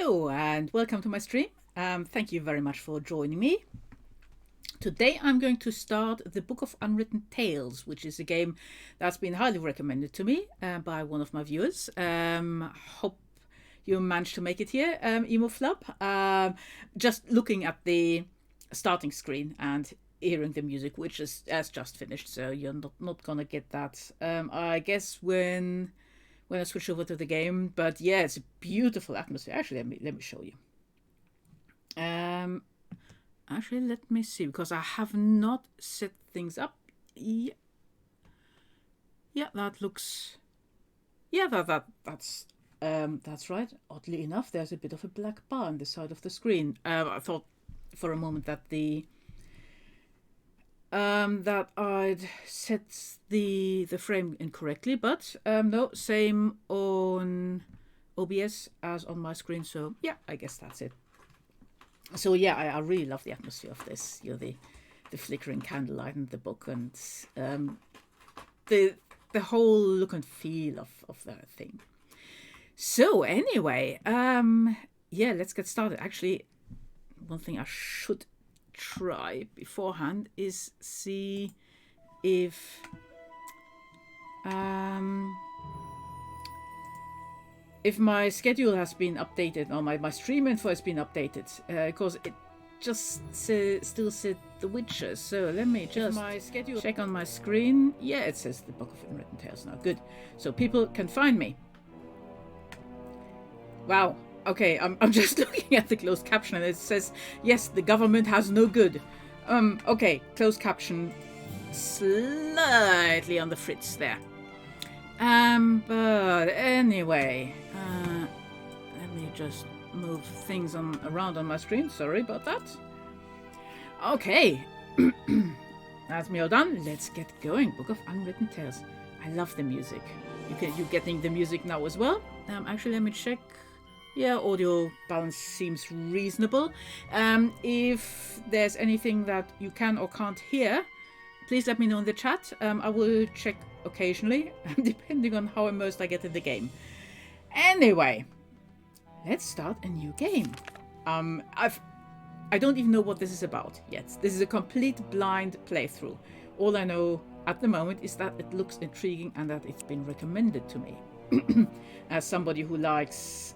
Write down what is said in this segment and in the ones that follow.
Hello and welcome to my stream. Thank you very much for joining me. Today I'm going to start the Book of Unwritten Tales, which is a game that's been highly recommended to me by one of my viewers. Hope you managed to make it here, Emo Flub. Just looking at the starting screen and hearing the music, which has just finished, so you're not gonna get that. I guess when I switch over to the game, but yeah, it's a beautiful atmosphere. Actually, let me show you. Actually, let me see, because I have not set things up. Yeah, that looks. Yeah, that's right. Oddly enough, there's a bit of a black bar on the side of the screen. I thought for a moment that that I'd set the frame incorrectly, but no, same on OBS as on my screen. So yeah, I guess that's it. So yeah, I really love the atmosphere of this. You know, the flickering candlelight and the book, and the whole look and feel of that thing. So anyway, yeah, let's get started. Actually, one thing I should try beforehand is see if my schedule has been updated, or my stream info has been updated, because it just still said The Witcher. So let me just check on my screen. Yeah, it says the Book of Unwritten Tales now. Good. So people can find me. Wow. Okay, I'm just looking at the closed caption and it says, yes, the government has no good. Okay, closed caption slightly on the fritz there. But anyway, let me just move things around on my screen. Sorry about that. Okay, that's me all done. Let's get going. Book of Unwritten Tales. I love the music. You're getting the music now as well. Actually, let me check. Yeah, audio balance seems reasonable. If there's anything that you can or can't hear, please let me know in the chat. I will check occasionally, depending on how immersed I get in the game. Anyway, let's start a new game. I don't even know what this is about yet. This is a complete blind playthrough. All I know at the moment is that it looks intriguing and that it's been recommended to me. As somebody who likes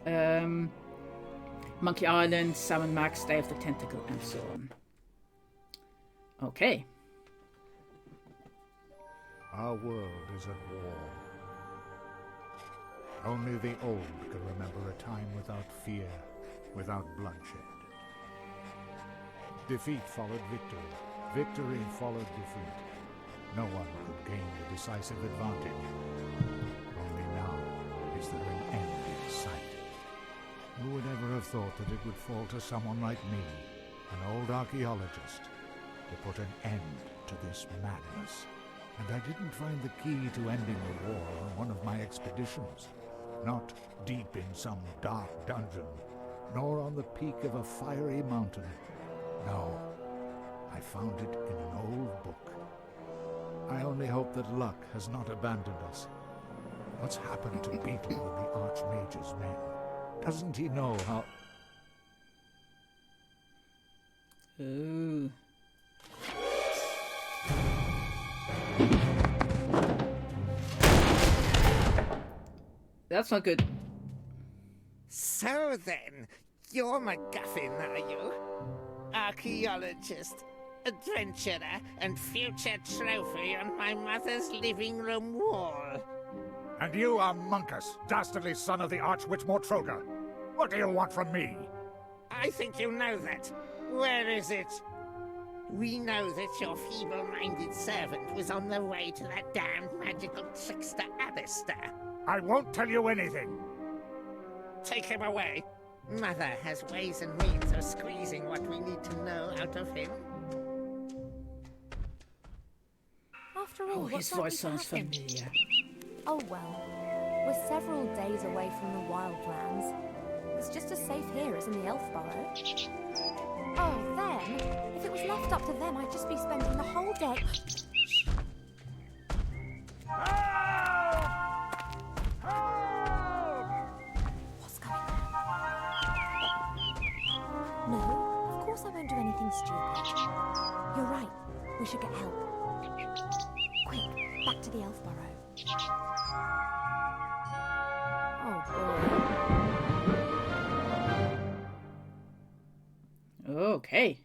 Monkey Island, Sam & Max, Day of the Tentacle, and so on. Okay. Our world is at war. Only the old can remember a time without fear, without bloodshed. Defeat followed victory. Victory followed defeat. No one could gain a decisive advantage. Only now is there an end in sight. Who would ever have thought that it would fall to someone like me, an old archaeologist, to put an end to this madness? And I didn't find the key to ending the war on one of my expeditions. Not deep in some dark dungeon, nor on the peak of a fiery mountain. No, I found it in an old book. I only hope that luck has not abandoned us. What's happened to Beetle and the Archmage's men? Doesn't he know how... Ooh. That's not good. So then, you're MacGuffin, are you? Archaeologist, adventurer, and future trophy on my mother's living room wall. And you are Monkus, dastardly son of the Archwitch Mortroga. What do you want from me? I think you know that. Where is it? We know that your feeble-minded servant was on the way to that damned magical trickster Alistair. I won't tell you anything. Take him away. Mother has ways and means of squeezing what we need to know out of him. After all, His what's voice likely to sounds happen? familiar. Oh well, we're several days away from the wildlands. It's just as safe here as in the elf burrow. Oh, them? If it was left up to them, I'd just be spending the whole day... What's going on? being stupid. You're right. We should get help. Quick, back to the elf burrow. Oh boy. Okay.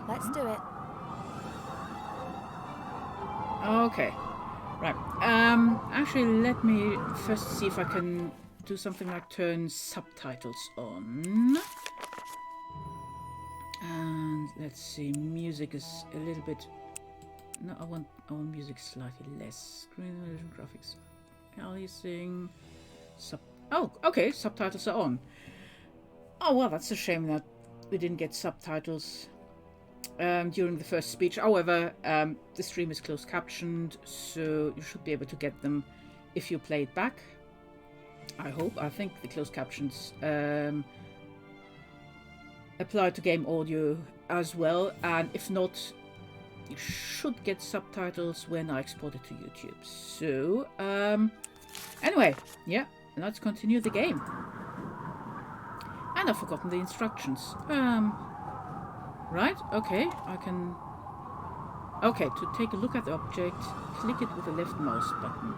Let's do it. Okay. Right. Actually, let me first see if I can do something like turn subtitles on. And let's see, music is a little bit... No, I want music slightly less. Screen resolution, graphics, aliasing, Oh, okay, subtitles are on. Oh, well, that's a shame that we didn't get subtitles during the first speech. However, the stream is closed captioned, so you should be able to get them if you play it back. I hope. I think the closed captions apply to game audio as well, and if not, you should get subtitles when I export it to YouTube. So, anyway, yeah, let's continue the game. And I've forgotten the instructions. Right, okay, I can... Okay, to take a look at the object, click it with the left mouse button.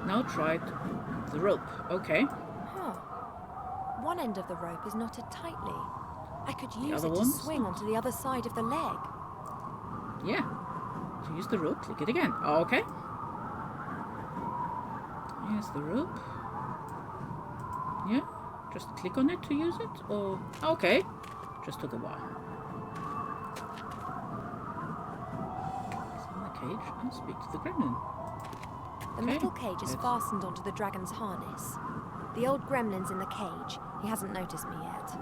Now try it with the rope. Okay. Huh. One end of the rope is knotted tightly. I could use other it to one's swing onto the other side of the leg. Yeah. To use the rope, click it again. Okay. Here's the rope. Yeah. Just click on it to use it, or... Okay. Just took a while. It's in the cage and speak to the gremlin. The Okay. metal cage is fastened onto the dragon's harness. The old gremlin's in the cage. He hasn't noticed me yet.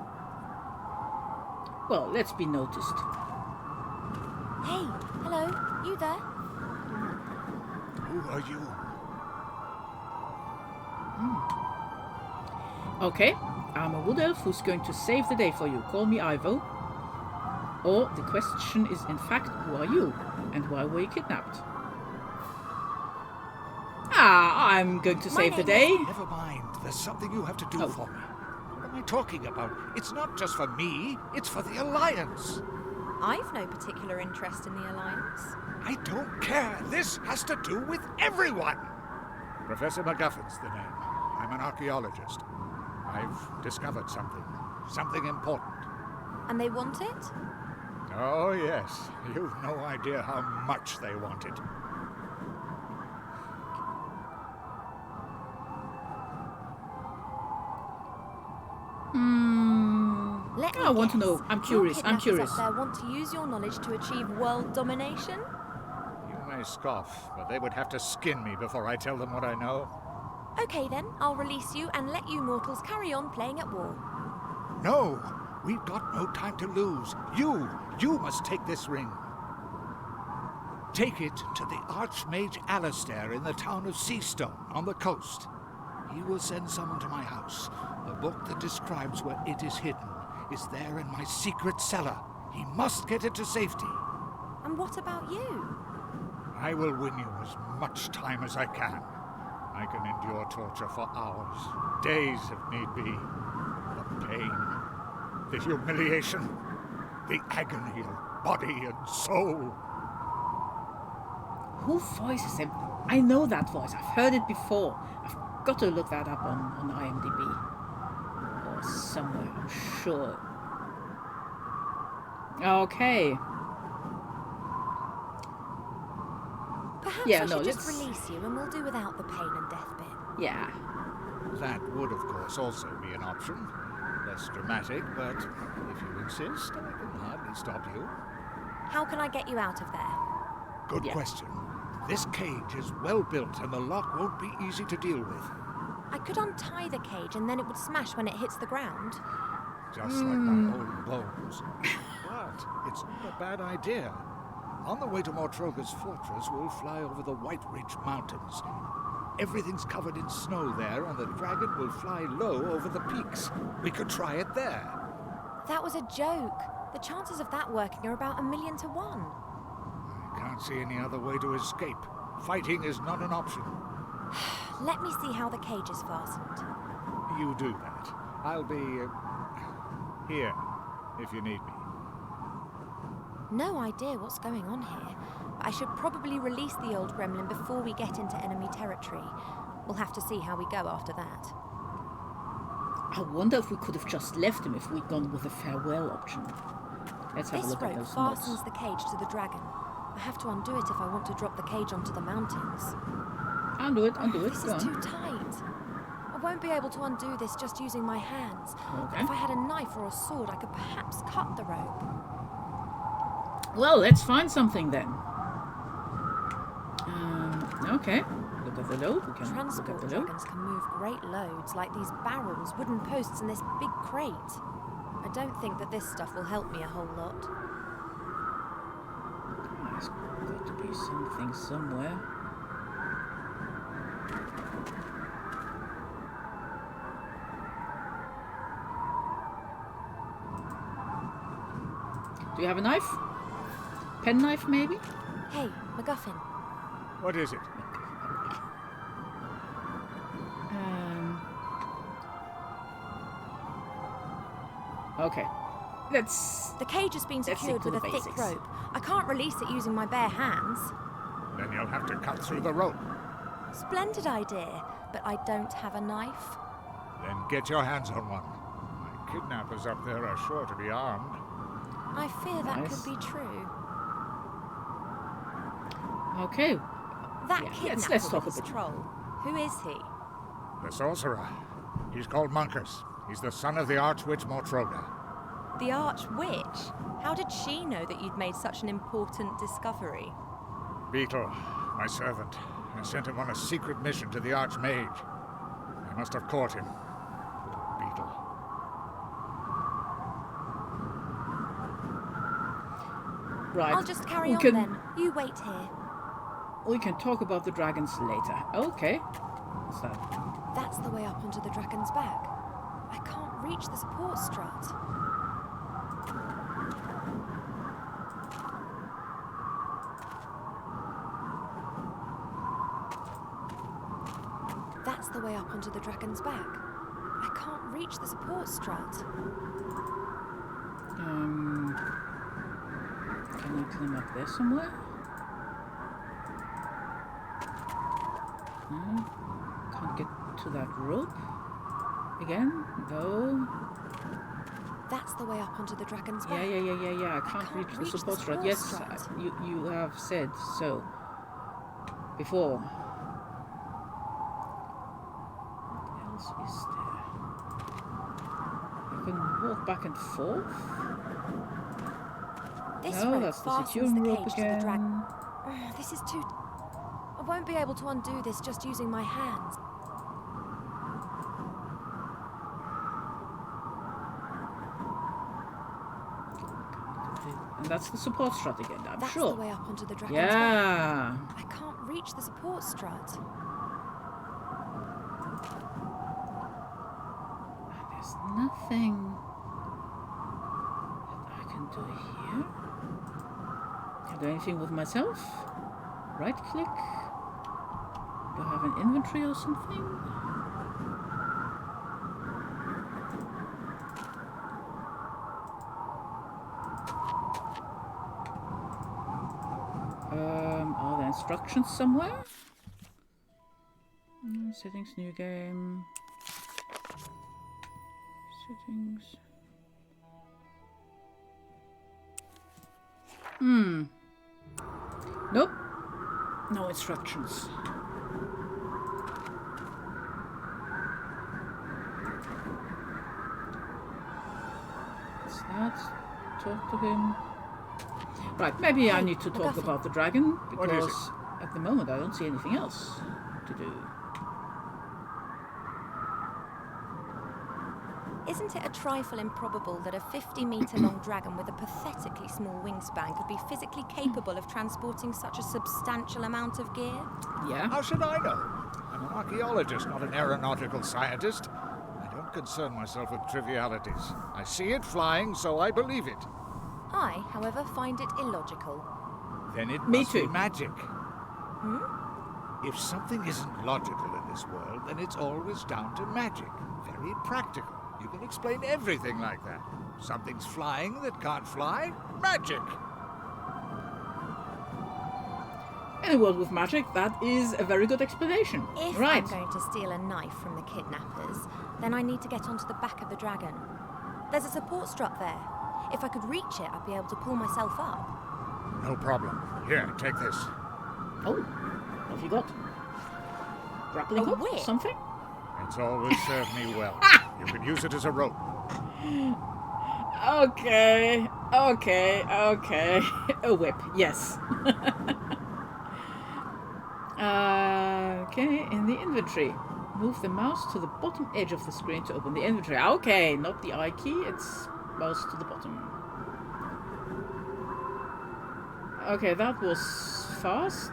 Well, let's be noticed. Hey, hello, you there? Who are you? Okay, I'm a wood elf who's going to save the day for you. Call me Ivo. Or the question is, in fact, who are you? And why were you kidnapped? Ah, I'm going to save the day. Never mind. There's something you have to do for me. What am I talking about? It's not just for me. It's for the Alliance. I've no particular interest in the Alliance. I don't care. This has to do with everyone. Professor MacGuffin's the name. I'm an archaeologist. I've discovered something. Something important. And they want it? Oh, yes. You've no idea how much they want it. Let me I want to guess. know. I'm curious. Your I'm kidnappers curious. up there want to use your knowledge to achieve world domination? You may scoff, but they would have to skin me before I tell them what I know. Okay then, I'll release you and let you mortals carry on playing at war. No! We've got no time to lose. You must take this ring. Take it to the Archmage Alistair in the town of Seastone on the coast. He will send someone to my house. A book that describes where it is hidden is there in my secret cellar. He must get it to safety. And what about you? I will win you as much time as I can. I can endure torture for hours, days if need be. The pain, the humiliation, the agony of body and soul. Who voices him? I know that voice. I've heard it before. I've got to look that up on IMDb. Or somewhere, I'm sure. Okay. Perhaps Yeah, I no, should just let's- release you and we'll do without the pain and death bit. Yeah. That would, of course, also be an option. Less dramatic, but if you insist, I can hardly stop you. How can I get you out of there? Good Yeah. question. This cage is well built and the lock won't be easy to deal with. I could untie the cage and then it would smash when it hits the ground. Just like my old bones. But it's not a bad idea. On the way to Mortroga's fortress, we'll fly over the White Ridge Mountains. Everything's covered in snow there, and the dragon will fly low over the peaks. We could try it there. That was a joke. The chances of that working are about 1,000,000 to 1. I can't see any other way to escape. Fighting is not an option. Let me see how the cage is fastened. You do that. I'll be here if you need me. No idea what's going on here, but I should probably release the old gremlin before we get into enemy territory. We'll have to see how we go after that. I wonder if we could have just left him if we'd gone with the farewell option. Let's have a This look at rope those fastens notes. the cage to the dragon. I have to undo it if I want to drop the cage onto the mountains. Undo it, undo it, This go is on. too tight. I won't be able to undo this just using my hands. But Okay. if I had a knife or a sword, I could perhaps cut the rope. Well, let's find something then. Okay. Look at the load. We can look Transport at the load. dragons can move great loads, like these barrels, wooden posts, and this big crate. I don't think that this stuff will help me a whole lot. There's got to be something somewhere. Do you have a knife? Penknife, maybe? Hey, MacGuffin. What is it? Okay. Let's... The cage has been Let's secured stick to with the a thick basics. rope. I can't release it using my bare hands. Then you'll have to cut through the rope. Splendid idea, but I don't have a knife. Then get your hands on one. My kidnappers up there are sure to be armed. I fear that Nice. could be true. Okay. That Yeah, kidnapper let's talk with a his bit. troll. Who is he? The sorcerer. He's called Munkus. He's the son of the Archwitch Mortroga. The Archwitch? How did she know that you'd made such an important discovery? Beetle, my servant. I sent him on a secret mission to the Archmage. I must have caught him. Beetle. Right. I'll just carry we on can, then. You wait here. We can talk about the dragons later. Okay. What's that? That's the way up onto the dragon's back. I can't reach the support strut. That's the way up onto the dragon's back. I can't reach the support strut. Can I climb up there somewhere? No. Can't get to that rope. Again? No. That's the way up onto the dragon's back. Yeah. I can't reach the support strut. Yes, strut. you have said so before. What else is there? You can walk back and forth. This No, rope that's the fastens securing the rope cage to the dragon. again. This is too... I won't be able to undo this just using my hands. And that's the support strut again, I'm That's sure. the way up onto the dragon's back. Yeah. I can't reach the support strut. There's nothing that I can do here. Can I do anything with myself? Right click. Do I have an inventory or something? Are there instructions somewhere? Settings, new game. Settings. Nope. No instructions. What's that? Talk to him. Right, maybe I Hey, need to talk MacGuffin. about the dragon, What is it? because at the moment I don't see anything else to do. Isn't it a trifle improbable that a 50-metre-long dragon with a pathetically small wingspan could be physically capable of transporting such a substantial amount of gear? Yeah? How should I know? I'm an archaeologist, not an aeronautical scientist. I don't concern myself with trivialities. I see it flying, so I believe it. I, however, find it illogical. Then it Me must be too. magic. If something isn't logical in this world, then it's always down to magic. Very practical. You can explain everything like that. Something's flying that can't fly? Magic! In a world with magic, that is a very good explanation. If Right. I'm going to steal a knife from the kidnappers, then I need to get onto the back of the dragon. There's a support strap there. If I could reach it, I'd be able to pull myself up. No problem. Here, take this. Oh, what have you got? Grappling A hook? whip? Something? It's always served me well. You can use it as a rope. Okay. A whip, yes. Okay, in the inventory. Move the mouse to the bottom edge of the screen to open the inventory. Okay, not the I key, it's mouse to the bottom. Okay, that was fast.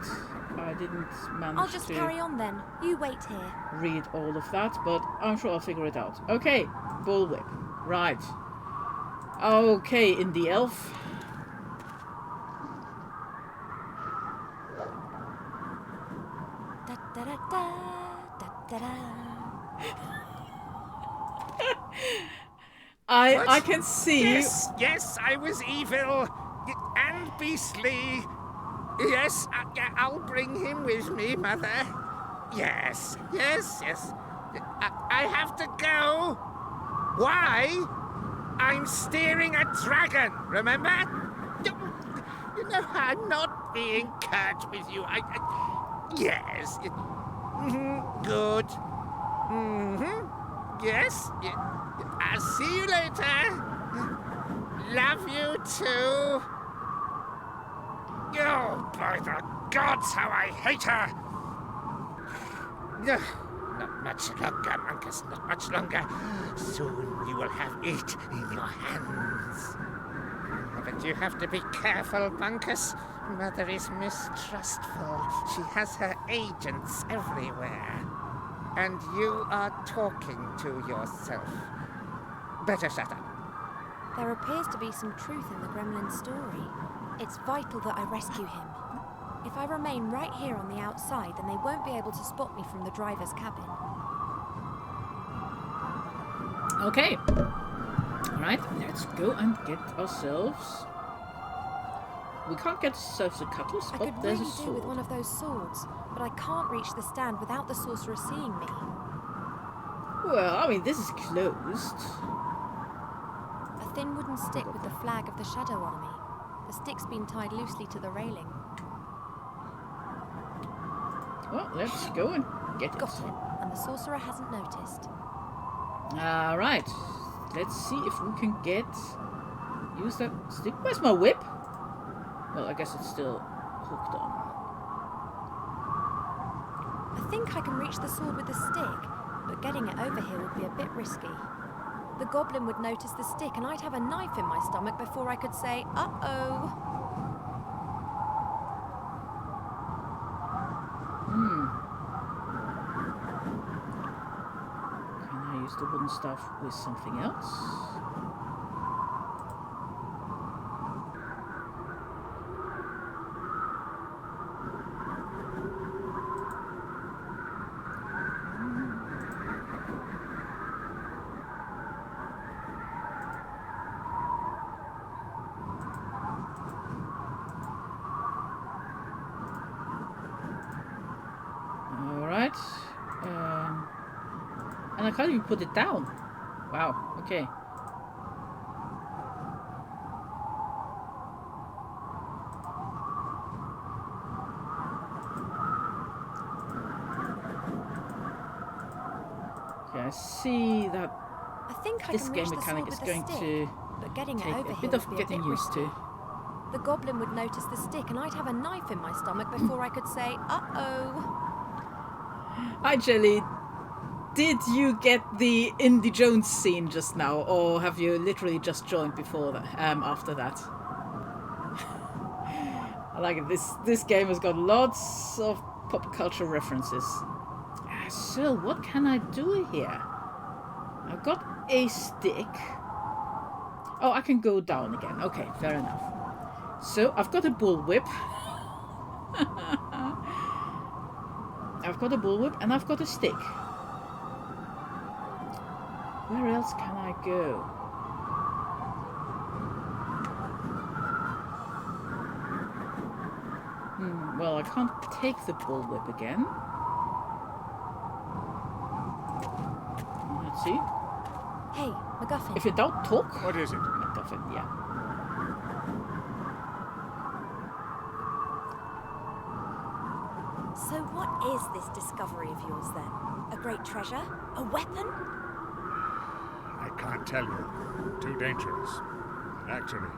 I didn't manage I'll just to carry on then. You wait here. read all of that, but I'm sure I'll figure it out. Okay, bullwhip. Right. Okay, indie elf. Da da da da da da da. I can see. Yes, I was evil and beastly. Yes, I'll bring him with me, Mother. Yes. I have to go. Why? I'm steering a dragon, remember? You know, I'm not being curt with you. Yes. Good. Yes. I'll see you later. Love you too. Oh, by the gods, how I hate her! Not much longer, Monkus, not much longer. Soon you will have it in your hands. But you have to be careful, Monkus. Mother is mistrustful. She has her agents everywhere. And you are talking to yourself. Better shut up. There appears to be some truth in the gremlin story. It's vital that I rescue him. If I remain right here on the outside, then they won't be able to spot me from the driver's cabin. Okay. Alright, let's go and get ourselves. We can't get ourselves a cutlass, I but could there's really a do sword. with one of those swords, but I can't reach the stand without the sorcerer seeing me. Well, I mean, this is closed. A thin wooden stick with the flag of the Shadow Army. The stick's been tied loosely to the railing. Well, let's go and get it. Got it, and the sorcerer hasn't noticed. Alright. Let's see if we can use that stick. Where's my whip? Well, I guess it's still hooked on. I think I can reach the sword with the stick, but getting it over here would be a bit risky. The goblin would notice the stick and I'd have a knife in my stomach before I could say, uh-oh. Can I use the wooden stuff with something else? Alright. And I can't even put it down. Wow, okay. Okay, I see that I think I this can game reach the mechanic sword is with going the stick, to but getting it take over a here bit of would be a getting bit used risky. to. The goblin would notice the stick and I'd have a knife in my stomach before I could say, uh-oh. Hi, Jelly. Did you get the Indy Jones scene just now, or have you literally just joined before that? After that, I like it. This game has got lots of pop culture references. So what can I do here? I've got a stick. Oh, I can go down again. Okay, fair enough. So I've got a bullwhip. I've got a bullwhip and I've got a stick. Where else can I go? Well, I can't take the bullwhip again. Let's see. Hey, MacGuffin. If you don't talk... What is it? MacGuffin, yeah. So what is this discovery of yours then? A great treasure? A weapon? I can't tell you. Too dangerous. And actually,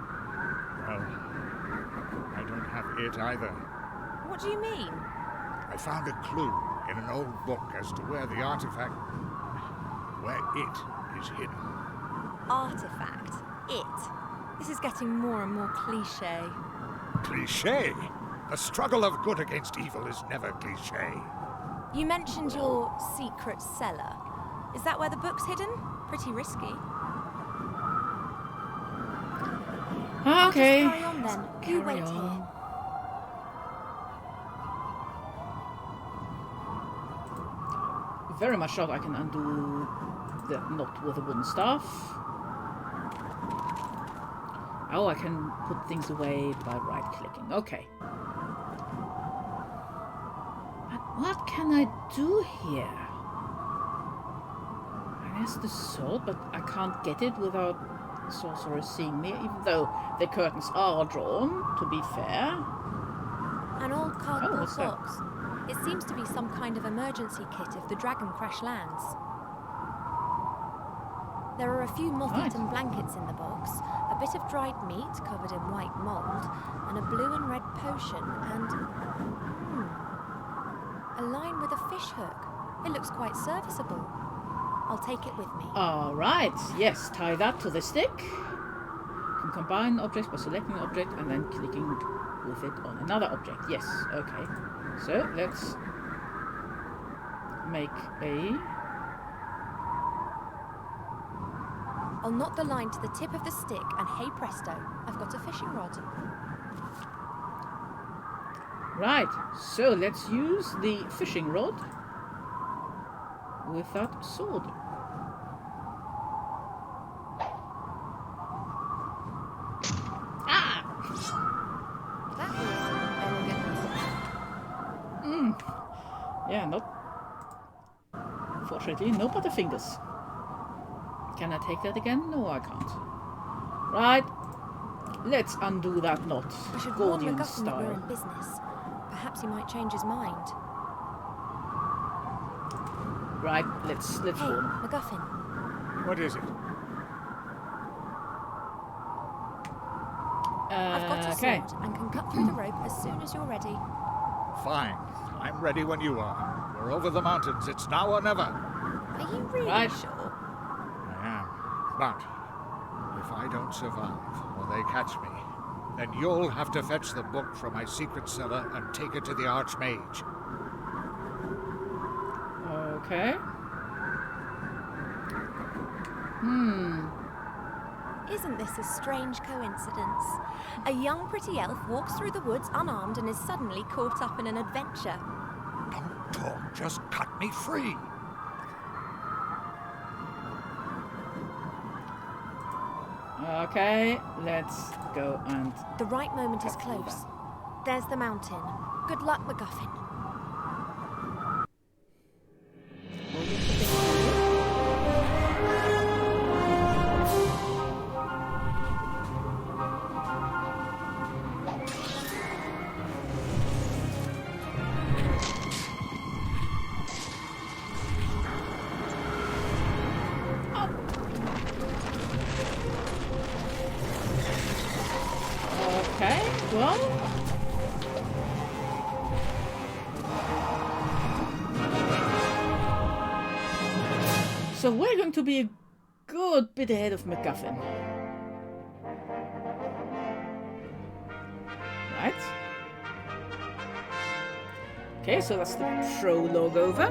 well, I don't have it either. What do you mean? I found a clue in an old book as to where the artifact... where it is hidden. Artifact. It. This is getting more and more cliché. Cliché? The struggle of good against evil is never cliché. You mentioned your secret cellar. Is that where the book's hidden? Pretty risky. Okay. Just carry on then. You Carry wait on. here. Very much doubt I can undo the knot with a wooden staff. Oh, I can put things away by right-clicking. Okay. But what can I do here? I guess the sword, but I can't get it without the sorcerer seeing me, even though the curtains are drawn, to be fair. An old cardboard what's that? box. It seems to be some kind of emergency kit if the dragon crash lands. There are a few moth-eaten blankets in the box, a bit of dried meat covered in white mold, and a blue and red potion, and... a line with a fish hook. It looks quite serviceable. I'll take it with me. Alright, yes, tie that to the stick. You can combine objects by selecting an object and then clicking with it on another object. Yes, okay. So, let's make a... I'll knot the line to the tip of the stick, and hey presto, I've got a fishing rod. Right, so let's use the fishing rod with that sword. Ah! That was elegant. Yeah, not... Fortunately, no butterfingers. Can I take that again? No, I can't. Right, let's undo that knot. We should warn Gordian MacGuffin that we're in style. business. Perhaps he might change his mind. Right, let's Hey, warn. MacGuffin. What is it? I've got a Okay. sword and can cut through the rope as soon as you're ready. Fine. I'm ready when you are. We're over the mountains. It's now or never. Are you really Right. sure? I am. But if I don't survive, or they catch me, then you'll have to fetch the book from my secret cellar and take it to the Archmage. Okay. Isn't this a strange coincidence? A young pretty elf walks through the woods unarmed and is suddenly caught up in an adventure. Don't talk. Just cut me free. Okay, let's go and... The right moment is Cut through close. There's the mountain. Good luck, MacGuffin. Okay, well... So we're going to be a good bit ahead of MacGuffin. Right. Okay, so that's the prologue over.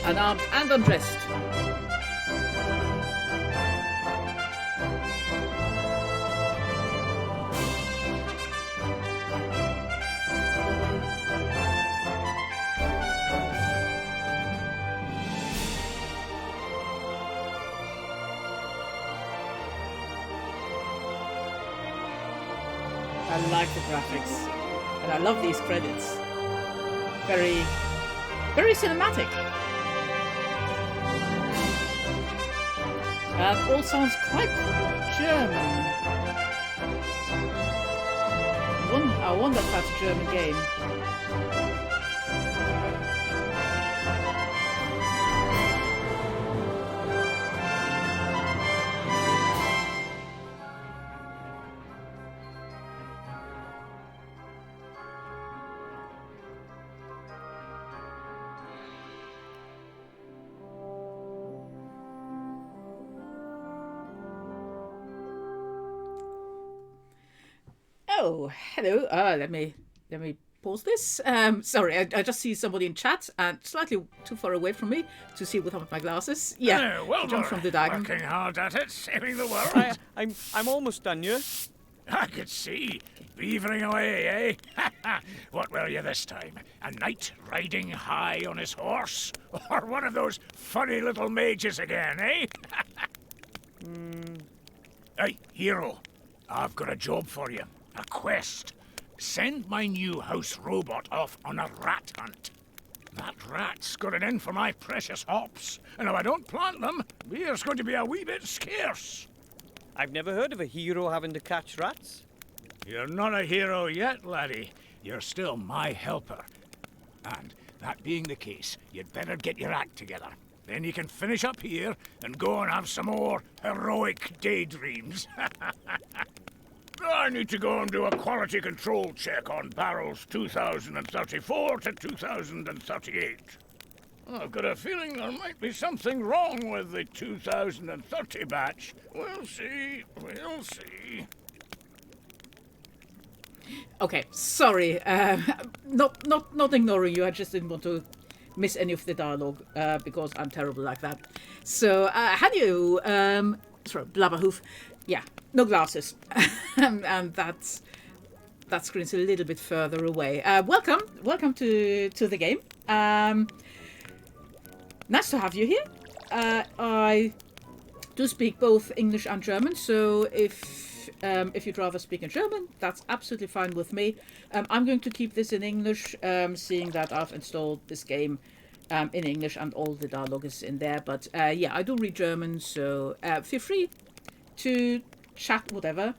Unarmed and undressed. I like the graphics. And I love these credits. Very, very cinematic. All sounds quite German. I wonder if that's a German game. Oh, hello. Let me pause this. Sorry, I just see somebody in chat and slightly too far away from me to see without my glasses. Yeah, well jump done. from the diagram. Working hard at it, saving the world. I'm almost done, yeah? I could see. Beavering away, eh? What were you this time? A knight riding high on his horse? Or one of those funny little mages again, eh? Hey, hero. I've got a job for you. A quest. Send my new house robot off on a rat hunt. That rat's got it in for my precious hops. And if I don't plant them, beer's going to be a wee bit scarce. I've never heard of a hero having to catch rats. You're not a hero yet, laddie. You're still my helper. And that being the case, you'd better get your act together. Then you can finish up here and go and have some more heroic daydreams. I need to go and do a quality control check on barrels 2034 to 2038. I've got a feeling there might be something wrong with the 2030 batch. We'll see. We'll see. Okay, sorry. Not ignoring you. I just didn't want to miss any of the dialogue because I'm terrible like that. So, how do you? Sorry, blabberhoof. Yeah, no glasses, and that screen's a little bit further away. Welcome to the game. Nice to have you here. I do speak both English and German, so if you'd rather speak in German, that's absolutely fine with me. I'm going to keep this in English, seeing that I've installed this game in English and all the dialogue is in there. But yeah, I do read German, so feel free to chat whatever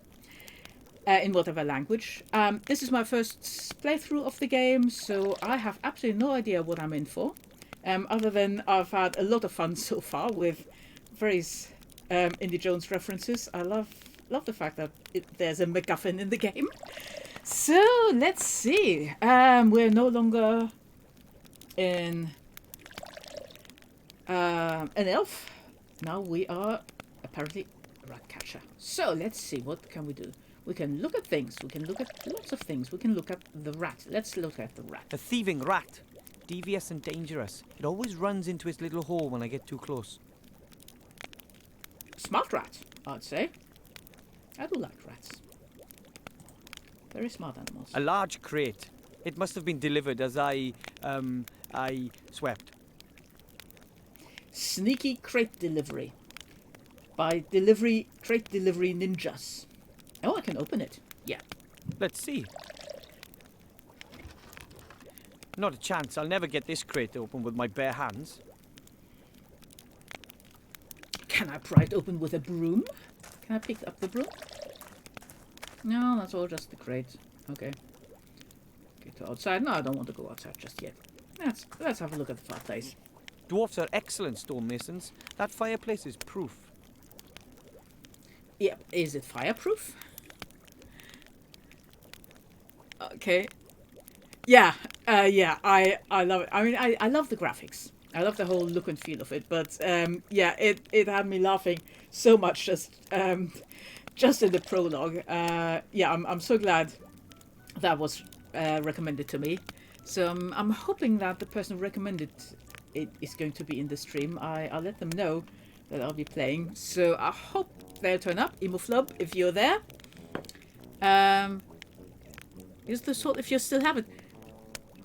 in whatever language. This is my first playthrough of the game, so I have absolutely no idea what I'm in for. Other than I've had a lot of fun so far with various Indie Jones references. I love the fact that there's a MacGuffin in the game. So let's see. We're no longer in an elf. Now we are apparently a rat catcher. So let's see, what can we do? We can look at things. We can look at lots of things. We can look at the rat. Let's look at the rat. A thieving rat. Devious and dangerous. It always runs into its little hole when I get too close. Smart rat, I'd say. I do like rats. Very smart animals. A large crate. It must have been delivered as I swept. Sneaky crate delivery. By crate delivery ninjas. Oh, I can open it. Yeah. Let's see. Not a chance. I'll never get this crate open with my bare hands. Can I pry it open with a broom? Can I pick up the broom? No, that's all just the crate. Okay. Get to outside. No, I don't want to go outside just yet. Let's have a look at the fireplace. Dwarfs are excellent stonemasons. That fireplace is proof. Yeah, is it fireproof? Okay. Yeah, I love it. I mean, I love the graphics. I love the whole look and feel of it. But yeah, it had me laughing so much just in the prologue. Yeah, I'm so glad that was recommended to me. So I'm hoping that the person who recommended it is going to be in the stream. I'll let them know that I'll be playing. So I hope they'll turn up. Imoflub, if you're there. Use the sword if you still have it.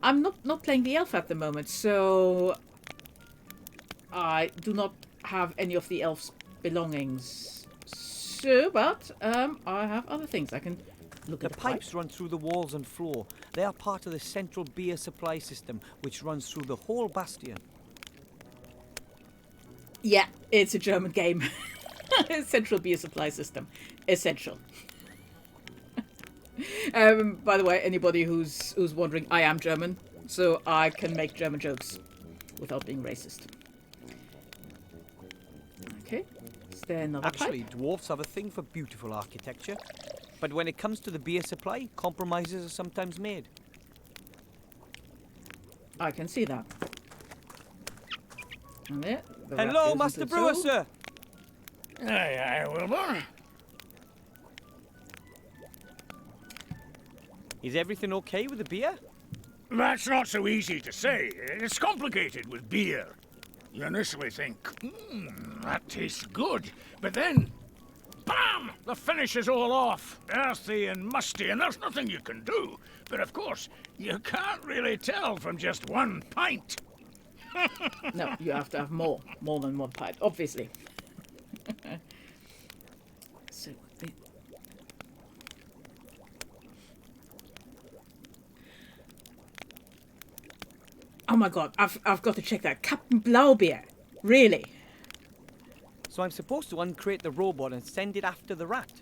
I'm not playing the elf at the moment, so I do not have any of the elf's belongings. So, but I have other things. I can look The at the pipes run through the walls and floor. They are part of the central beer supply system, which runs through the whole bastion. Yeah, it's a German game. Central beer supply system. Essential. By the way, anybody who's wondering, I am German, so I can make German jokes without being racist. Okay, is there another Actually, pipe? dwarfs have a thing for beautiful architecture. But when it comes to the beer supply, compromises are sometimes made. I can see that. And there, the rat Hello, goes Master into Brewer, zoo. sir! Aye, Wilbur. Is everything okay with the beer? That's not so easy to say. It's complicated with beer. You initially think, that tastes good, but then, bam! The finish is all off, earthy and musty, and there's nothing you can do. But of course, you can't really tell from just one pint. No, you have to have more than one pipe, obviously. So, oh my god, I've got to check that. Captain Blaubeer. Really? So I'm supposed to uncrate the robot and send it after the rat.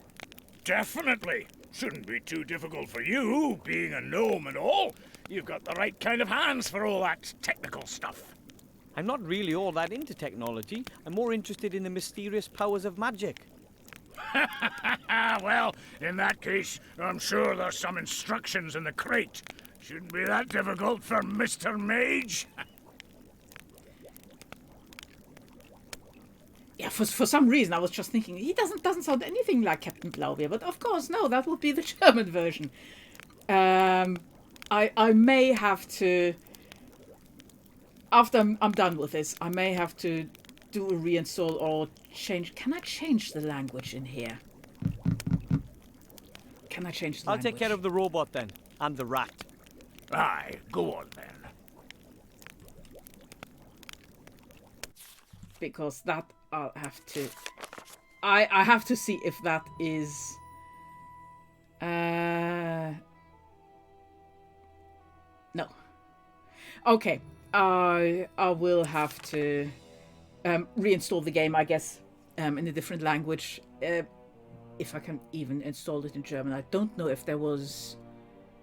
Definitely. Shouldn't be too difficult for you, being a gnome and all. You've got the right kind of hands for all that technical stuff. I'm not really all that into technology. I'm more interested in the mysterious powers of magic. Well, in that case, I'm sure there's some instructions in the crate. Shouldn't be that difficult for Mr. Mage. Yeah, for some reason I was just thinking he doesn't sound anything like Captain Blaubeer, but of course no, that would be the German version. I may have to, after I'm done with this, I may have to do a reinstall or change. Can I change the language in here? Can I change the I'll language? take care of the robot then, and the rat. Aye, go on then. Because that I'll have to. I have to see if that is. No. Okay. I will have to reinstall the game, I guess, in a different language. If I can even install it in German. I don't know if there was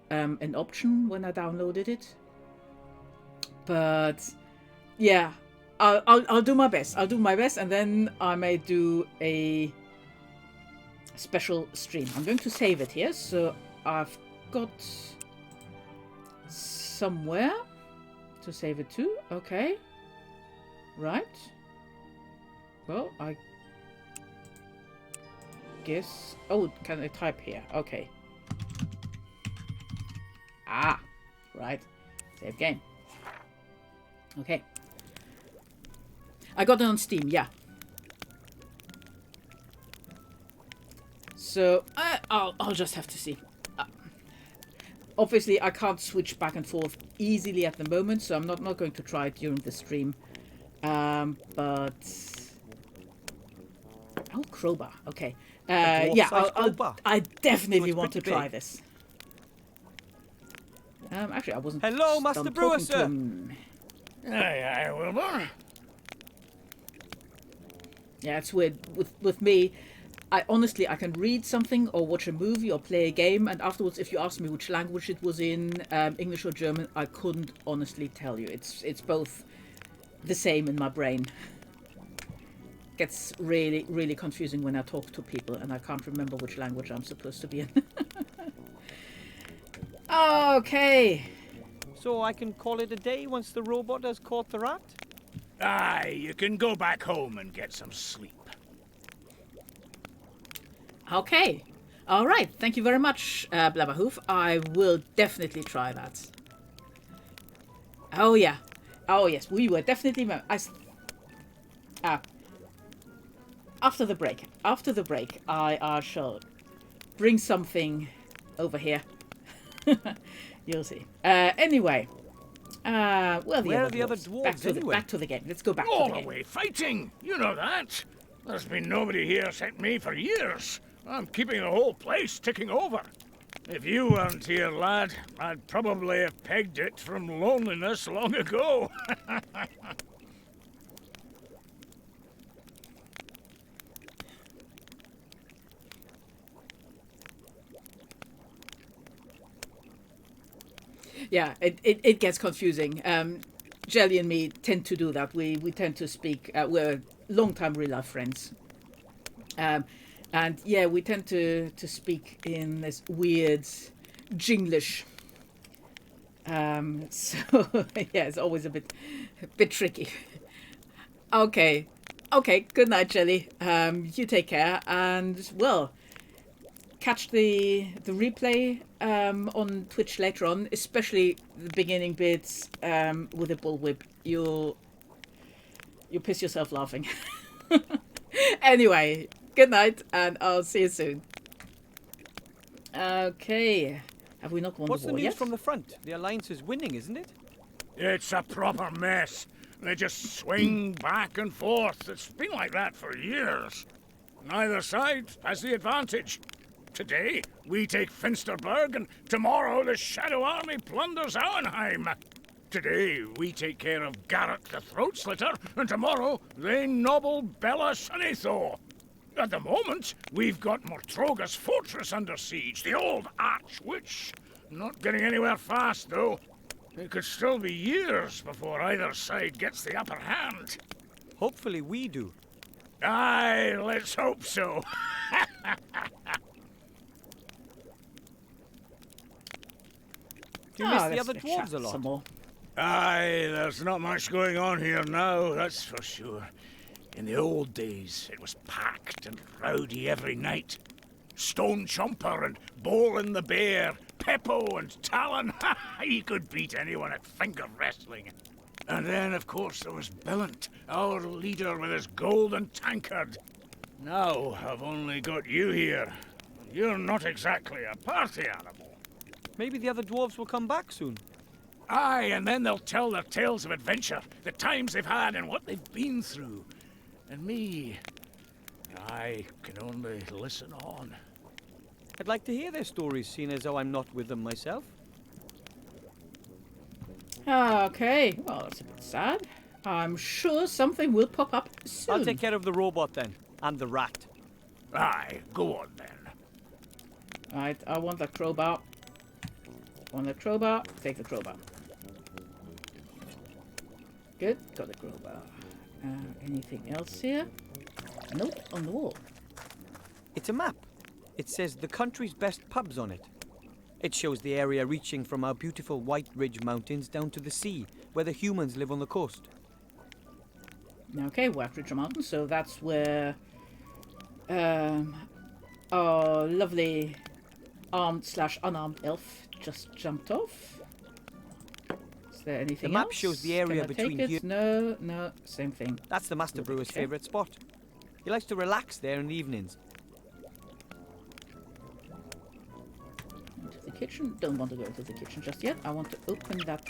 an option when I downloaded it. But yeah, I'll do my best. I'll do my best, and then I may do a special stream. I'm going to save it here, so I've got somewhere to save it to. Okay. Right. Well, I guess... Oh, can I type here? Okay. Ah, right. Save game. Okay. I got it on Steam, yeah. So, I'll just have to see. Obviously, I can't switch back and forth easily at the moment, so I'm not going to try it during the stream. But... Oh, crowbar. Okay. Yeah, I definitely want to try this. Actually, I wasn't... Hello, Master Brewer, sir. Aye, Wilbur. Yeah, it's weird. With me, I can read something or watch a movie or play a game, and afterwards, if you ask me which language it was in, English or German, I couldn't honestly tell you. It's both the same in my brain. Gets really, really confusing when I talk to people, and I can't remember which language I'm supposed to be in. Okay. So I can call it a day once the robot has caught the rat? Aye, you can go back home and get some sleep. Okay. All right. Thank you very much, Blabberhoof. I will definitely try that. Oh, yeah. Oh, yes. We were definitely... After the break, I shall bring something over here. You'll see. Anyway. Well, Where are the other dwarves anyway? Back to the game. Let's go back to All the game. away fighting, you know that. There's been nobody here except me for years. I'm keeping the whole place ticking over. If you weren't here, lad, I'd probably have pegged it from loneliness long ago. Yeah, it gets confusing. Jelly and me tend to do that. We tend to speak. We're long-time real-life friends. And yeah, we tend to speak in this weird Jinglish. So yeah, it's always a bit tricky. Okay, good night, Jelly. You take care, and well, catch the replay on Twitch later on, especially the beginning bits with the bullwhip. You'll piss yourself laughing. Anyway, good night, and I'll see you soon. Okay, have we not won What's the the war news yet? from the front? The Alliance is winning, isn't it? It's a proper mess. They just swing back and forth. It's been like that for years. Neither side has the advantage. Today, we take Finsterberg, and tomorrow the Shadow Army plunders Auenheim. Today, we take care of Garrett the Throat Slitter, and tomorrow they nobble Bella Sunnithor. At the moment, we've got Mortroga's fortress under siege, the old Arch-Witch. Not getting anywhere fast, though. It could still be years before either side gets the upper hand. Hopefully we do. Aye, let's hope so. Do you miss the let's other chat dwarves a lot? some more. Aye, there's not much going on here now, that's for sure. In the old days, it was packed and rowdy every night. Stone Chomper and Bolin the Bear, Peppo and Talon, he could beat anyone at finger wrestling. And then, of course, there was Billant, our leader with his golden tankard. Now I've only got you here. You're not exactly a party animal. Maybe the other dwarves will come back soon. Aye, and then they'll tell their tales of adventure, the times they've had and what they've been through. And me, I can only listen on. I'd like to hear their stories, seeing as though I'm not with them myself. Okay, well, that's a bit sad. I'm sure something will pop up soon. I'll take care of the robot then, and the rat. Aye, go on then. Right, I want that crowbar. Want the crowbar? Take the crowbar. Good, got the crowbar. Anything else here? Nope, on the wall. It's a map. It says the country's best pubs on it. It shows the area reaching from our beautiful White Ridge Mountains down to the sea, where the humans live on the coast. Okay, White Ridge Mountain, so that's where our lovely armed/unarmed elf just jumped off. Is there anything The map else? shows the area Can I between take here- it? No, same thing. That's the Master Brewer's Okay. favourite spot. He likes to relax there in the evenings. Into the kitchen. Don't want to go into the kitchen just yet. I want to open that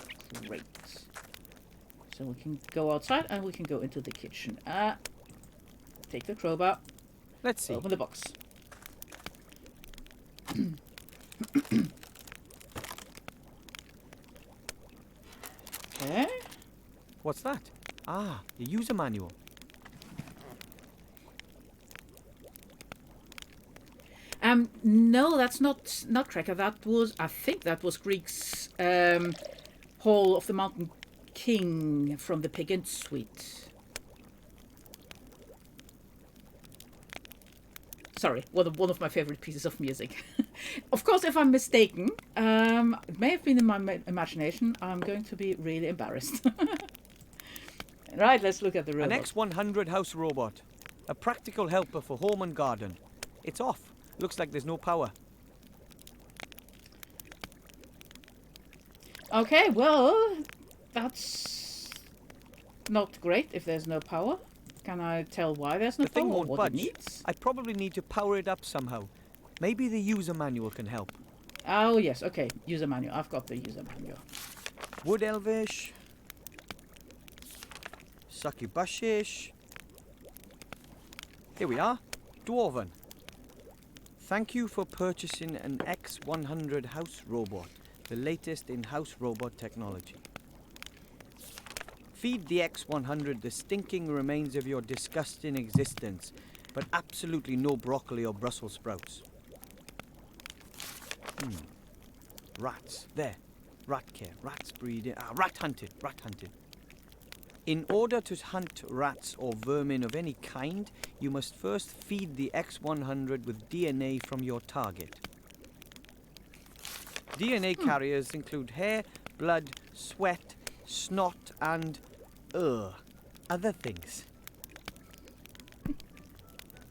crate. So we can go outside and we can go into the kitchen. Take the crowbar. Let's see. Open the box. Okay. What's that? Ah, the user manual. No, that's not Nutcracker. That was, I think that was Greek's Hall of the Mountain King from the Pig and Suite. Sorry, one of my favorite pieces of music. Of course, if I'm mistaken, it may have been in my imagination. I'm going to be really embarrassed. Right, let's look at the robot. An X100 house robot. A practical helper for home and garden. It's off. Looks like there's no power. Okay, well, that's not great if there's no power. Can I tell why there's no The power thing or won't what budge. it needs? I probably need to power it up somehow. Maybe the user manual can help. Oh, yes, okay. User manual. I've got the user manual. Wood Elvish. Succubushish. Here we are. Dwarven. Thank you for purchasing an X100 house robot, the latest in house robot technology. Feed the X100 the stinking remains of your disgusting existence, but absolutely no broccoli or Brussels sprouts. Rats. There. Rat care. Rats breeding. Rat hunted. Rat hunted. In order to hunt rats or vermin of any kind, you must first feed the X100 with DNA from your target. DNA carriers include hair, blood, sweat, snot, and other things.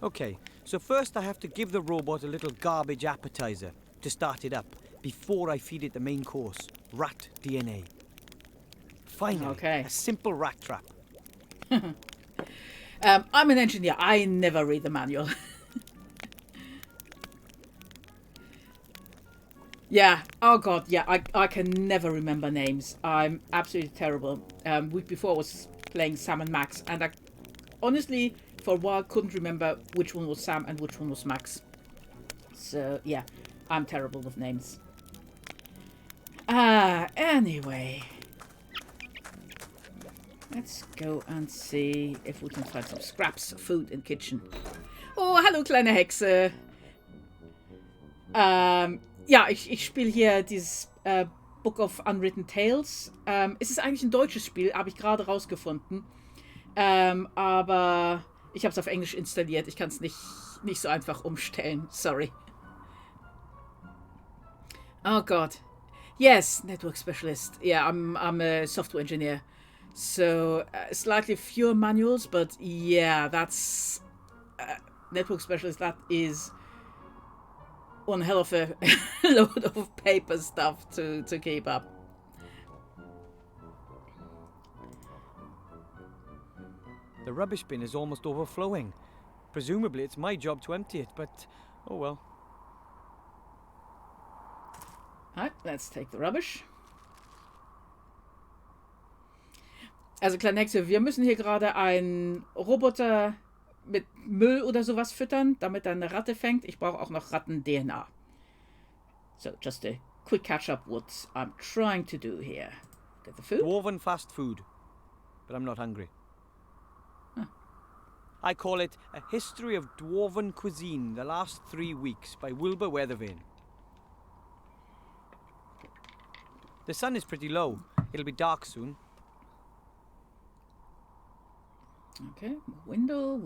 Okay, so first I have to give the robot a little garbage appetizer to start it up before I feed it the main course, rat DNA. Finally, Okay. a simple rat trap. I'm an engineer. I never read the manual. Yeah. Oh god. Yeah. I can never remember names. I'm absolutely terrible. Week before I was playing Sam and Max, and I honestly for a while couldn't remember which one was Sam and which one was Max. So yeah, I'm terrible with names. Anyway. Let's go and see if we can find some scraps of food in the kitchen. Oh, hallo kleine Hexe. Ja, ich spiele hier dieses Book of Unwritten Tales. Es ist eigentlich ein deutsches Spiel, habe ich gerade rausgefunden. Aber ich habe es auf Englisch installiert. Ich kann es nicht so einfach umstellen. Sorry. Oh God. Yes, network specialist. Yeah, I'm a software engineer. So slightly fewer manuals, but yeah, that's network specialist. That is one hell of a load of paper stuff to keep up. The rubbish bin is almost overflowing. Presumably it's my job to empty it, but oh well. Alright, let's take the rubbish. Also kleine Hexe, wir müssen hier gerade einen Roboter mit Müll oder sowas füttern, damit er eine Ratte fängt. Ich brauche auch noch Ratten-DNA. So, just a quick catch-up what I'm trying to do here. Get the food. Dwarven fast food. But I'm not hungry. Huh. I call it A History of Dwarven Cuisine, the Last 3 Weeks by Wilbur Weathervane. The sun is pretty low. It'll be dark soon. Okay, window,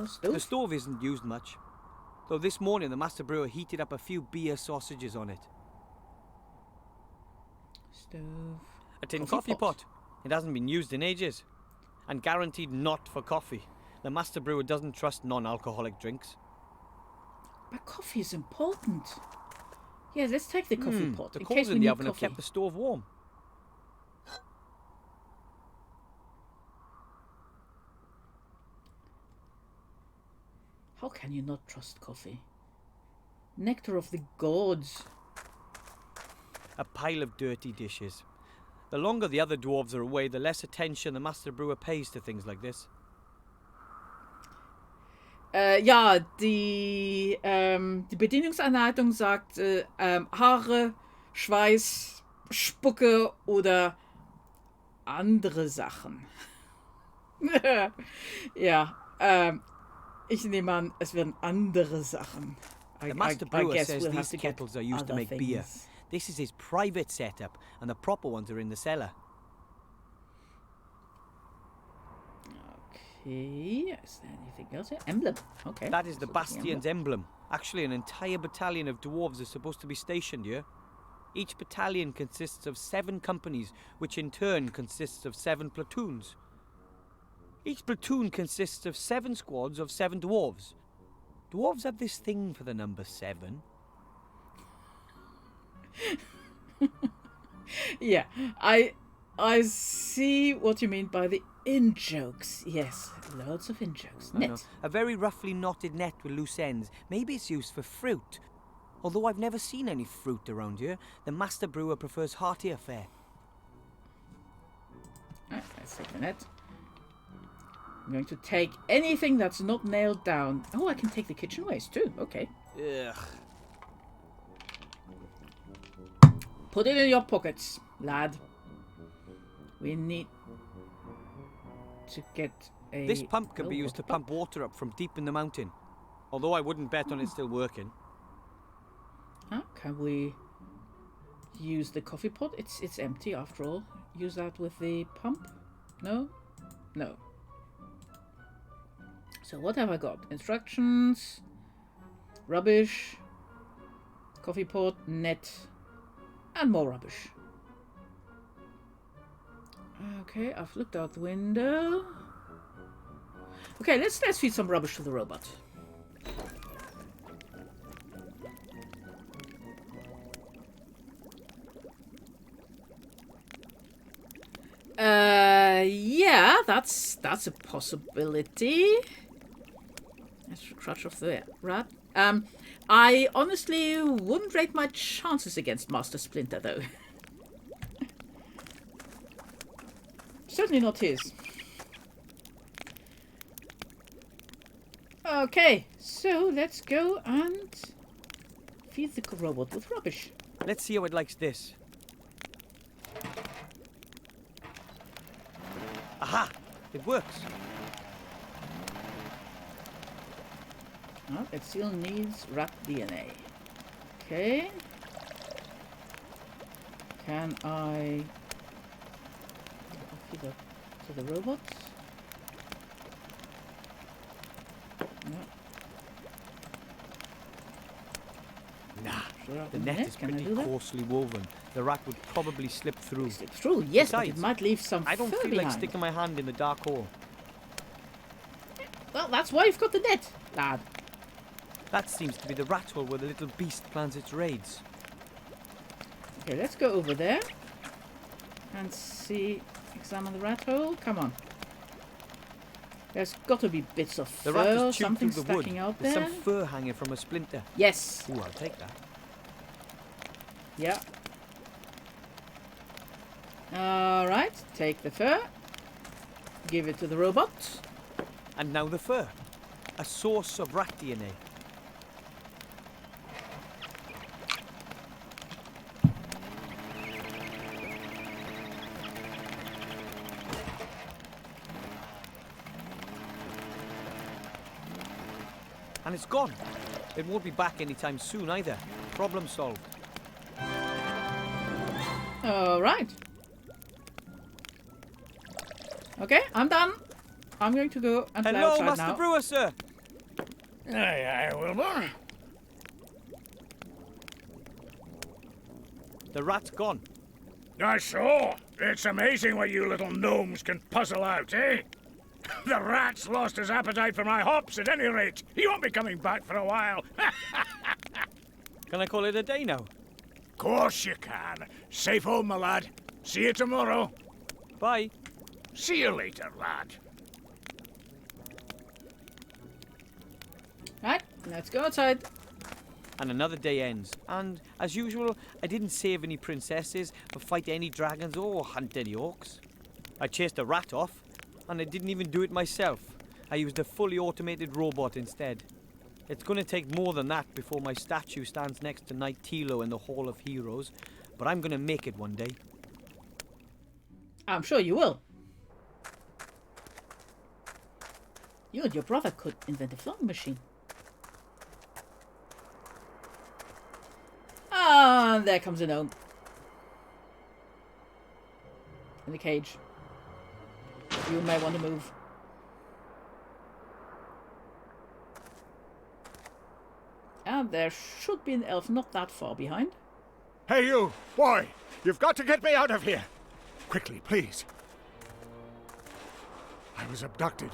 stove. The stove isn't used much. Though this morning the master brewer heated up a few beer sausages on it. Stove. A tin coffee pot. It hasn't been used in ages. And guaranteed not for coffee. The master brewer doesn't trust non-alcoholic drinks. But coffee is important. Yeah, let's take the coffee pot. The in coals case we in the need oven have coffee. kept the stove warm. How can you not trust coffee? Nectar of the gods. A pile of dirty dishes. The longer the other dwarves are away, the less attention the master brewer pays to things like this. Ja, die Bedienungsanleitung sagt Haare, Schweiß, Spucke oder andere Sachen. Ja, ich nehme an, es werden andere Sachen. The master brewer guess says we'll have these to get kettles are used to other make beer. things. This is his private setup, and the proper ones are in the cellar. Okay, is there anything else here? Emblem. Okay. That is the So Bastion's emblem. Actually, an entire battalion of dwarves is supposed to be stationed here. Each battalion consists of 7 companies, which in turn consists of 7 platoons. Each platoon consists of 7 squads of 7 dwarves. Dwarves have this thing for the number 7. Yeah, I see what you mean by the in-jokes. Yes, loads of in-jokes. I know. Net. A very roughly knotted net with loose ends. Maybe it's used for fruit. Although I've never seen any fruit around here, the master brewer prefers heartier fare. Alright, let's take the net. I'm going to take anything that's not nailed down. Oh, I can take the kitchen waste too. Okay. Ugh. Put it in your pockets, lad. We need to get a... This pump can be used to pump water up from deep in the mountain. Although I wouldn't bet on it still working. Can we use the coffee pot? It's empty after all. Use that with the pump? No? No. So what have I got? Instructions, rubbish, coffee pot, net, and more rubbish. Okay, I've looked out the window. Okay, let's feed some rubbish to the robot. Yeah, that's a possibility. Let's scratch off the rat. I honestly wouldn't rate my chances against Master Splinter, though. Certainly not his. Okay, so let's go and feed the robot with rubbish. Let's see how it likes this. Aha! It works. Oh, it still needs rat DNA. Okay. Can I feed that to the robot? No. Nah, Sure, the net is pretty coarsely woven. The rat would probably slip through. Slip through, yes, but it Besides, might leave some I don't fur feel behind. like sticking my hand in the dark hole. Well, that's why you've got the net, lad. That seems to be the rat hole where the little beast plans its raids. Okay, let's go over there and see, examine the rat hole. Come on. There's got to be bits of The rat fur, has chewed something through the wood. stacking out There's there. some fur hanging from a splinter. Yes. Ooh, I'll take that. Yeah. Alright, take the fur. Give it to the robot. And now the fur. A source of rat DNA. And it's gone. It won't be back anytime soon either. Problem solved. Alright. Okay, I'm done. I'm going to go and play Hello, outside Master now. Brewer, sir. Aye, Wilbur. The rat's gone. I saw. It's amazing what you little gnomes can puzzle out, eh? The rat's lost his appetite for my hops at any rate. He won't be coming back for a while. Can I call it a day now? Course you can. Safe home, my lad. See you tomorrow. Bye. See you later, lad. Right, let's go outside. And another day ends. And, as usual, I didn't save any princesses, or fight any dragons, or hunt any orcs. I chased a rat off, and I didn't even do it myself. I used a fully automated robot instead. It's going to take more than that before my statue stands next to Knight Tilo in the Hall of Heroes, but I'm going to make it one day. I'm sure you will. You and your brother could invent a flying machine. Ah, there comes a gnome. In the cage. You may want to move. And there should be an elf not that far behind. Hey, you! Boy! You've got to get me out of here! Quickly, please. I was abducted.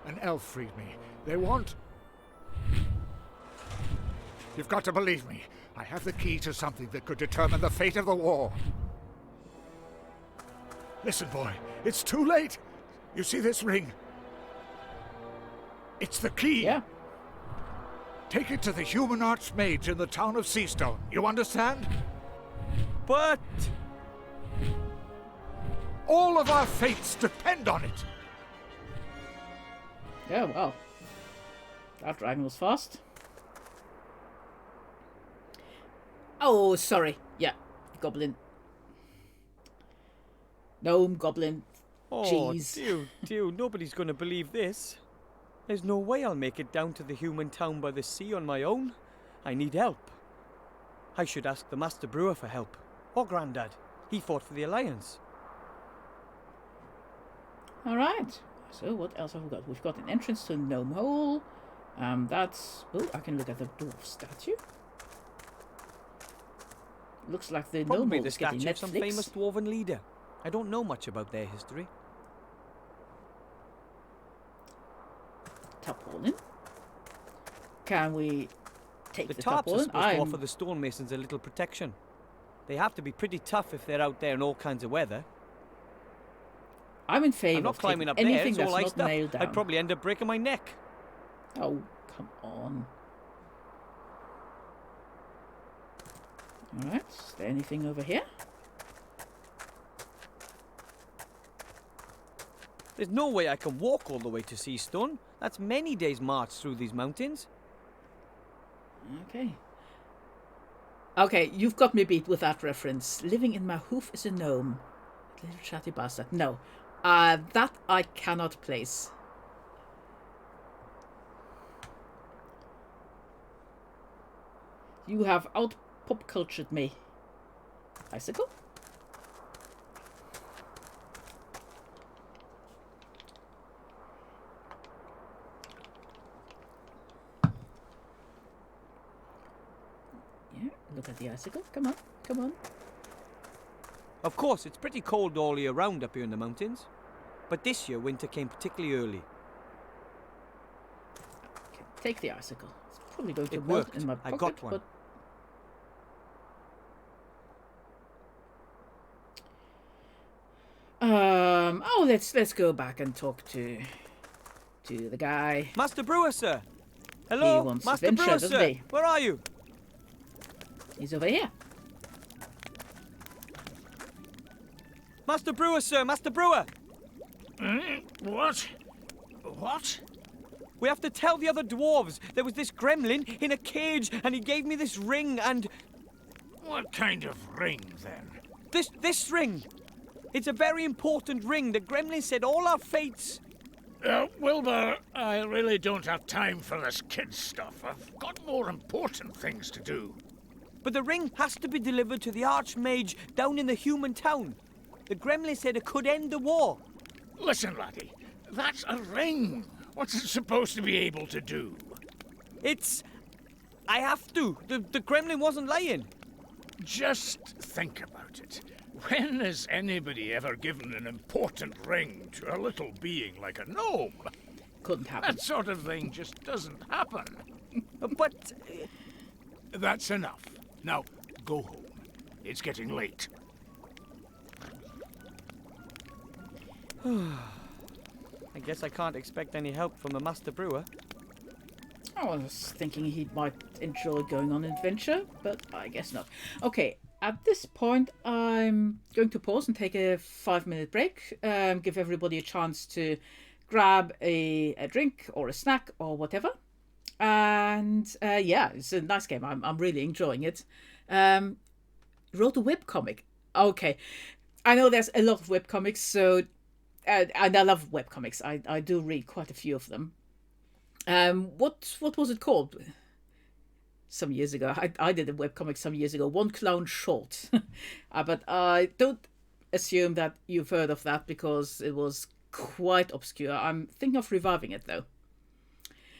An elf freed me. They want... You've got to believe me. I have the key to something that could determine the fate of the war. Listen, boy. It's too late. You see this ring? It's the key. Yeah. Take it to the human archmage in the town of Seastone. You understand? But... All of our fates depend on it. Yeah, well. That dragon was fast. Oh, sorry. Yeah, goblin. Gnome, goblin. Oh, Jeez. dude, nobody's gonna believe this. There's no way I'll make it down to the human town by the sea on my own. I need help. I should ask the Master Brewer for help. Or Grandad. He fought for the Alliance. Alright. So what else have we got? We've got an entrance to Gnome Hole. That's... Oh, I can look at the dwarf statue. Looks like the Gnome Probably Hole the is getting statue of some Netflix. famous dwarven leader. I don't know much about their history. Tarpaulin. Can we take the The tarps are tarpaulin? supposed to offer the stonemasons a little protection. They have to be pretty tough if they're out there in all kinds of weather. I'm in favour I'm not of climbing taking up there, anything it's all that's iced not up. nailed down. I'd probably end up breaking my neck. Oh, come on. Alright, is there anything over here? There's no way I can walk all the way to Seastone. That's many days' march through these mountains. Okay. Okay, you've got me beat with that reference. Living in my hoof is a gnome. Little chatty bastard. No. That I cannot place. You have out-pop cultured me. Bicycle? Yeah, look at the icicle. Come on, come on. Of course, it's pretty cold all year round up here in the mountains. But this year, winter came particularly early. Okay, take the icicle. It's probably going to It melt worked. in my I pocket, got one. but... Oh, let's go back and talk to the guy. Master Brewer, sir! He Hello, wants Master adventure, Brewer, doesn't sir! he? Where are you? He's over here. Master Brewer, sir! Master Brewer! What? What? We have to tell the other dwarves. There was this gremlin in a cage, and he gave me this ring, and... What kind of ring, then? This ring! It's a very important ring. The gremlin said all our fates... Wilbur, I really don't have time for this kid stuff. I've got more important things to do. But the ring has to be delivered to the Archmage down in the human town. The gremlin said it could end the war. Listen, laddie, that's a ring. What's it supposed to be able to do? It's... I have to. The gremlin wasn't lying. Just think about it. When has anybody ever given an important ring to a little being like a gnome? Couldn't happen. That sort of thing just doesn't happen. But... That's enough. Now, go home. It's getting late. I guess I can't expect any help from the Master Brewer. I was thinking he might enjoy going on an adventure, but I guess not. Okay, at this point, I'm going to pause and take a 5-minute break. Give everybody a chance to grab a drink or a snack or whatever. And yeah, it's a nice game. I'm really enjoying it. Wrote a webcomic. Okay, I know there's a lot of webcomics, so and I love webcomics. I do read quite a few of them. What was it called? Some years ago, I did a webcomic some years ago. One Clown Short, but I don't assume that you've heard of that because it was quite obscure. I'm thinking of reviving it though.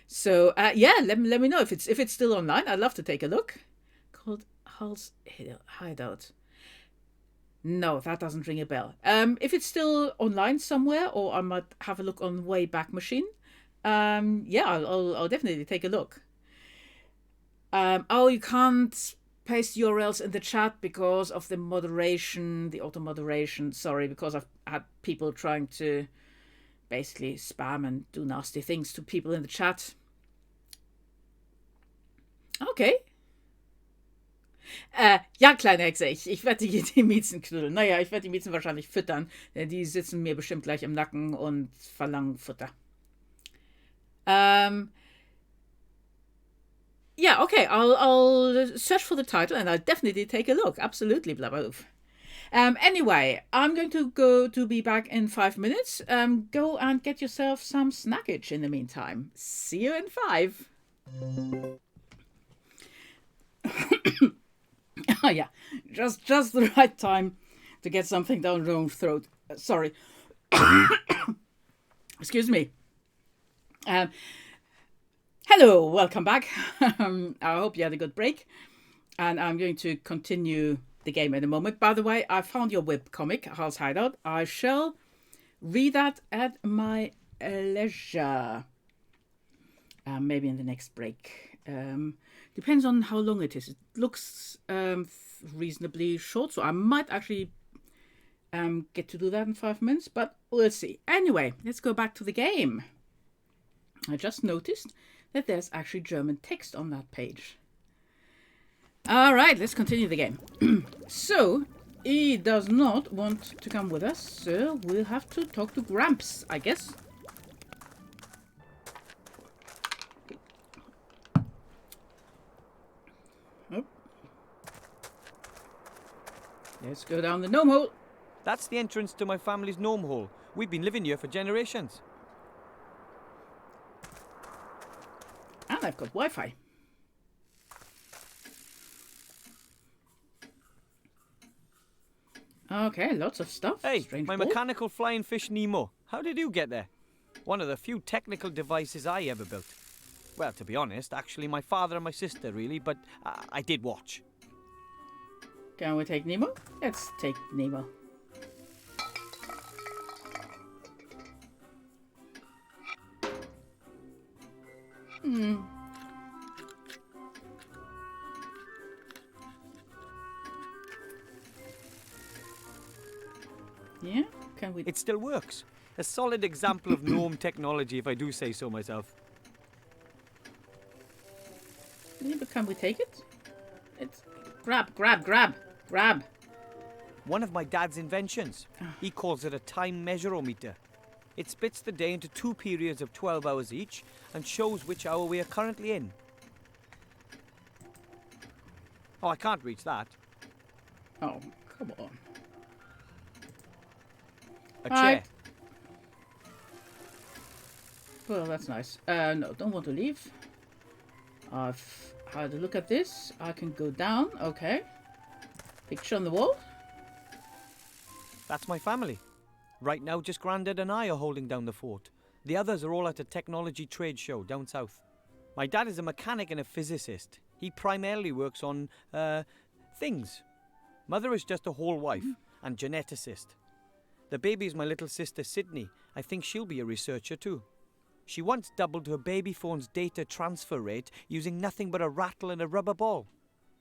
So yeah, let me know if it's still online. I'd love to take a look. Called Hull's Hideout. No, that doesn't ring a bell. If it's still online somewhere, or I might have a look on Wayback Machine. Yeah, I'll definitely take a look. Oh, you can't paste URLs in the chat because of the moderation, the auto moderation. Sorry, because I've had people trying to basically spam and do nasty things to people in the chat. Okay. Ja, kleine Hexe, ich werde die Miezen knuddeln. Naja, ich werde die Miezen wahrscheinlich füttern, denn die sitzen mir bestimmt gleich im Nacken und verlangen Futter. Yeah, okay. I'll search for the title and I'll definitely take a look. Absolutely, Blaboof. Anyway, I'm going to be back in 5 minutes. Go and get yourself some snackage in the meantime. See you in 5. Oh yeah, just the right time to get something down the wrong throat. Sorry. Excuse me. Hello, welcome back. I hope you had a good break. And I'm going to continue the game in a moment. By the way, I found your webcomic, Hal's Hideout. I shall read that at my leisure. Maybe in the next break. Depends on how long it is. It looks reasonably short, so I might actually get to do that in 5 minutes, but we'll see. Anyway, let's go back to the game. I just noticed that there's actually German text on that page. All right, let's continue the game. So, he does not want to come with us, so we'll have to talk to Gramps, I guess. Oh. Let's go down the gnome hole. That's the entrance to my family's gnome hole. We've been living here for generations. And I've got Wi-Fi. Okay, lots of stuff. Hey, Strange my ball. mechanical flying fish Nemo. How did you get there? One of the few technical devices I ever built. Well, to be honest, actually my father and my sister really, but I did watch. Can we take Nemo? Let's take Nemo. Yeah, can we? It still works. A solid example of gnome technology, if I do say so myself. Yeah, but can we take it? It's grab. One of my dad's inventions. He calls it a time measurometer. It splits the day into 2 periods of 12 hours each and shows which hour we are currently in. Oh, I can't reach that. Oh, come on. A Hi. chair. Well, that's nice. No, don't want to leave. I've had a look at this. I can go down. Okay. Picture on the wall. That's my family. Right now, just Grandad and I are holding down the fort. The others are all at a technology trade show down south. My dad is a mechanic and a physicist. He primarily works on, things. Mother is just a whole wife and geneticist. The baby is my little sister Sydney. I think she'll be a researcher too. She once doubled her baby phone's data transfer rate using nothing but a rattle and a rubber ball.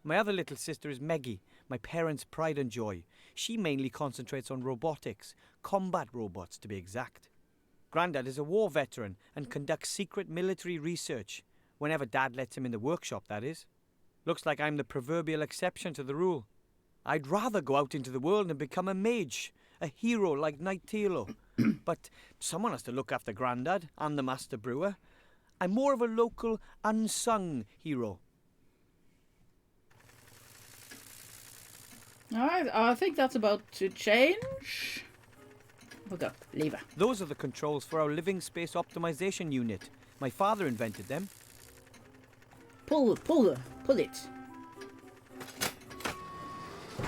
My other little sister is Meggie, my parents' pride and joy. She mainly concentrates on robotics, combat robots to be exact. Grandad is a war veteran and conducts secret military research, whenever Dad lets him in the workshop, that is. Looks like I'm the proverbial exception to the rule. I'd rather go out into the world and become a mage, a hero like Knight Tilo. But someone has to look after Grandad and the Master Brewer. I'm more of a local, unsung hero. Alright, I think that's about to change. Hook up, lever. Those are the controls for our living space optimization unit. My father invented them. Pull it.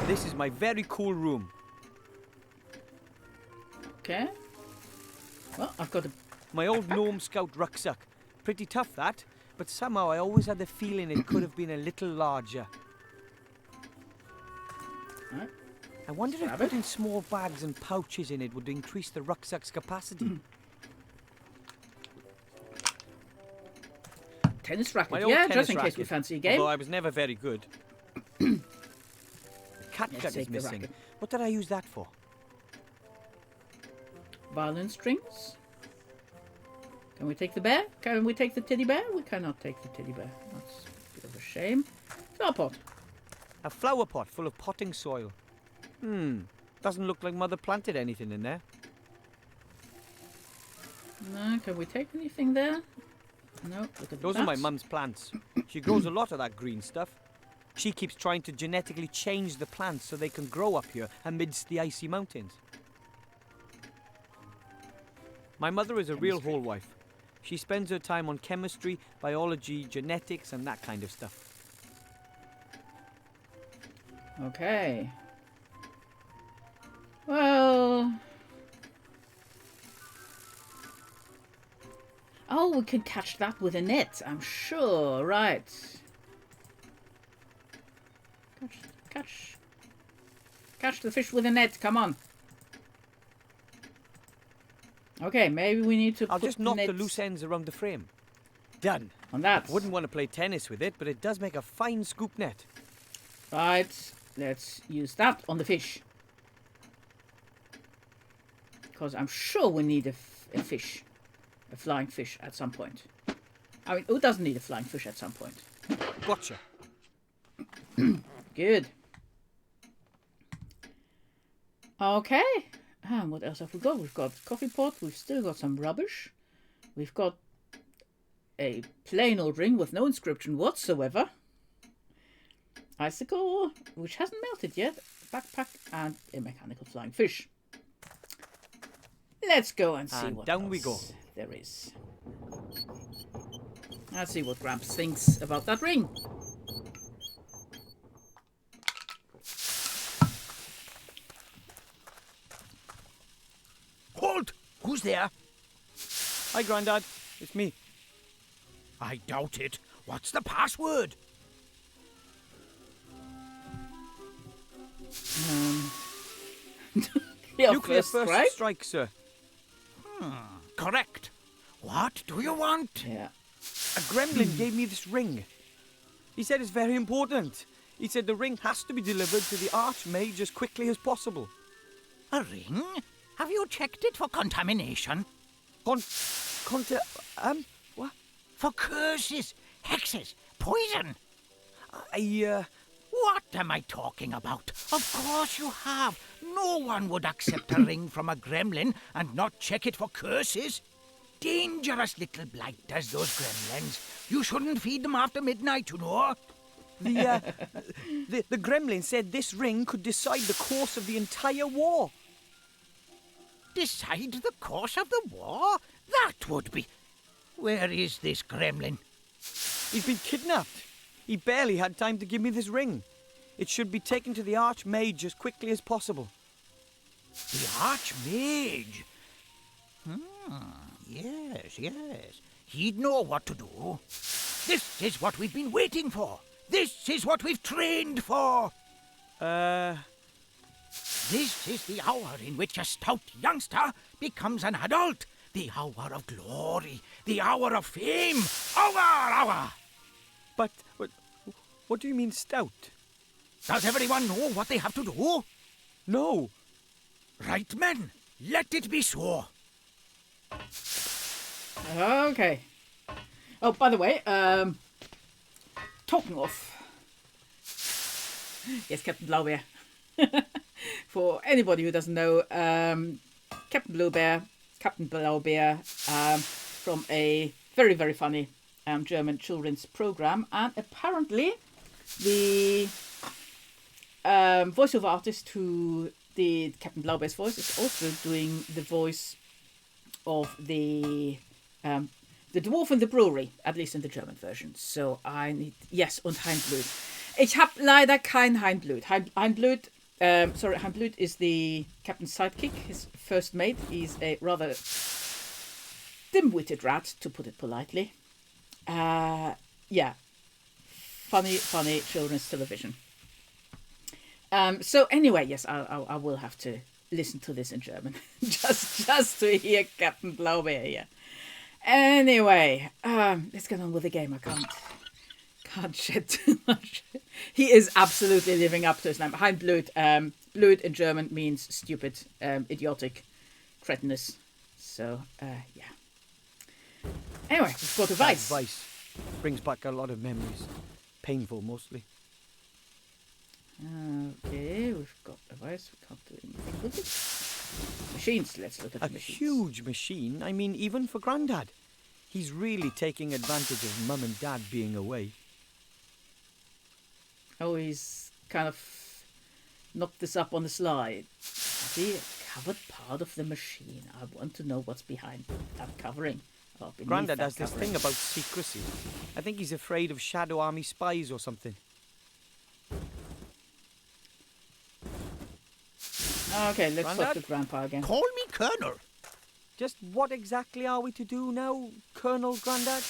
This is my very cool room. Okay. Well, I've got a... My old gnome scout rucksack. Pretty tough that, but somehow I always had the feeling it could have been a little larger. Alright. I wonder if Grab it. putting small bags and pouches in it would increase the rucksack's capacity. Tennis racket. My old Yeah, tennis just in case racket, we fancy a game. Although I was never very good. The cat Let's gun is take the missing. racket. What did I use that for? Violin strings. Can we take the bear? Can we take the teddy bear? We cannot take the teddy bear. That's a bit of a shame. Flower pot. A flower pot full of potting soil. Doesn't look like Mother planted anything in there. No, can we take anything there? No, look at Those that. are my mum's plants. She grows a lot of that green stuff. She keeps trying to genetically change the plants so they can grow up here amidst the icy mountains. My mother is a real Chemistry. whole wife. She spends her time on chemistry, biology, genetics, and that kind of stuff. Okay. Well... Oh, we can catch that with a net, I'm sure, right. Catch the fish with a net, come on. Okay, maybe we need to I'll put just knock the nets loose ends around the frame. Done. on that. Wouldn't want to play tennis with it, but it does make a fine scoop net. Right, let's use that on the fish. Because I'm sure we need a fish. A flying fish at some point. I mean, who doesn't need a flying fish at some point? Gotcha. Good. Okay. And what else have we got? We've got coffee pot. We've still got some rubbish. We've got a plain old ring with no inscription whatsoever. Icicle, which hasn't melted yet. Backpack and a mechanical flying fish. Let's go and see And what down else we go. there is. Let's see what Gramps thinks about that ring. Halt! Who's there? Hi, Grandad. It's me. I doubt it. What's the password? Your Nuclear first strike? sir. Correct. What do you want? Yeah. A gremlin gave me this ring. He said it's very important. He said the ring has to be delivered to the Archmage as quickly as possible. A ring? Have you checked it for contamination? What? For curses, hexes, poison? I, What am I talking about? Of course you have. No one would accept a ring from a gremlin and not check it for curses. Dangerous little blighters, those gremlins. You shouldn't feed them after midnight, you know. the gremlin said this ring could decide the course of the entire war. Decide the course of the war? That would be... Where is this gremlin? He's been kidnapped. He barely had time to give me this ring. It should be taken to the Archmage as quickly as possible. The Archmage? Yes. He'd know what to do. This is what we've been waiting for. This is what we've trained for. This is the hour in which a stout youngster becomes an adult. The hour of glory. The hour of fame. Hour! But what do you mean stout? Does everyone know what they have to do? No. Right, men. Let it be so. Okay. Oh, by the way, talking of... Yes, Captain Blaubeer. For anybody who doesn't know, Captain Blaubeer, from a very, very funny German children's program, and apparently the voiceover artist who did Captain Blaubeer's voice is also doing the voice of the dwarf in the brewery, at least in the German version. So I need... Yes, und Heinblut. Ich habe leider kein Heinblut. Heinblut is the captain's sidekick, his first mate. He's a rather dim-witted rat, to put it politely. Yeah. Funny children's television. So anyway, yes, I will have to listen to this in German. just to hear Captain Blaubeer here. Anyway, let's get on with the game. I can't shed too much. He is absolutely living up to his name. Heinblut. Blut in German means stupid, idiotic, cretinous. So, yeah. Anyway, we've got a vice. That vice brings back a lot of memories. Painful, mostly. Okay, we've got a vice. We can't do anything with it. Machines. Let's look at the A machines. huge machine. I mean, even for Grandad. He's really taking advantage of Mum and Dad being away. Oh, he's kind of knocked this up on the slide. Has he covered part of the machine? I want to know what's behind that covering. Oh, beneath Grandad that has this covering. thing about secrecy. I think he's afraid of Shadow Army spies or something. Okay, let's talk Grandad? to Grandpa again. Call me Colonel. Just what exactly are we to do now, Colonel Grandad?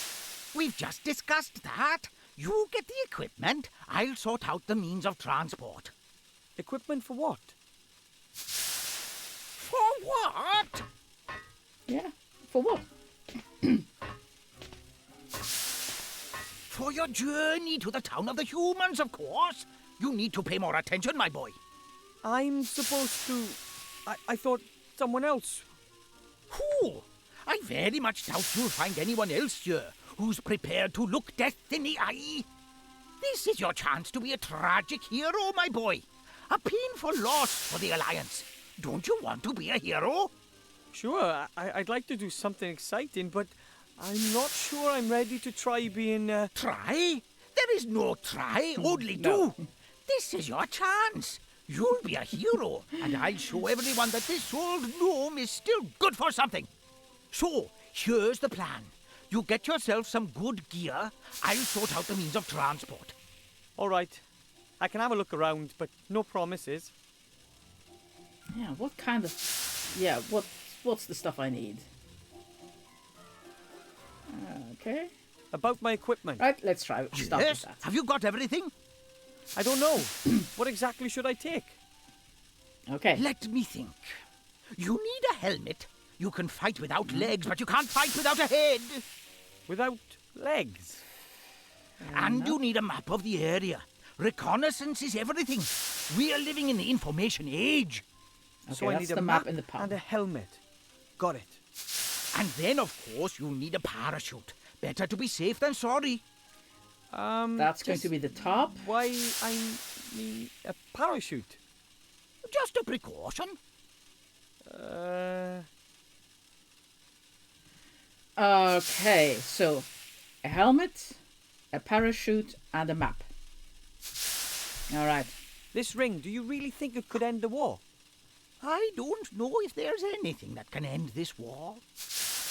We've just discussed that. You get the equipment, I'll sort out the means of transport. Equipment for what? For what? Yeah, for what? For your journey to the town of the humans, of course. You need to pay more attention, my boy. I'm supposed to... I thought someone else... Who? I very much doubt you'll find anyone else here who's prepared to look death in the eye. This is your chance to be a tragic hero, my boy. A painful loss for the Alliance. Don't you want to be a hero? Sure, I'd like to do something exciting, but I'm not sure I'm ready to try being... Try? There is no try, only No. do. This is your chance. You'll be a hero, and I'll show everyone that this old gnome is still good for something. So, here's the plan. You get yourself some good gear. I'll sort out the means of transport. All right. I can have a look around, but no promises. Yeah, what kind of... Yeah, what's the stuff I need? Okay. About my equipment. Right, let's start with Yes? that. Have you got everything? I don't know. What exactly should I take? Okay. Let me think. You need a helmet. You can fight without legs, but you can't fight without a head. Without legs? And you need a map of the area. Reconnaissance is everything. We are living in the information age. Okay, So I that's need a the map in the palm. and a helmet. Got it. And then, of course, you need a parachute. Better to be safe than sorry. That's going to be the top. Why I need a parachute? Just a precaution. Okay, so a helmet, a parachute, and a map. All right. This ring, do you really think it could end the war? I don't know if there's anything that can end this war.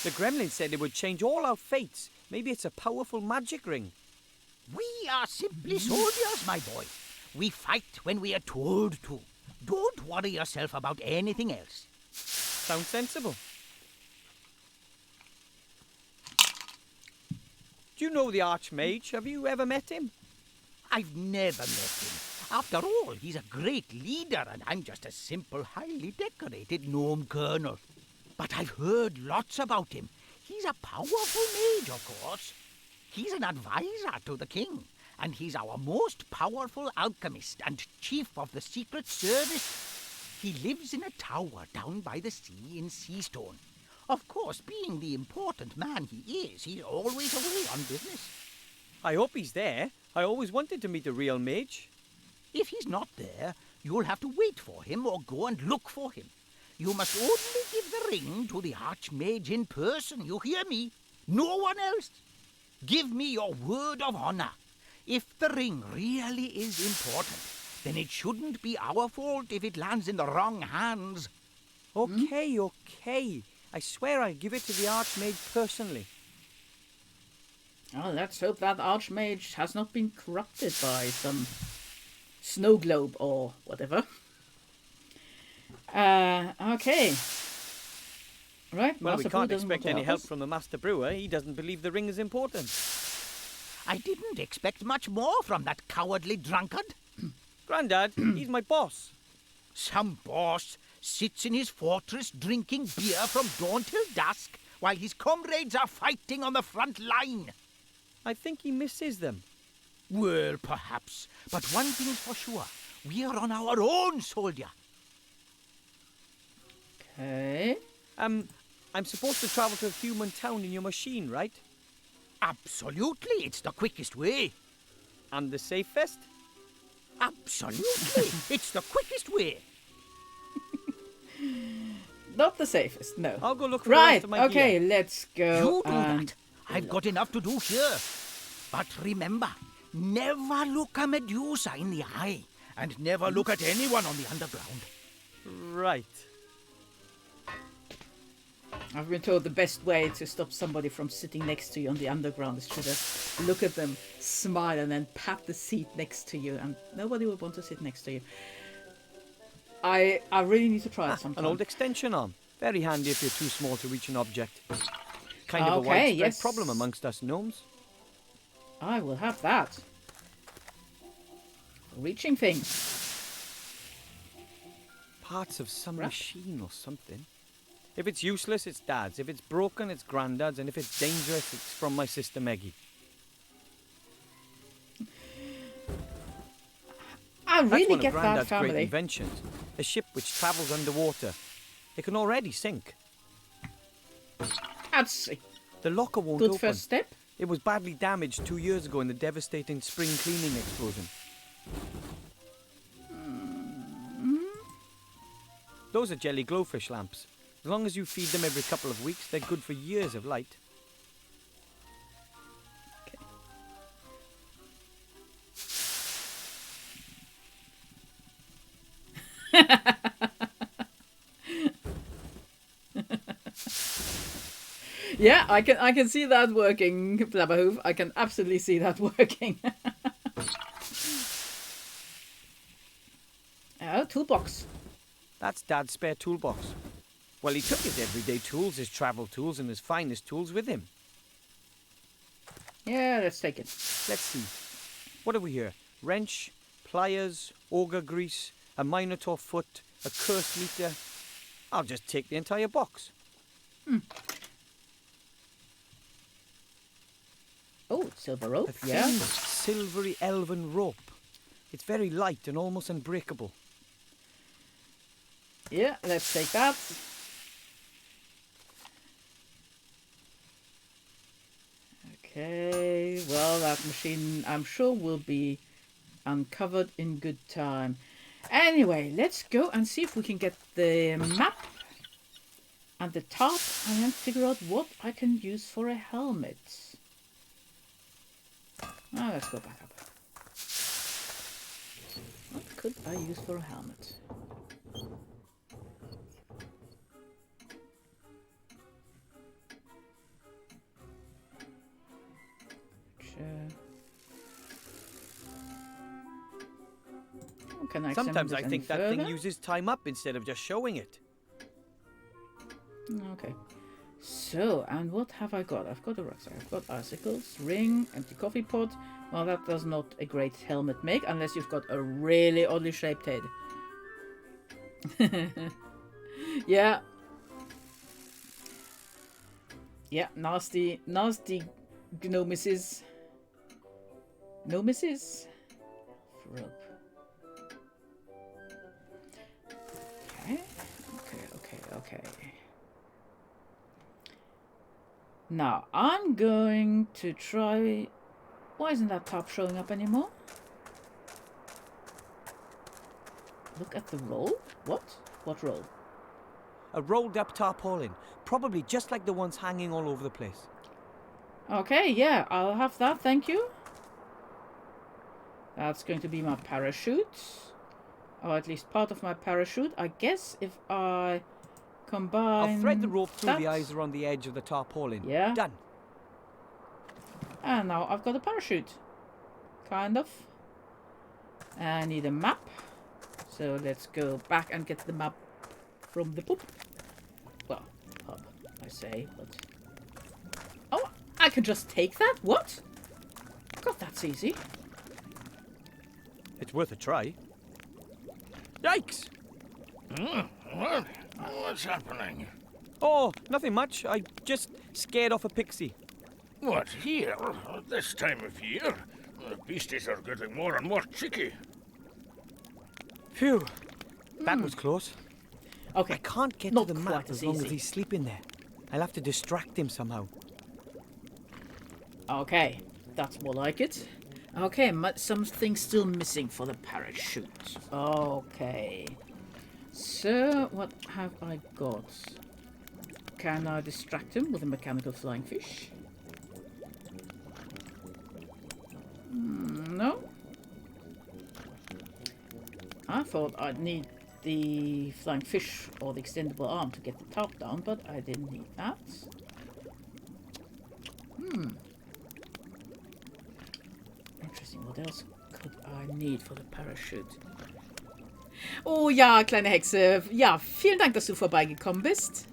The gremlin said it would change all our fates. Maybe it's a powerful magic ring. We are simply soldiers, my boy. We fight when we are told to. Don't worry yourself about anything else. Sounds sensible. Do you know the Archmage? Have you ever met him? I've never met him. After all, he's a great leader, and I'm just a simple, highly decorated gnome colonel. But I've heard lots about him. He's a powerful mage, of course. He's an advisor to the king, and he's our most powerful alchemist and chief of the Secret Service. He lives in a tower down by the sea in Seastone. Of course, being the important man he is, he's always away on business. I hope he's there. I always wanted to meet a real mage. If he's not there, you'll have to wait for him or go and look for him. You must only give the ring to the Archmage in person, you hear me? No one else. Give me your word of honor. If the ring really is important, then it shouldn't be our fault if it lands in the wrong hands. Okay, okay. I swear I'll give it to the Archmage personally. Oh, let's hope that Archmage has not been corrupted by some snow globe or whatever. Okay. Right, Well, we Master Brew can't doesn't want expect to any help us. from the Master Brewer. He doesn't believe the ring is important. I didn't expect much more from that cowardly drunkard. Grandad, he's my boss. Some boss sits in his fortress drinking beer from dawn till dusk while his comrades are fighting on the front line. I think he misses them. Well, perhaps. But one thing's for sure. We are on our own, soldier. Okay. I'm supposed to travel to a human town in your machine, right? Absolutely. It's the quickest way. And the safest? Absolutely. It's the quickest way. Not the safest, no. I'll go look for the rest Right, of my okay, gear. let's go You do and... that. I've got enough to do here. But remember, never look a Medusa in the eye. And never look at anyone on the underground. Right. I've been told the best way to stop somebody from sitting next to you on the underground is to look at them, smile, and then pat the seat next to you, and nobody will want to sit next to you. I really need to try it sometime. An old extension arm. Very handy if you're too small to reach an object. Kind of a Okay, widespread yes. problem amongst us gnomes. I will have that. Reaching things. Parts of some Right. machine or something. If it's useless, it's Dad's. If it's broken, it's Grandad's. And if it's dangerous, it's from my sister Meggie. I That's really one get of that Grandad's great family. inventions. A ship which travels underwater. It can already sink. That's a The locker won't good open. first step. It was badly damaged 2 years ago in the devastating spring cleaning explosion. Those are jelly glowfish lamps. As long as you feed them every couple of weeks, they're good for years of light. Yeah, I can see that working, Blabberhoof. I can absolutely see that working. Oh, toolbox. That's Dad's spare toolbox. Well, he took his everyday tools, his travel tools, and his finest tools with him. Yeah, let's take it. Let's see. What have we here? Wrench, pliers, auger grease, a minotaur foot, a curse meter. I'll just take the entire box. Oh, silver rope. A Yeah. thin, silvery elven rope. It's very light and almost unbreakable. Yeah, let's take that. Okay, well, that machine, I'm sure, will be uncovered in good time. Anyway, let's go and see if we can get the map and the tarp and then figure out what I can use for a helmet. Now let's go back up. What could I use for a helmet? Oh, can I examine Sometimes this I any think that thing further? uses time up instead of just showing it. Okay. So, and what have I got? I've got a rucksack. I've got icicles, ring, empty coffee pot. Well, that does not a great helmet make unless you've got a really oddly shaped head. Yeah. Yeah, nasty gnomises. Gnomises? Rope. Okay. Now, I'm going to try... Why isn't that top showing up anymore? Look at the roll? What? What roll? A rolled up tarpaulin, probably just like the ones hanging all over the place. Okay, yeah, I'll have that, thank you. That's going to be my parachute. Or at least part of my parachute. I guess if I combine... I'll thread the rope through that. the eyes around the edge of the tarpaulin. Yeah. Done. And now I've got a parachute. Kind of. I need a map. So let's go back and get the map from the poop. Well, hub, I say, but... Oh, I can just take that? What? God, that's easy. It's worth a try. Yikes! What? What's happening? Oh, nothing much. I just scared off a pixie. What, here? At this time of year? The beasties are getting more and more cheeky. Phew. That was close. Okay, I can't get not to the quite map as as long as easy. he's sleeping there. I'll have to distract him somehow. Okay, that's more like it. Okay, something still missing for the parachute. Okay. So, what have I got? Can I distract him with a mechanical flying fish? No. I thought I'd need the flying fish or the extendable arm to get the top down, but I didn't need that. Interesting. What else could I need for the parachute? Oh ja, kleine Hexe. Ja, vielen Dank, dass du vorbeigekommen bist.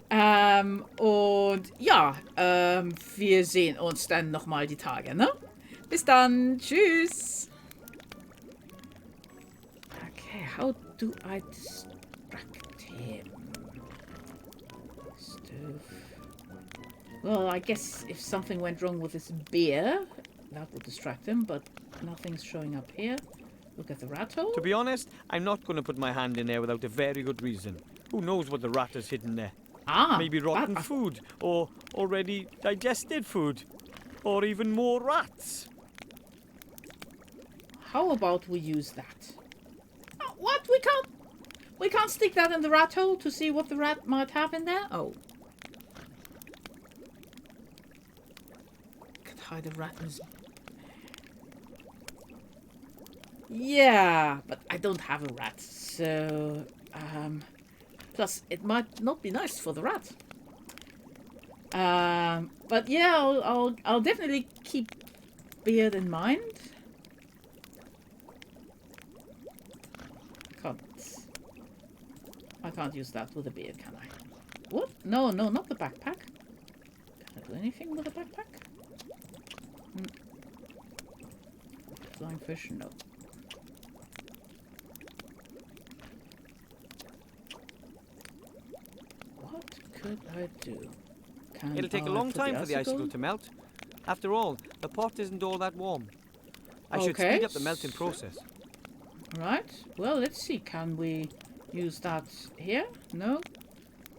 Und ja, wir sehen uns dann nochmal die Tage, ne? Bis dann. Tschüss. Okay, how do I distract him? Stove. Well, I guess if something went wrong with his beer, that would distract him, but nothing's showing up here. Look at the rat hole. To be honest, I'm not going to put my hand in there without a very good reason. Who knows what the rat has hidden there? Ah, Maybe rotten food, or already digested food, or even more rats. How about we use that? Oh, what? We can't stick that in the rat hole to see what the rat might have in there? Oh. Could hide a rat in his... Yeah, but I don't have a rat, so... Plus, it might not be nice for the rat. But yeah, I'll definitely keep beard in mind. I can't use that with a beard, can I? What? No, not the backpack. Can I do anything with the backpack? Flying fish? No. What could I do? It'll take a long time for the icicle to melt. After all, the pot isn't all that warm. I should speed up the melting process. Right. Well, let's see. Can we use that here? No?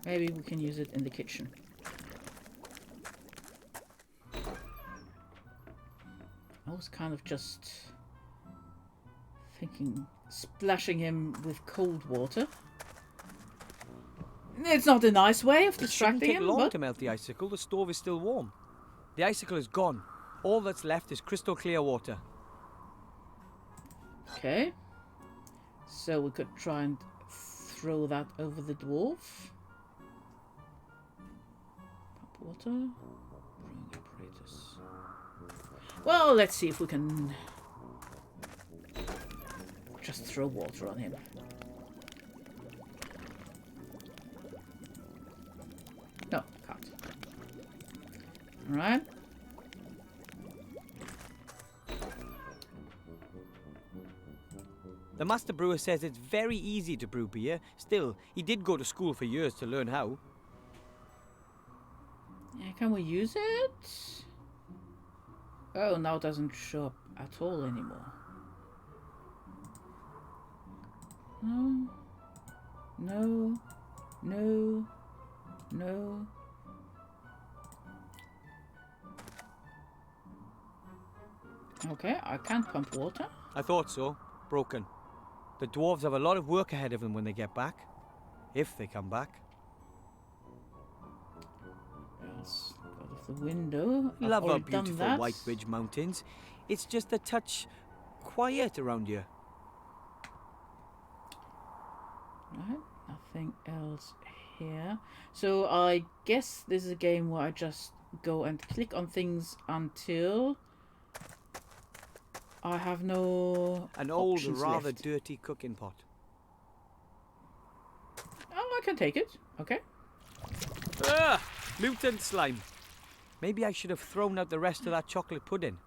Maybe we can use it in the kitchen. I was kind of just thinking splashing him with cold water. It's not a nice way of distracting him, It shouldn't take long but... to melt the icicle. The stove is still warm. The icicle is gone. All that's left is crystal clear water. Okay. So we could try and throw that over the dwarf. Pump water. Brewing apparatus. Well, let's see if we can just throw water on him. No, can't. Alright. The master brewer says it's very easy to brew beer. Still, he did go to school for years to learn how. Yeah, can we use it? Oh, now it doesn't show up at all anymore. No. No. No. No. Okay, I can't pump water. I thought so. Broken. The dwarves have a lot of work ahead of them when they get back. If they come back. Yes, out of the window. I've Love our already done beautiful that. White Ridge Mountains. It's just a touch quiet around here. Right, nothing else here. So I guess this is a game where I just go and click on things until I have no An old, options rather left. dirty cooking pot. Oh, I can take it. Okay. Ah! Mutant slime. Maybe I should have thrown out the rest of that chocolate pudding.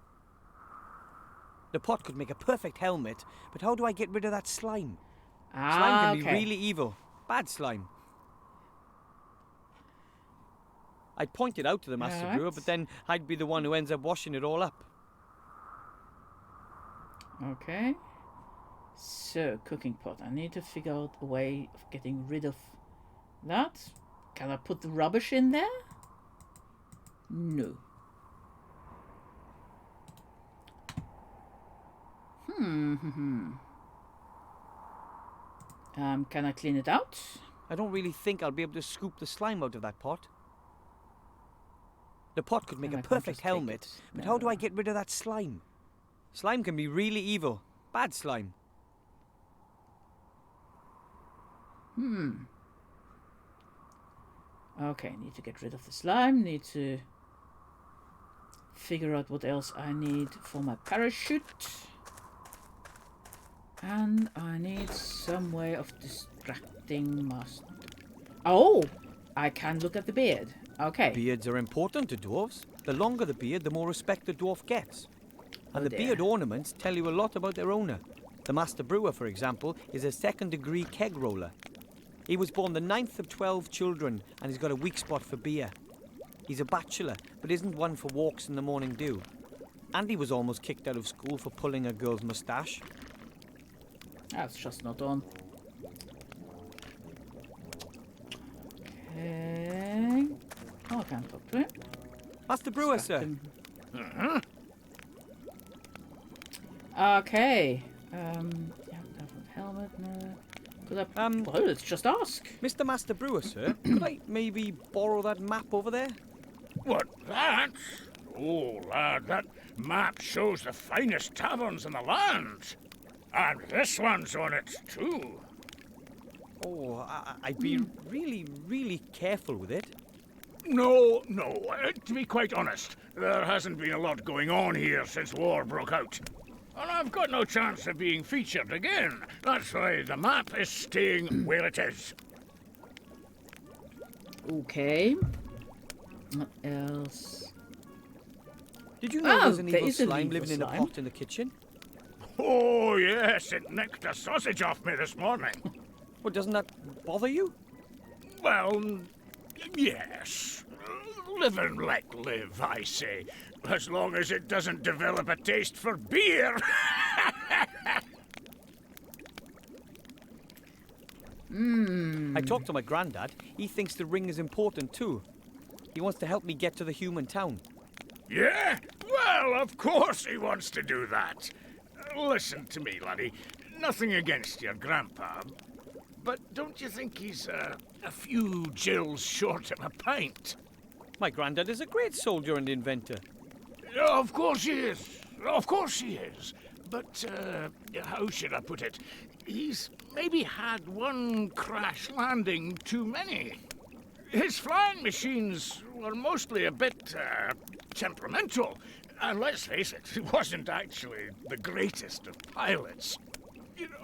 The pot could make a perfect helmet, but how do I get rid of that slime? Slime can be really evil. Bad slime. I'd point it out to the master brewer, but then I'd be the one who ends up washing it all up. Okay. So, cooking pot. I need to figure out a way of getting rid of that. Can I put the rubbish in there? No. Can I clean it out? I don't really think I'll be able to scoop the slime out of that pot. The pot could make And a I can't perfect just take helmet, it. but how do No. I get rid of that slime? Slime can be really evil. Bad slime. Okay, need to get rid of the slime. Need to figure out what else I need for my parachute. And I need some way of distracting Master. Oh! I can look at the beard. Okay. Beards are important to dwarves. The longer the beard, the more respect the dwarf gets. And Oh the dear. beard ornaments tell you a lot about their owner. The Master Brewer, for example, is a second-degree keg roller. He was born the 9th of 12 children, and he's got a weak spot for beer. He's a bachelor, but isn't one for walks in the morning dew. And he was almost kicked out of school for pulling a girl's moustache. That's just not on. Okay. Oh, I can't talk to him. Master Brewer, sir. Okay. Yeah, different helmet. No. Could I? Well, let's just ask. Mr. Master Brewer, sir, could I maybe borrow that map over there? What, that? Oh, lad, that map shows the finest taverns in the land. And this one's on it, too. Oh, I'd be really, really careful with it. No, to be quite honest, there hasn't been a lot going on here since war broke out. And I've got no chance of being featured again. That's why the map is staying where it is. Okay. What else? Did you know there's an there evil is an slime evil living in a slime. pot in the kitchen? Oh, yes, it nicked a sausage off me this morning. Well, doesn't that bother you? Well, yes. Live and let live, I say. As long as it doesn't develop a taste for beer. I talked to my granddad. He thinks the ring is important too. He wants to help me get to the human town. Yeah? Well, of course he wants to do that. Listen to me, laddie. Nothing against your grandpa. But don't you think he's a few Jills short of a pint? My granddad is a great soldier and inventor. Of course he is. Of course he is. But, how should I put it? He's maybe had one crash landing too many. His flying machines were mostly a bit, temperamental. And let's face it, he wasn't actually the greatest of pilots.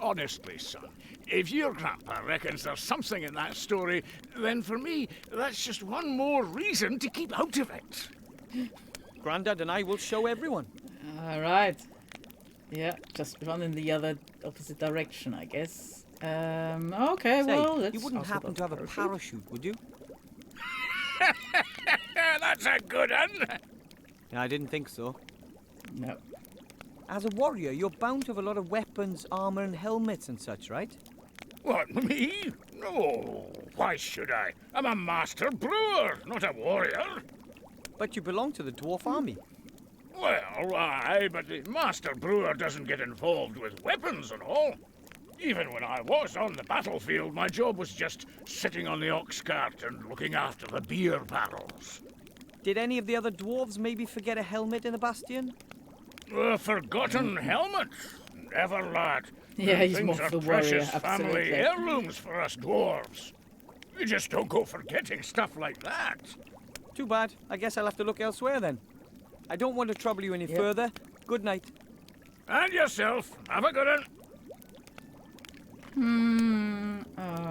Honestly, son, if your grandpa reckons there's something in that story, then for me, that's just one more reason to keep out of it. Grandad and I will show everyone. All right. Yeah, just run in the other opposite direction, I guess. Okay, Say, well, let's. you wouldn't ask happen about to have a parachute, would you? That's a good one. I didn't think so. No. As a warrior, you're bound to have a lot of weapons, armor, and helmets and such, right? What, me? No. Why should I? I'm a master brewer, not a warrior. But you belong to the dwarf army. Well, aye, but the master brewer doesn't get involved with weapons and all. Even when I was on the battlefield, my job was just sitting on the ox cart and looking after the beer barrels. Did any of the other dwarves maybe forget a helmet in the bastion? A forgotten helmet? Never, lad. Yeah, he's Things more are the warrior, precious family absolutely. heirlooms for us dwarves. You just don't go forgetting stuff like that. Too bad. I guess I'll have to look elsewhere then. I don't want to trouble you any Yep. further. Good night. And yourself. Have a good one.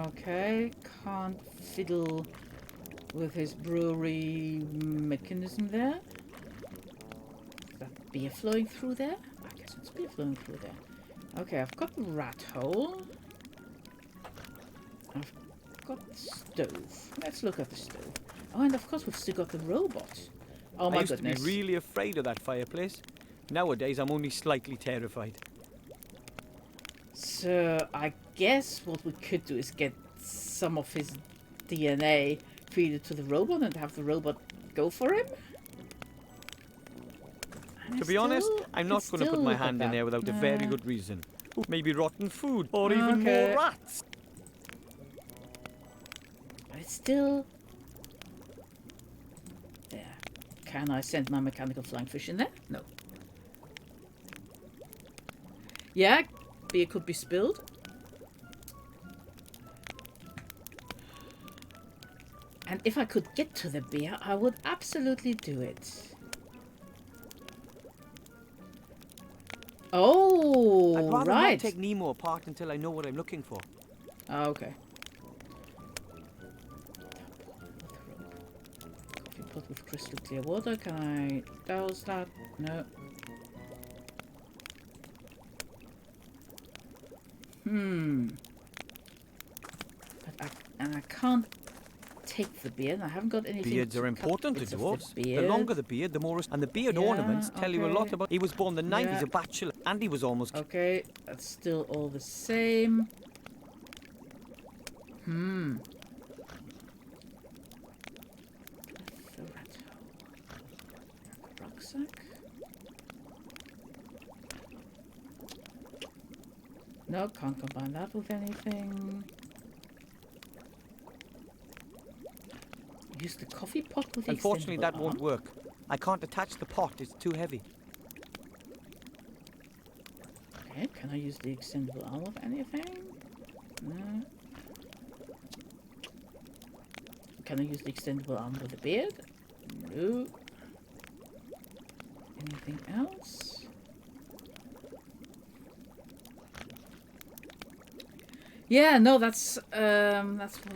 Okay. Can't fiddle with his brewery mechanism there. Is that beer flowing through there? I guess it's beer flowing through there. Okay, I've got the rat hole. I've got the stove. Let's look at the stove. Oh, and of course we've still got the robot. Oh my I used goodness. to be really afraid of that fireplace. Nowadays, I'm only slightly terrified. So I guess what we could do is get some of his DNA, feed it to the robot, and have the robot go for him. And To I be honest, still- I'm I not going to still put my look at hand in that. there without a very Nah. good reason. Maybe rotten food, or even Okay. more rats. But it's still there. Can I send my mechanical flying fish in there? No. Yeah, beer could be spilled. And if I could get to the beer, I would absolutely do it. Oh, I'd rather right. not take Nemo apart until I know what I'm looking for. Oh, okay. Coffee pot with crystal clear water. Can I douse that? No. And I can't take the beard. I haven't got anything. Beards are important to dwarves. The longer the beard, the more... And the beard ornaments tell you a lot about... He was born in the 90s, a bachelor, and he was almost... Okay, that's still all the same. The rat hole. Rucksack. No, can't combine that with anything. Use the coffee pot with the Unfortunately, that won't arm. work. I can't attach the pot. It's too heavy. Okay, can I use the extendable arm of anything? No. Can I use the extendable arm with the beard? No. Anything else? Yeah, no, that's what I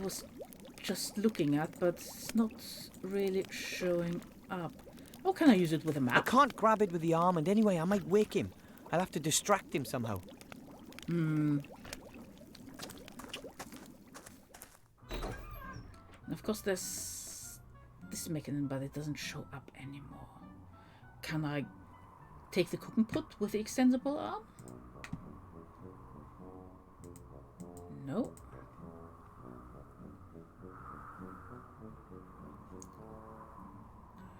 was just looking at, but it's not really showing up. Oh, can I use it with a I map? can't grab it with the arm, and anyway, I might wake him. I'll have to distract him somehow. And of course, there's this mechanism, but it doesn't show up anymore. Can I take the cooking pot with the extendable arm? No.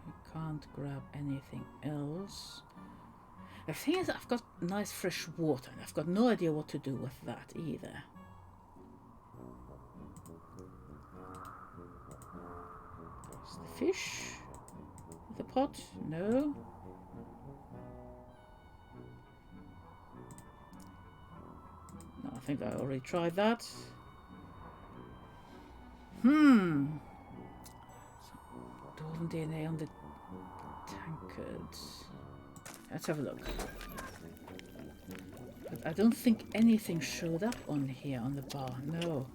I can't grab anything else. The thing is, I've got nice fresh water, and I've got no idea what to do with that either. Is the fish? The pot? No. No, I think I already tried that. Dwarven DNA on the tankard. Let's have a look. But I don't think anything showed up on here on the bar. No.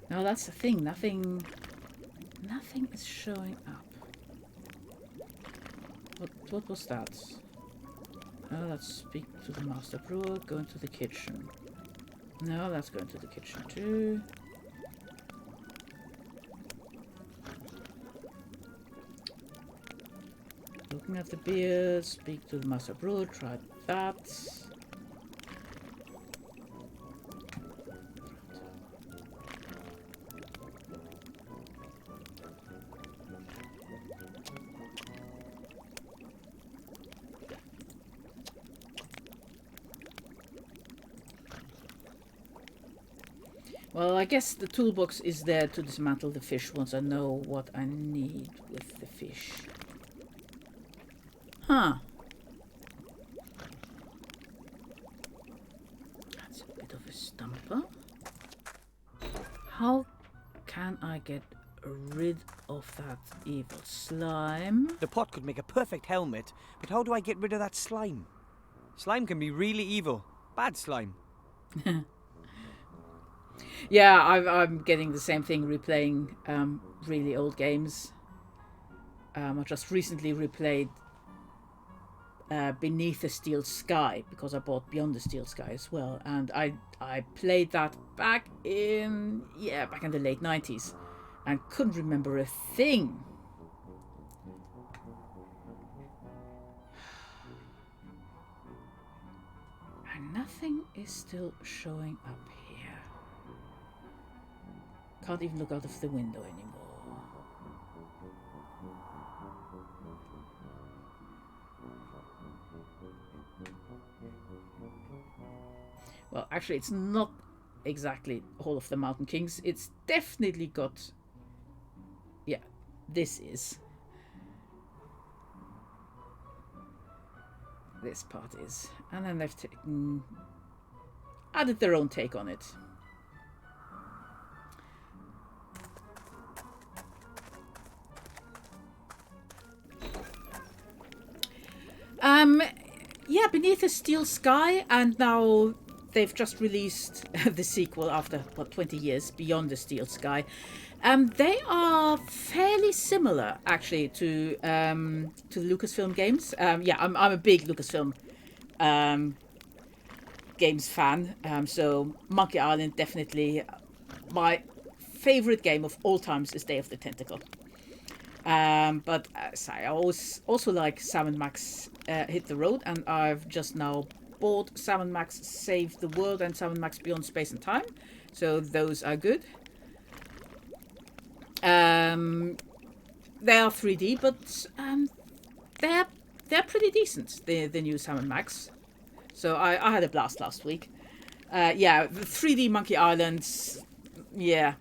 No, that's the thing. Nothing is showing up. What was that? Oh, let's speak to the master brewer. Go into the kitchen. No, let's go into the kitchen too. Looking at the beer, speak to the master brewer, try that. Well, I guess the toolbox is there to dismantle the fish once I know what I need with the fish. Huh. That's a bit of a stumper. How can I get rid of that evil slime? The pot could make a perfect helmet, but how do I get rid of that slime? Slime can be really evil. Bad slime. Yeah, I'm getting the same thing replaying really old games. I just recently replayed Beneath the Steel Sky because I bought Beyond the Steel Sky as well, and I played that back in the late 90s and couldn't remember a thing. And nothing is still showing up here. Can't even look out of the window anymore. Well, actually, it's not exactly Hall of the Mountain Kings. It's definitely got... Yeah, this is. this part is. And then they've added their own take on it. Yeah, Beneath a Steel Sky, and now they've just released the sequel after, 20 years, Beyond the Steel Sky. They are fairly similar, actually, to the Lucasfilm games. Yeah, I'm a big Lucasfilm games fan, so Monkey Island, definitely. My favorite game of all times is Day of the Tentacle. But I also like Sam & Max Hit the Road, and I've just now bought Sam & Max Save the World and Sam & Max Beyond Space and Time, so those are good. They are 3D, but they're pretty decent. The new Sam & Max. So I had a blast last week. Yeah, the 3D Monkey Islands. Yeah,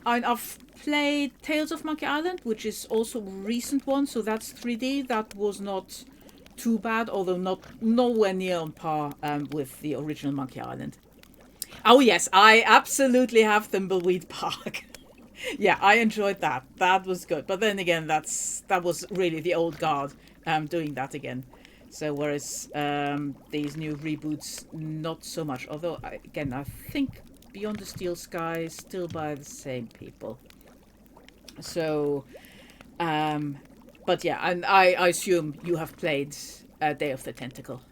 I've played Tales of Monkey Island, which is also a recent one, so that's 3D. That was not too bad, although nowhere near on par with the original Monkey Island. Oh yes, I absolutely have Thimbleweed Park. Yeah, I enjoyed that. That was good. But then again, that was really the old guard doing that again. So whereas these new reboots, not so much. Although, I think Beyond the Steel Sky is still by the same people. So, but yeah, and I assume you have played Day of the Tentacle.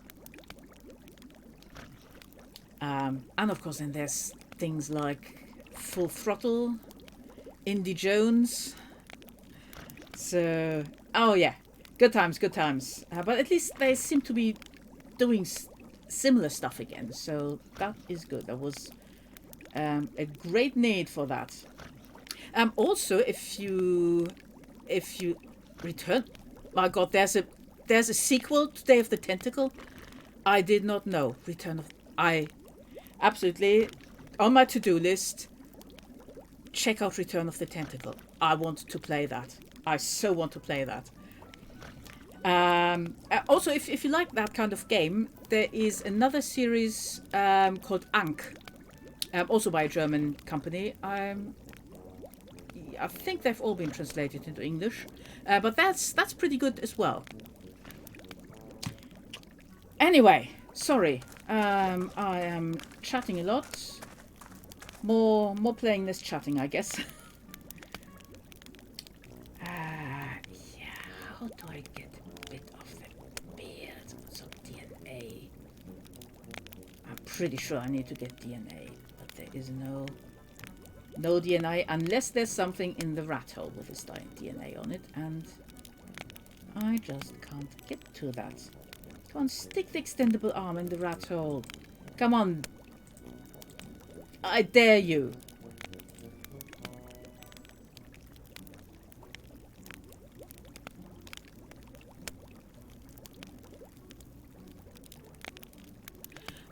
And of course, then there's things like Full Throttle, Indie Jones. So, oh yeah, good times. But at least they seem to be doing similar stuff again. So that is good. There was a great need for that. Also, if you return, my God, there's a sequel to Day of the Tentacle. I did not know. I absolutely on my to-do list. Check out Return of the Tentacle. I want to play that. I so want to play that. Also, if you like that kind of game, there is another series called Ankh, also by a German company. I think they've all been translated into English, but that's pretty good as well. Anyway, sorry, I am chatting a lot. More playing this chatting, I guess. Yeah, how do I get a bit of the beard? Some DNA. I'm pretty sure I need to get DNA, but there is no DNA unless there's something in the rat hole with this DNA on it, and I just can't get to that. Come on, stick the extendable arm in the rat hole. Come on. I dare you.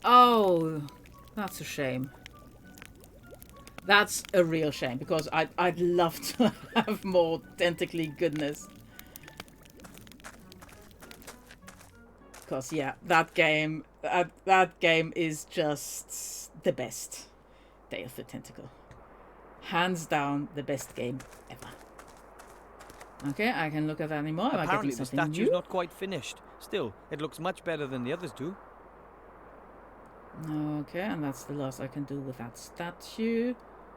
Oh, that's a shame. That's a real shame, because I'd love to have more tentacly goodness. Because yeah, that game is just the best. Day of the Tentacle. Hands down the best game ever. Okay, I can look at that anymore. Apparently the statue's new? not quite finished. Still, it looks much better than the others do. Okay, and that's the last I can do with that statue.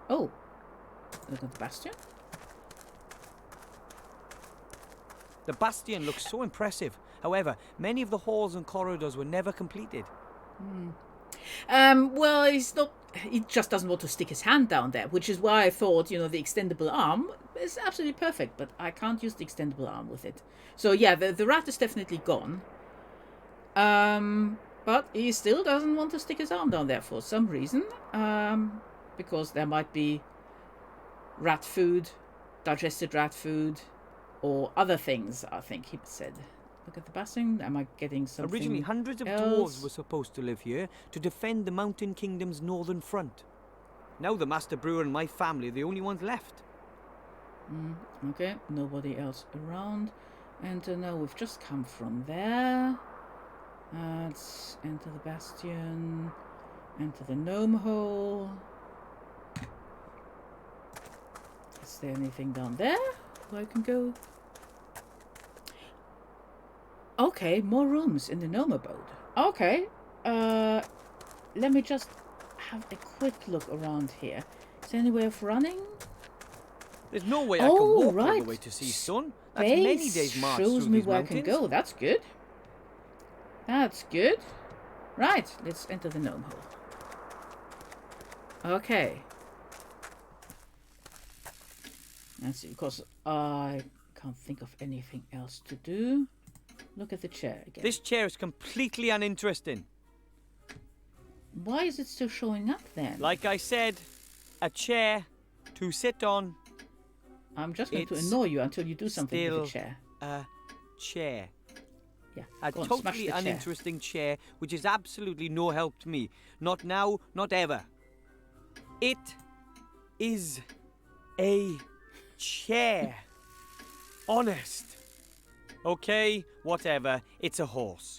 Oh, look at the bastion. The bastion looks so impressive. However, many of the halls and corridors were never completed. Well, he just doesn't want to stick his hand down there, which is why I thought, the extendable arm is absolutely perfect, but I can't use the extendable arm with it. So yeah, the rat is definitely gone. But he still doesn't want to stick his arm down there for some reason. Because there might be rat food, digested rat food, or other things, I think he said. Look at the bastion. Am I getting something Originally, hundreds of else? dwarves were supposed to live here to defend the Mountain Kingdom's northern front. Now the Master Brewer and my family are the only ones left. Okay, nobody else around. Enter, no, we've just come from there. Let's enter the bastion. Enter the gnome hole. Is there anything down there where I can go? Okay, more rooms in the gnome abode. Okay, let me just have a quick look around here. Is there any way of running? There's no way I can walk all right. the way to see sun. That's many days' march shows through me these where mountains. I can go. That's good. That's good. Right, let's enter the gnome hole. Okay. Let's see, because I can't think of anything else to do. Look at the chair again. This chair is completely uninteresting. Why is it still showing up then? Like I said, a chair to sit on. I'm just going to It's annoy you until you do something with the still chair. a chair. Yeah, A go on, smash totally the chair. uninteresting chair, which is absolutely no help to me. Not now, not ever. It is a chair. Honest. Okay, whatever. It's a horse.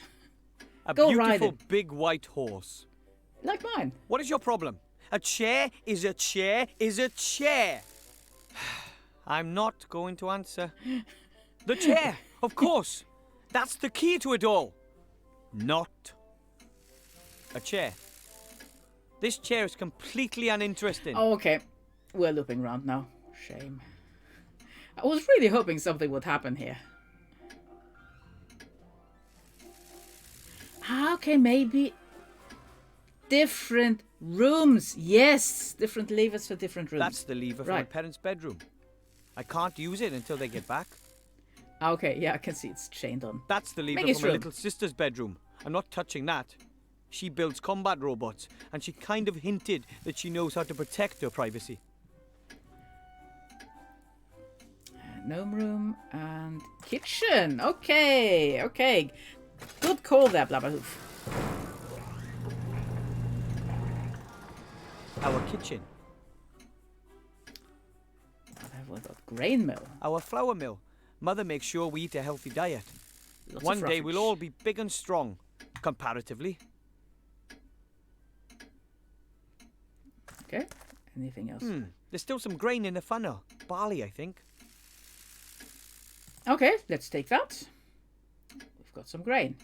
A Go ride beautiful it. big white horse. Like mine. What is your problem? A chair is a chair is a chair. I'm not going to answer. The chair, of course. That's the key to it all. Not a chair. This chair is completely uninteresting. Oh, okay. We're looping around now. Shame. I was really hoping something would happen here. Okay, maybe different rooms. Yes, different levers for different rooms. That's the lever for my Right. parents' bedroom. I can't use it until they get back. Okay, yeah, I can see it's chained on. That's the lever Maggie's for my room. little sister's bedroom. I'm not touching that. She builds combat robots, and she kind of hinted that she knows how to protect her privacy. Gnome room and kitchen. Okay, okay. Good call there, Blabberhoof. Our kitchen. I've got grain mill. Our flour mill. Mother makes sure we eat a healthy diet. Lots One of day roughage. we'll all be big and strong, comparatively. Okay. Anything else? There's still some grain in the funnel. Barley, I think. Okay, let's take that. We've got some grain.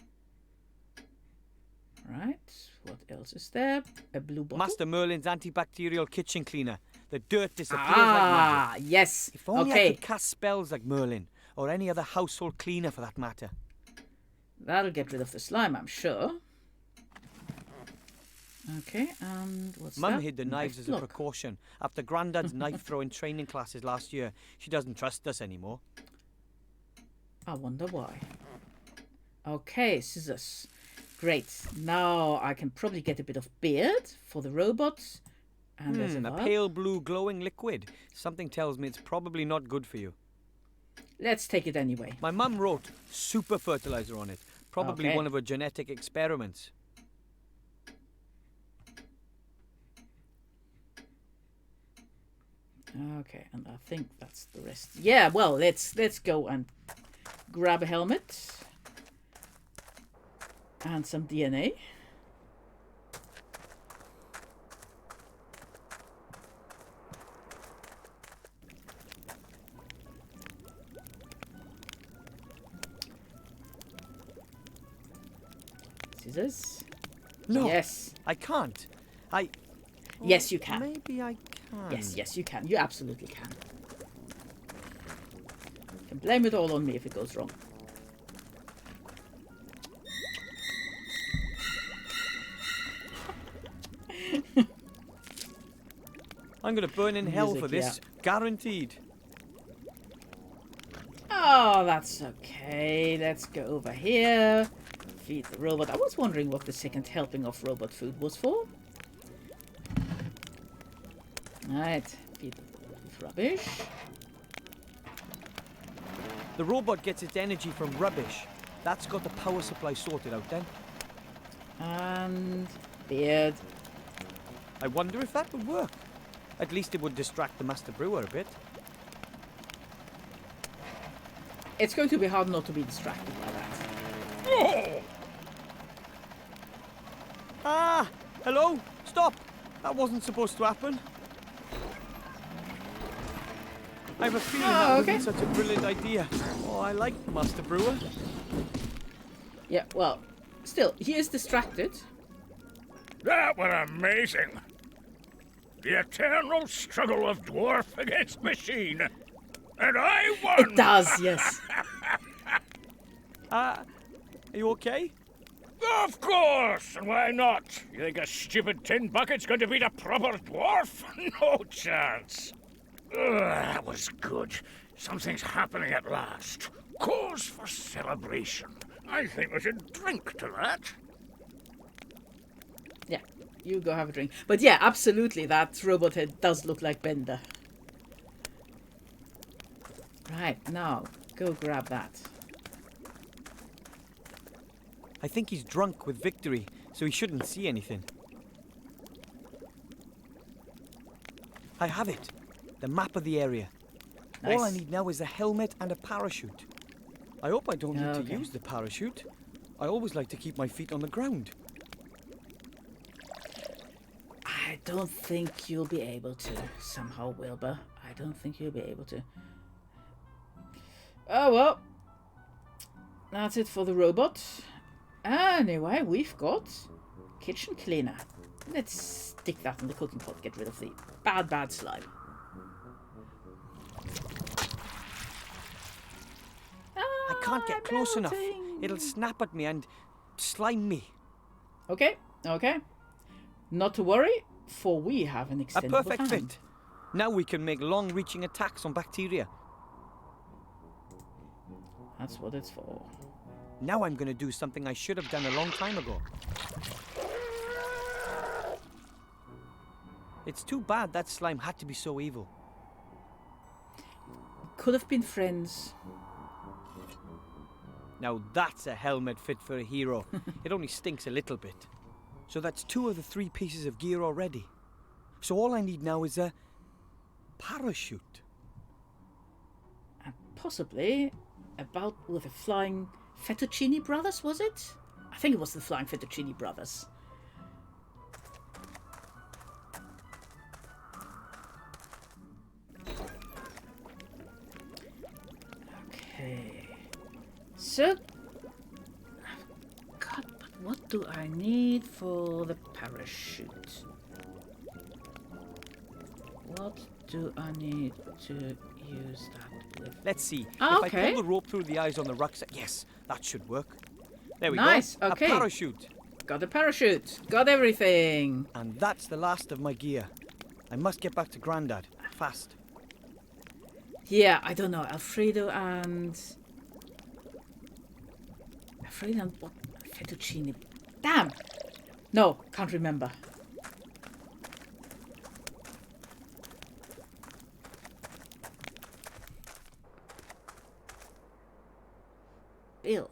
Right. What else is there? A blue bottle. Master Merlin's antibacterial kitchen cleaner. The dirt disappears like magic. Yes. If only I Okay. could cast spells like Merlin, or any other household cleaner for that matter. That'll get rid of the slime, I'm sure. Okay, and what's that? Mum hid the knives as a Look. precaution. After Grandad's knife throwing training classes last year, she doesn't trust us anymore. I wonder why. Okay, scissors. Great. Now I can probably get a bit of beard for the robots. And there's A vial. pale blue glowing liquid. Something tells me it's probably not good for you. Let's take it anyway. My mum wrote super fertilizer on it. Probably Okay. one of her genetic experiments. Okay, and I think that's the rest. Yeah, well, let's go and grab a helmet and some DNA. Scissors. No. Yes. I can't. Yes, you can. Maybe I can. Yes, you can. You absolutely can. You can blame it all on me if it goes wrong. I'm going to burn in hell Music, for this. Guaranteed. Oh, that's okay. Let's go over here. Feed the robot. I was wondering what the second helping of robot food was for. Alright, feed the robot with rubbish. The robot gets its energy from rubbish. That's got the power supply sorted out then. And beard. I wonder if that would work. At least it would distract the master brewer a bit. It's going to be hard not to be distracted by that. Oh! Ah! Hello? Stop! That wasn't supposed to happen. I have a feeling that okay. wasn't such a brilliant idea. Oh, I like Master Brewer. Yeah, well, still, he is distracted. That were amazing. The eternal struggle of dwarf against machine. And I won! It does, yes. Are you okay? Of course! And why not? You think a stupid tin bucket's going to beat a proper dwarf? No chance. That was good. Something's happening at last. Cause for celebration. I think we should drink to that. Yeah, you go have a drink. But yeah, absolutely, that robot head does look like Bender. Right, now, go grab that. I think he's drunk with victory, so he shouldn't see anything. I have it. The map of the area. Nice. All I need now is a helmet and a parachute. I hope I don't need to Okay. use the parachute. I always like to keep my feet on the ground. I don't think you'll be able to, somehow, Wilbur. I don't think you'll be able to. Oh, well. That's it for the robot. Anyway, we've got kitchen cleaner. Let's stick that in the cooking pot, get rid of the bad slime. I can't get close enough. melting. It'll snap at me and slime me. Okay, okay. Not to worry, for we have an A extendable perfect hand. fit. Now we can make long-reaching attacks on bacteria. That's what it's for. Now I'm going to do something I should have done a long time ago. It's too bad that slime had to be so evil. Could have been friends. Now that's a helmet fit for a hero. It only stinks a little bit. So that's 2 of the 3 pieces of gear already. So all I need now is a parachute. And possibly about with the Flying Fettuccine Brothers, was it? I think it was the Flying Fettuccine Brothers. Okay. So, God, but what do I need for the parachute? What do I need to use that with? Let's see. Ah, If I okay. pull the rope through the eyes on the rucksack, yes, that should work. There we Nice, go. okay. A parachute. Got a parachute. Got everything. And that's the last of my gear. I must get back to Grandad. Fast. Yeah, I don't know. Alfredo and what? Fettuccine. Damn. No, can't remember. Bill.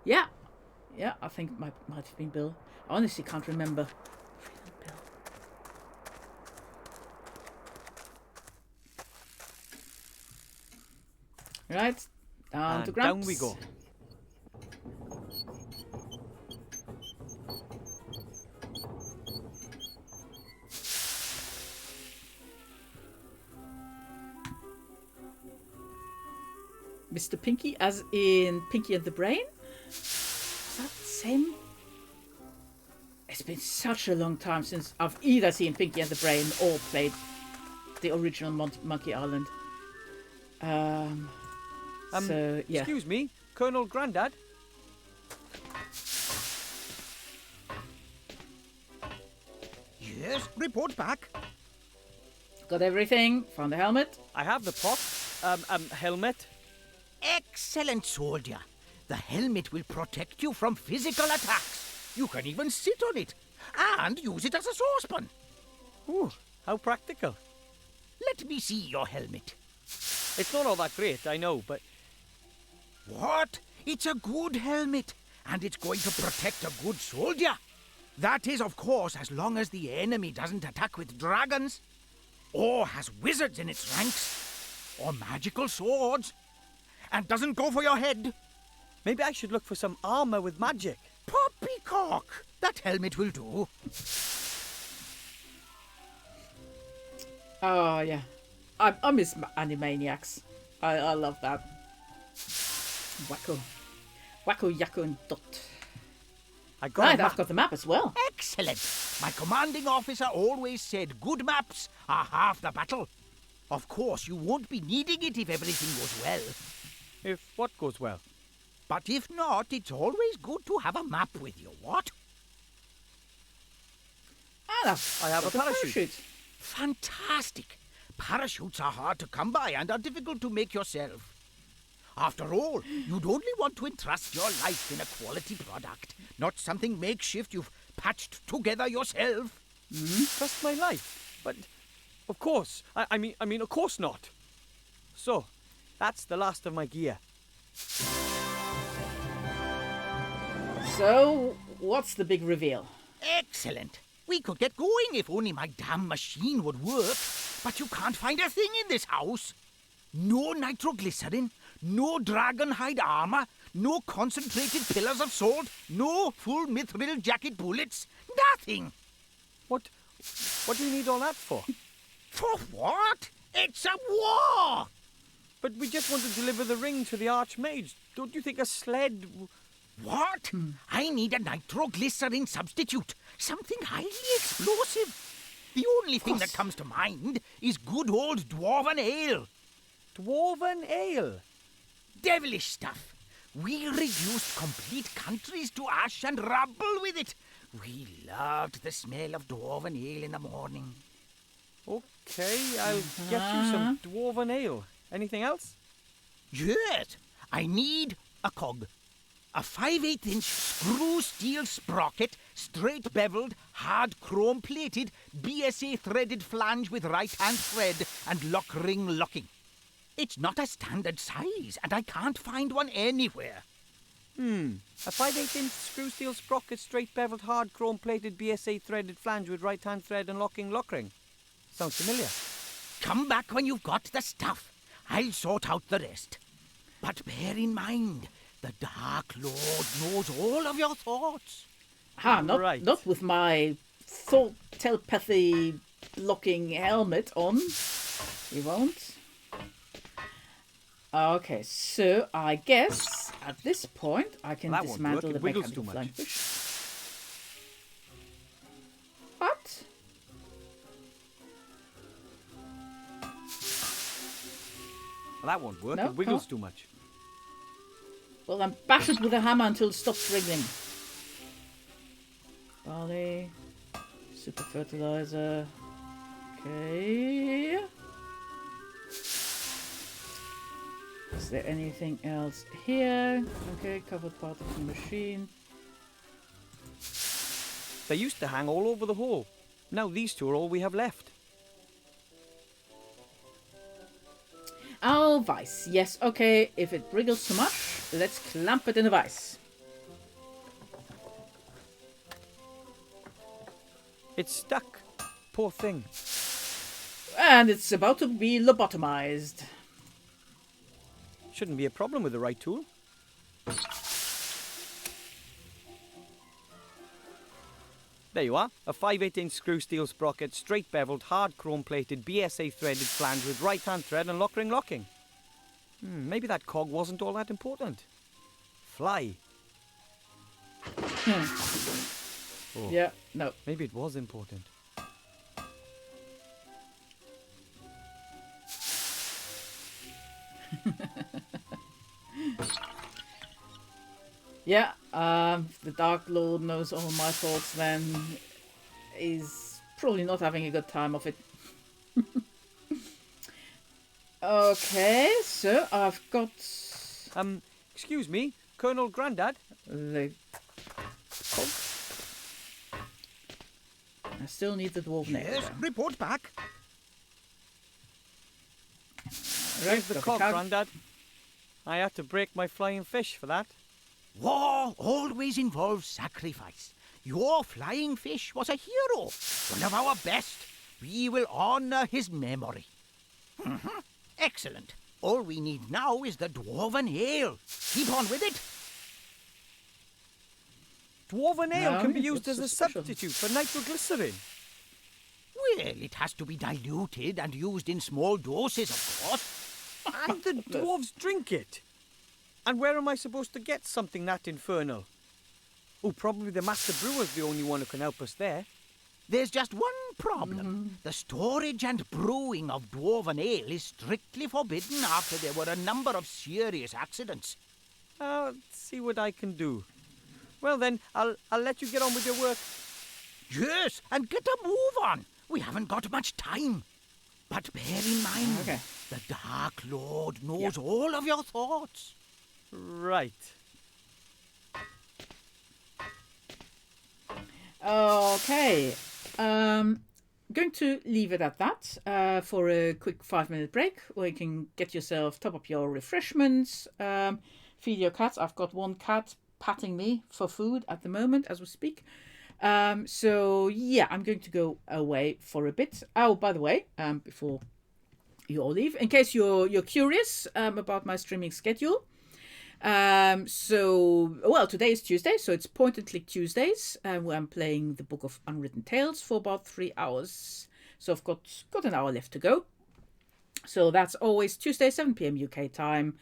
Yeah. Yeah, I think might have been Bill. I honestly can't remember. Bill. Right. Down to And Gramps. down we go. Mr. Pinky, as in Pinky and the Brain? Is that the same? It's been such a long time since I've either seen Pinky and the Brain or played the original Monkey Island. So, yeah. Excuse me, Colonel Grandad? Yes, report back. Got everything. Found the helmet. I have the pot. Helmet. Excellent, soldier. The helmet will protect you from physical attacks. You can even sit on it and use it as a saucepan. Ooh, how practical. Let me see your helmet. It's not all that great, I know, but What? It's a good helmet, and it's going to protect a good soldier. That is, of course, as long as the enemy doesn't attack with dragons, or has wizards in its ranks, or magical swords. and doesn't go for your head. Maybe I should look for some armor with magic. Poppycock! That helmet will do. Oh, yeah. I miss Animaniacs. I love that. Wacko. Wacko, Yakko, and Dot. I got Right, a I've got the map as well. Excellent. My commanding officer always said good maps are half the battle. Of course, you won't be needing it if everything goes well. If what goes well? But if not, it's always good to have a map with you, what? And I have got a parachute. Fantastic. Parachutes are hard to come by and are difficult to make yourself. After all, you'd only want to entrust your life in a quality product, not something makeshift you've patched together yourself. Trust my life. But, of course. I mean, of course not. So, that's the last of my gear. So, what's the big reveal? Excellent. We could get going if only my damn machine would work. But you can't find a thing in this house. No nitroglycerin, no dragon hide armor, no concentrated pillars of salt, no full mithril jacket bullets, nothing. What do you need all that for? For what? It's a war! But we just want to deliver the ring to the Archmage. Don't you think a sled... What? I need a nitroglycerin substitute. Something highly explosive. The only thing that comes to mind is good old dwarven ale. Dwarven ale? Devilish stuff. We reduced complete countries to ash and rubble with it. We loved the smell of dwarven ale in the morning. Okay, I'll get you some dwarven ale. Anything else? Yes, I need a cog. A 5/8-inch screw steel sprocket, straight beveled, hard chrome plated, BSA threaded flange with right hand thread and lock ring locking. It's not a standard size, and I can't find one anywhere. A 5/8-inch screw steel sprocket, straight beveled, hard chrome plated, BSA threaded flange with right hand thread and locking lock ring. Sounds familiar. Come back when you've got the stuff. I'll sort out the rest. But bear in mind, the Dark Lord knows all of your thoughts. Right. Not with my thought telepathy locking helmet on. He won't. Okay, so I guess at this point I can That won't dismantle work. the It wiggles mechanical too flying much. fish. What? Well, that won't work. No, It wiggles can't. too much. Well, then bash it with a hammer until it stops wriggling. Barley, super fertilizer. Okay. Is there anything else here? Okay, covered part of the machine. They used to hang all over the hall. Now these two are all we have left. Oh, vice. Yes, okay. If it wriggles too much, let's clamp it in a vice. It's stuck. Poor thing. And it's about to be lobotomized. Shouldn't be a problem with the right tool. There you are. A 5/8-inch screw steel sprocket, straight beveled, hard chrome plated, BSA threaded flange with right hand thread and lock ring locking. Maybe that cog wasn't all that important. Fly. Oh, Yeah, no. maybe it was important. Yeah, if the Dark Lord knows all my thoughts, then he's probably not having a good time of it. Okay, so I've got Excuse me, Colonel Grandad? the cog. I still need the dwarf nail. Yes, report back. Where's the got cog, Grandad? I had to break my flying fish for that. War always involves sacrifice. Your flying fish was a hero, one of our best. We will honor his memory. Excellent. All we need now is the dwarven ale. Keep on with it. Dwarven ale No, can be used it's as a special. substitute for nitroglycerin. Well, it has to be diluted and used in small doses, of course. And the dwarves drink it. And where am I supposed to get something that infernal? Oh, probably the Master Brewer's the only one who can help us there. There's just one problem. The storage and brewing of dwarven ale is strictly forbidden after there were a number of serious accidents. I'll see what I can do. Well then, I'll let you get on with your work. Yes, and get a move on. We haven't got much time. But bear in mind, Okay. the Dark Lord knows all of your thoughts. Right. Okay. Going to leave it at that for a quick 5-minute break where you can get yourself, top up your refreshments, feed your cats. I've got one cat patting me for food at the moment as we speak. So yeah, I'm going to go away for a bit. Oh, by the way, before you all leave, in case you're curious about my streaming schedule. Well, today is Tuesday, so it's point and click Tuesdays, where I'm playing the Book of Unwritten Tales for about 3 hours. So I've got an hour left to go. So that's always Tuesday, 7 p.m. UK time.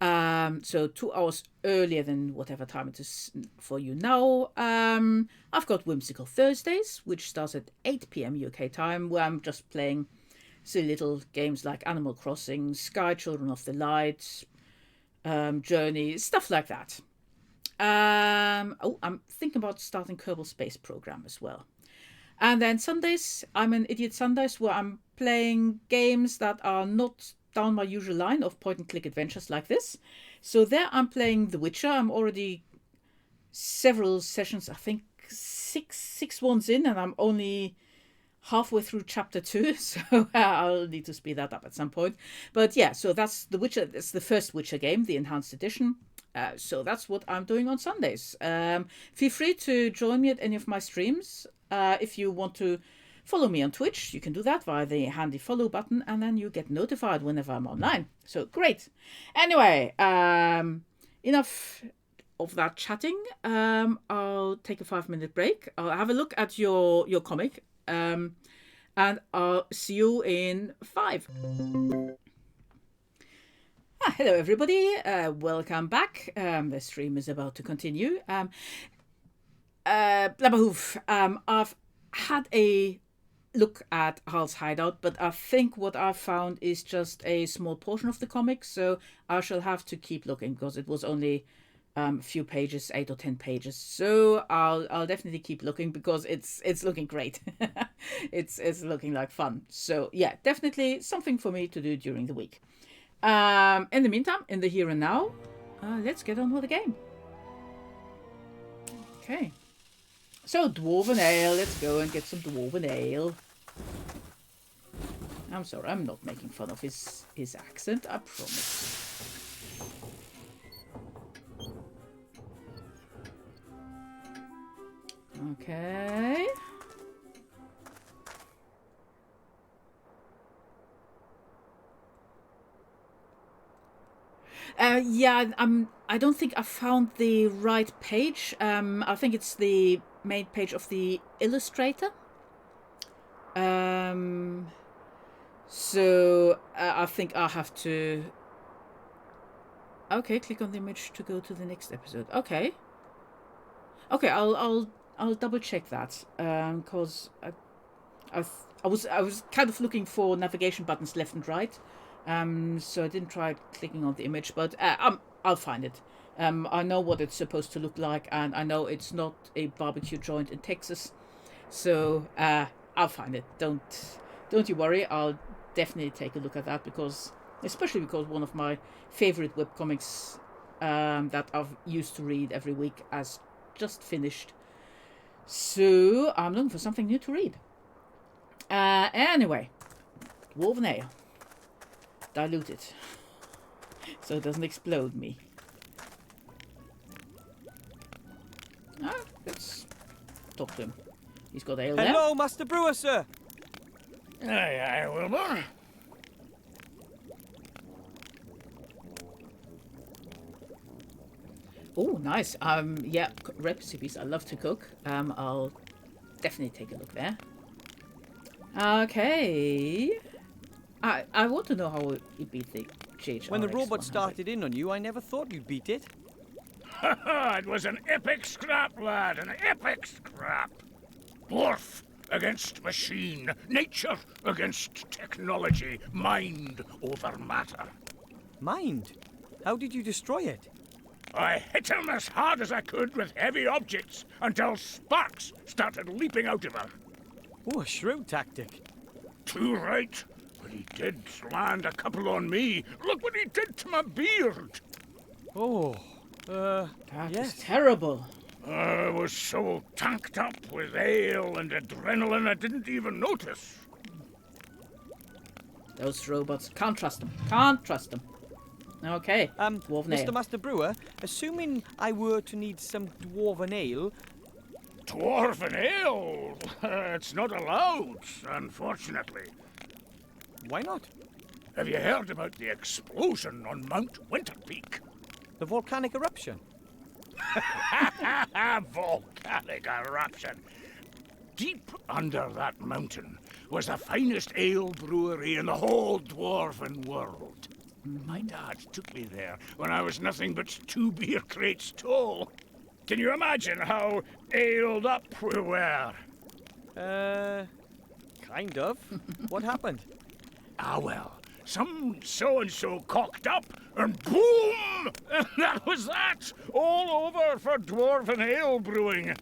So 2 hours earlier than whatever time it is for you now. I've got Whimsical Thursdays, which starts at 8 p.m. UK time, where I'm just playing silly little games like Animal Crossing, Sky Children of the Light, Journey, stuff like that. I'm thinking about starting Kerbal Space Program as well. And then Sundays, I'm an Idiot Sundays, where I'm playing games that are not down my usual line of point-and-click adventures like this. So there I'm playing The Witcher. I'm already several sessions, I think six ones in, and I'm only halfway through chapter 2, so I'll need to speed that up at some point. But yeah, so that's The Witcher. It's the first Witcher game, the enhanced edition. So that's what I'm doing on Sundays. Feel free to join me at any of my streams. If you want to follow me on Twitch, you can do that via the handy follow button, and then you get notified whenever I'm online. So great. Anyway, enough of that chatting. I'll take a 5-minute break. I'll have a look at your comic, and I'll see you in 5. Hello everybody, welcome back. The stream is about to continue. Blabberhoof, I've had a look at Hal's hideout, but I think what I've found is just a small portion of the comic, so I shall have to keep looking because it was only a few pages, 8 or 10 pages. So I'll definitely keep looking because it's looking great. it's looking like fun. So yeah, definitely something for me to do during the week. In the meantime, in the here and now, let's get on with the game. Okay. So, Dwarven Ale. Let's go and get some Dwarven Ale. I'm sorry, I'm not making fun of his accent, I promise. Okay. Yeah, I don't think I found the right page. I think it's the main page of the Illustrator. So I think I'll have to. Okay, click on the image to go to the next episode. Okay. Okay, I'll double check that. Cause I was kind of looking for navigation buttons left and right. So I didn't try clicking on the image, but I'll find it. I know what it's supposed to look like, and I know it's not a barbecue joint in Texas, so I'll find it. Don't you worry. I'll definitely take a look at that especially because one of my favorite webcomics that I've used to read every week has just finished. So I'm looking for something new to read. Anyway, Dwarven Ale. Dilute it so it doesn't explode me. Let's talk to him. He's got ale there. Hello, Master Brewer, sir. Aye, Wilbur. Oh, nice. Yeah, recipes. I love to cook. I'll definitely take a look there. Okay. I want to know how you beat the GHRX When the robot 100. started in on you, I never thought you'd beat it. It was an epic scrap, lad, an epic scrap. Dwarf against machine, nature against technology, mind over matter. Mind? How did you destroy it? I hit him as hard as I could with heavy objects until sparks started leaping out of her. Oh, a shrewd tactic. Too right, but he did land a couple on me. Look what he did to my beard. Oh, That is yes. terrible. I was so tanked up with ale and adrenaline I didn't even notice. Those robots. Can't trust them. Can't trust them. Okay. Dwarven Mr. ale. Master Brewer, assuming I were to need some dwarven ale, Dwarven ale? It's not allowed, unfortunately. why not? Have you heard about the explosion on Mount Winterpeak? The volcanic eruption. Volcanic eruption. Deep under that mountain was the finest ale brewery in the whole dwarven world. My dad took me there when I was nothing but 2 beer crates tall. Can you imagine how aled up we were? Kind of. What happened? Ah, well, some so-and-so cocked up, and boom! That was that! All over for dwarven ale brewing.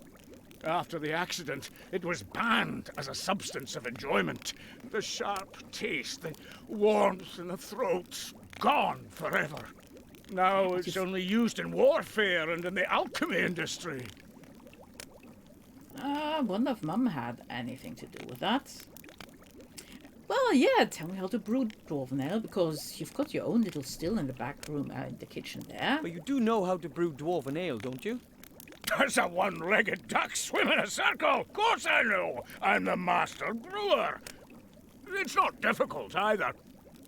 After the accident, it was banned as a substance of enjoyment. The sharp taste, the warmth in the throat, gone forever. Now it's only used in warfare and in the alchemy industry. I wonder if Mum had anything to do with that. Well, yeah, tell me how to brew dwarven ale, because you've got your own little still in the back room, in the kitchen there. But you do know how to brew dwarven ale, don't you? Does a one-legged duck swim in a circle? Of course I know. I'm the master brewer. It's not difficult either.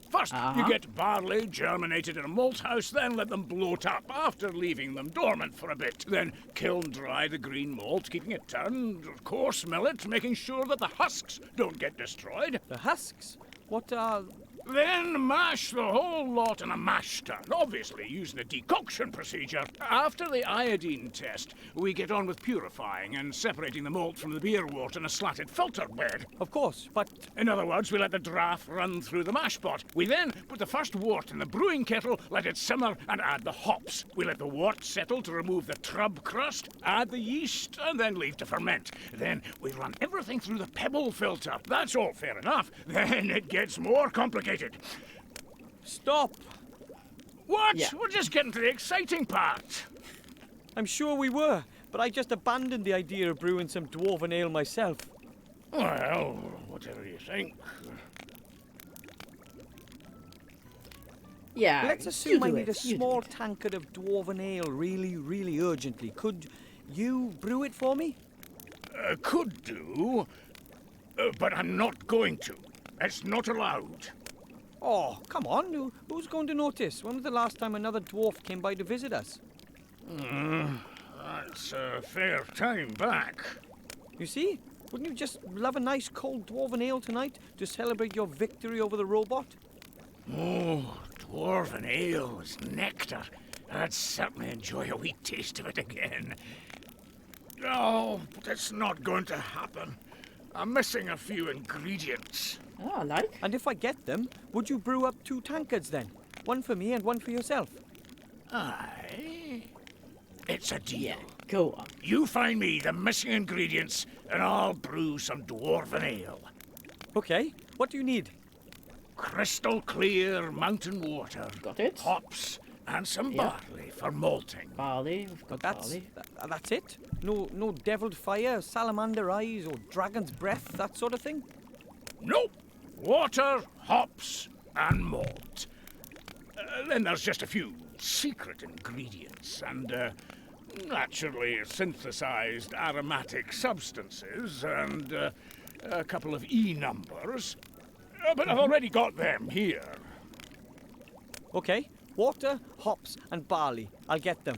First, you get barley germinated in a malt house, then let them bloat up after leaving them dormant for a bit. Then kiln dry the green malt, keeping it turned, coarse mill it, making sure that the husks don't get destroyed. The husks? What are... Then mash the whole lot in a mash tun, obviously using a decoction procedure. After the iodine test, we get on with purifying and separating the malt from the beer wort in a slatted filter bed. Of course, but... In other words, we let the draft run through the mash pot. We then put the first wort in the brewing kettle, let it simmer, and add the hops. We let the wort settle to remove the trub crust, add the yeast, and then leave to ferment. Then we run everything through the pebble filter. That's all fair enough. Then it gets more complicated. Stop! What? Yeah. We're just getting to the exciting part. I'm sure we were, but I just abandoned the idea of brewing some dwarven ale myself. Well, whatever you think. Yeah, Let's you assume do I need a it, you do small it. tankard of dwarven ale really, really urgently. Could you brew it for me? Could do, but I'm not going to. It's not allowed. Oh, come on. Who's going to notice? When was the last time another dwarf came by to visit us? That's a fair time back. You see? Wouldn't you just love a nice cold dwarven ale tonight to celebrate your victory over the robot? Oh, dwarven ale is nectar. I'd certainly enjoy a wee taste of it again. Oh, but it's not going to happen. I'm missing a few ingredients. Oh, I like. And if I get them, would you brew up 2 tankards then? One for me and one for yourself. Aye. It's a deal. Yeah, go on. You find me the missing ingredients, and I'll brew some dwarven ale. Okay, what do you need? Crystal clear mountain water, Got it. hops, and some Yeah. barley for malting. Barley, we've got barley. That's it? No deviled fire, salamander eyes, or dragon's breath, that sort of thing? Nope. Water, hops, and malt. Then there's just a few secret ingredients and naturally synthesized aromatic substances and a couple of E numbers. But I've already got them here. Okay, water, hops, and barley. I'll get them.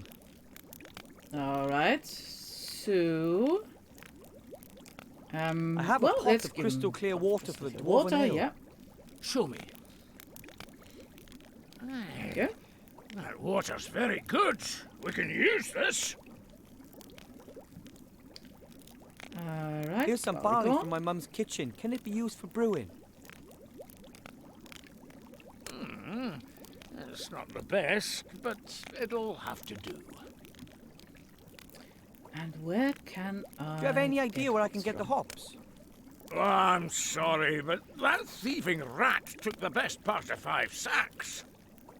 Alright, so... I have well, a pot let's of give crystal him clear water for the clear dwarven water, ale. yeah. Show me. There you go. That water's very good. We can use this. Alright. Here's some barley barley corn. from my mum's kitchen. Can it be used for brewing? It's not the best, but it'll have to do. And where can I... Do you have any idea where I can get the from? hops? Oh, I'm sorry, but that thieving rat took the best part of 5 sacks.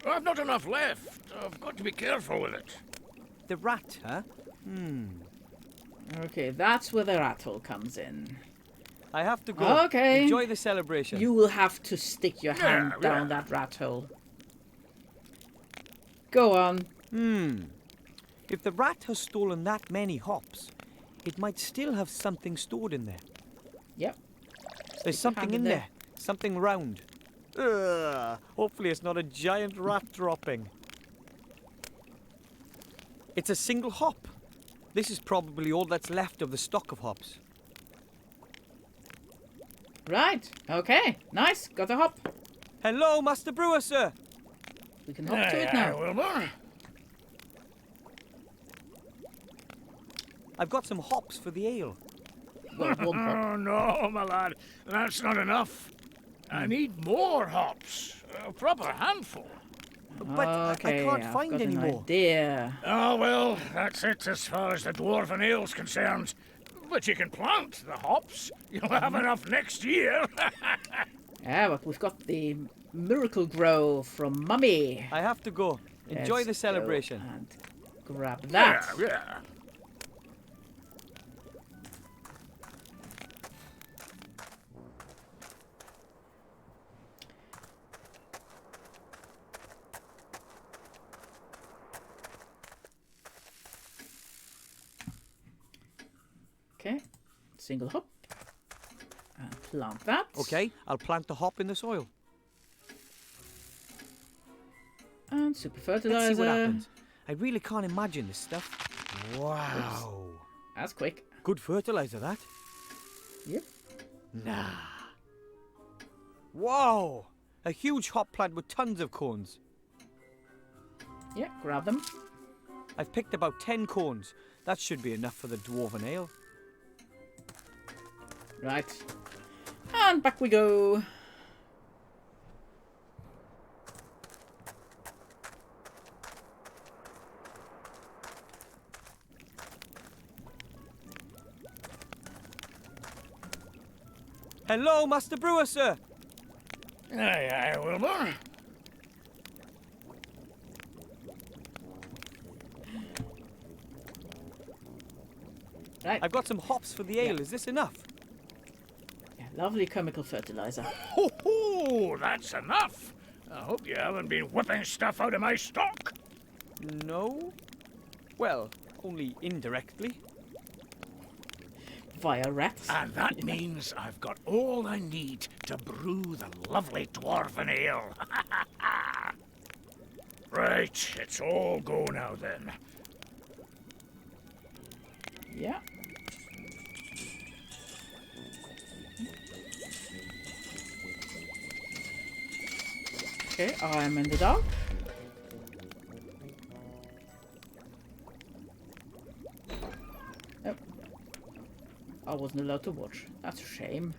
I've not enough left. I've got to be careful with it. The rat, huh? Okay, that's where the rat hole comes in. I have to go. Okay. Enjoy the celebration. You will have to stick your hand Yeah, down yeah. that rat hole. Go on. If the rat has stolen that many hops, it might still have something stored in there. Yep. There's Stick your something hand in in there. there. Something round. Ugh, hopefully it's not a giant rat dropping. It's a single hop. This is probably all that's left of the stock of hops. Right. Okay. Nice. Got a hop. Hello, Master Brewer, sir. We can hop to it now. Wilbur. I've got some hops for the ale. Well, one hop. Oh, no, my lad. That's not enough. I need more hops. A proper handful. But I Okay, can't I've find got any an more. idea. Oh, well, that's it as far as the dwarven ale's concerned. But you can plant the hops. You'll have enough next year. Yeah, but we've got the miracle grow from Mummy. I have to go. Enjoy Let's the go celebration. and grab that. Yeah. Okay. Single hop. And plant that. Okay, I'll plant the hop in the soil. And super Let's fertilizer. see what happens. I really can't imagine this stuff. Wow. That's quick. Good fertilizer, that. Yep. Nah. Whoa! A huge hop plant with tons of cones. Yeah, grab them. I've picked about 10 cones. That should be enough for the dwarven ale. Right. And back we go. Hello, Master Brewer, sir. Aye, Wilbur. Right. I've got some hops for the ale. Yeah. Is this enough? Yeah, lovely chemical fertilizer. Ho ho! That's enough. I hope you haven't been whipping stuff out of my stock. No. Well, only indirectly. Via rats. And that means I've got all I need to brew the lovely dwarven ale. Right, it's all go now then. Yeah. Okay, I'm in the dark. Oh. I wasn't allowed to watch. That's a shame.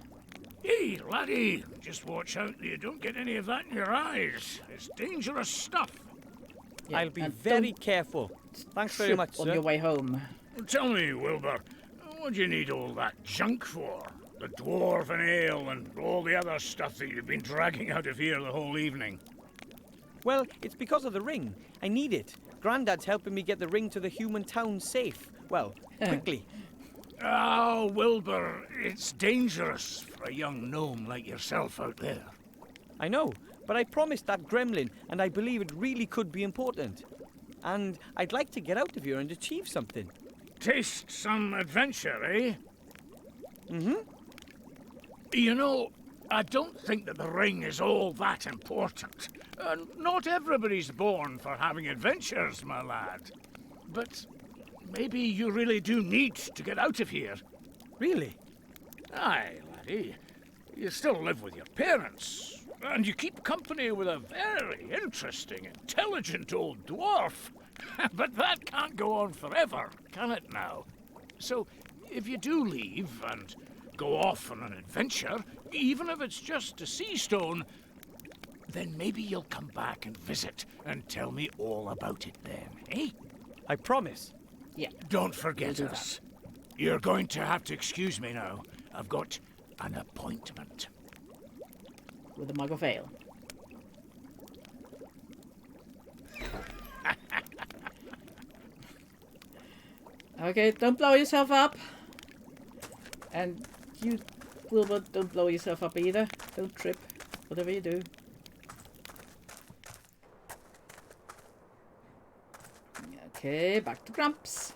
Hey, laddie, just watch out that you don't get any of that in your eyes. It's dangerous stuff. Yeah, I'll be and very don't careful. Thanks very trip much, on sir. your way home. Tell me, Wilbur, what do you need all that junk for? The dwarven ale and all the other stuff that you've been dragging out of here the whole evening. Well, it's because of the ring. I need it. Grandad's helping me get the ring to the human town safe. Well, quickly. Oh, Wilbur, it's dangerous for a young gnome like yourself out there. I know, but I promised that gremlin, and I believe it really could be important. And I'd like to get out of here and achieve something. Taste some adventure, eh? Mm-hmm. You know, I don't think that the ring is all that important. Not everybody's born for having adventures, my lad. But maybe you really do need to get out of here. Really? Aye, laddie. You still live with your parents, and you keep company with a very interesting, intelligent old dwarf. But that can't go on forever, can it now? So, if you do leave and go off on an adventure, even if it's just a sea stone, then maybe you'll come back and visit and tell me all about it then, eh? I promise. Yeah. Don't forget We'll do us. You're going to have to excuse me now. I've got an appointment. With a mug of ale. Okay, don't blow yourself up. And you, Wilbur, don't blow yourself up either. Don't trip. Whatever you do. Okay, back to Grumps.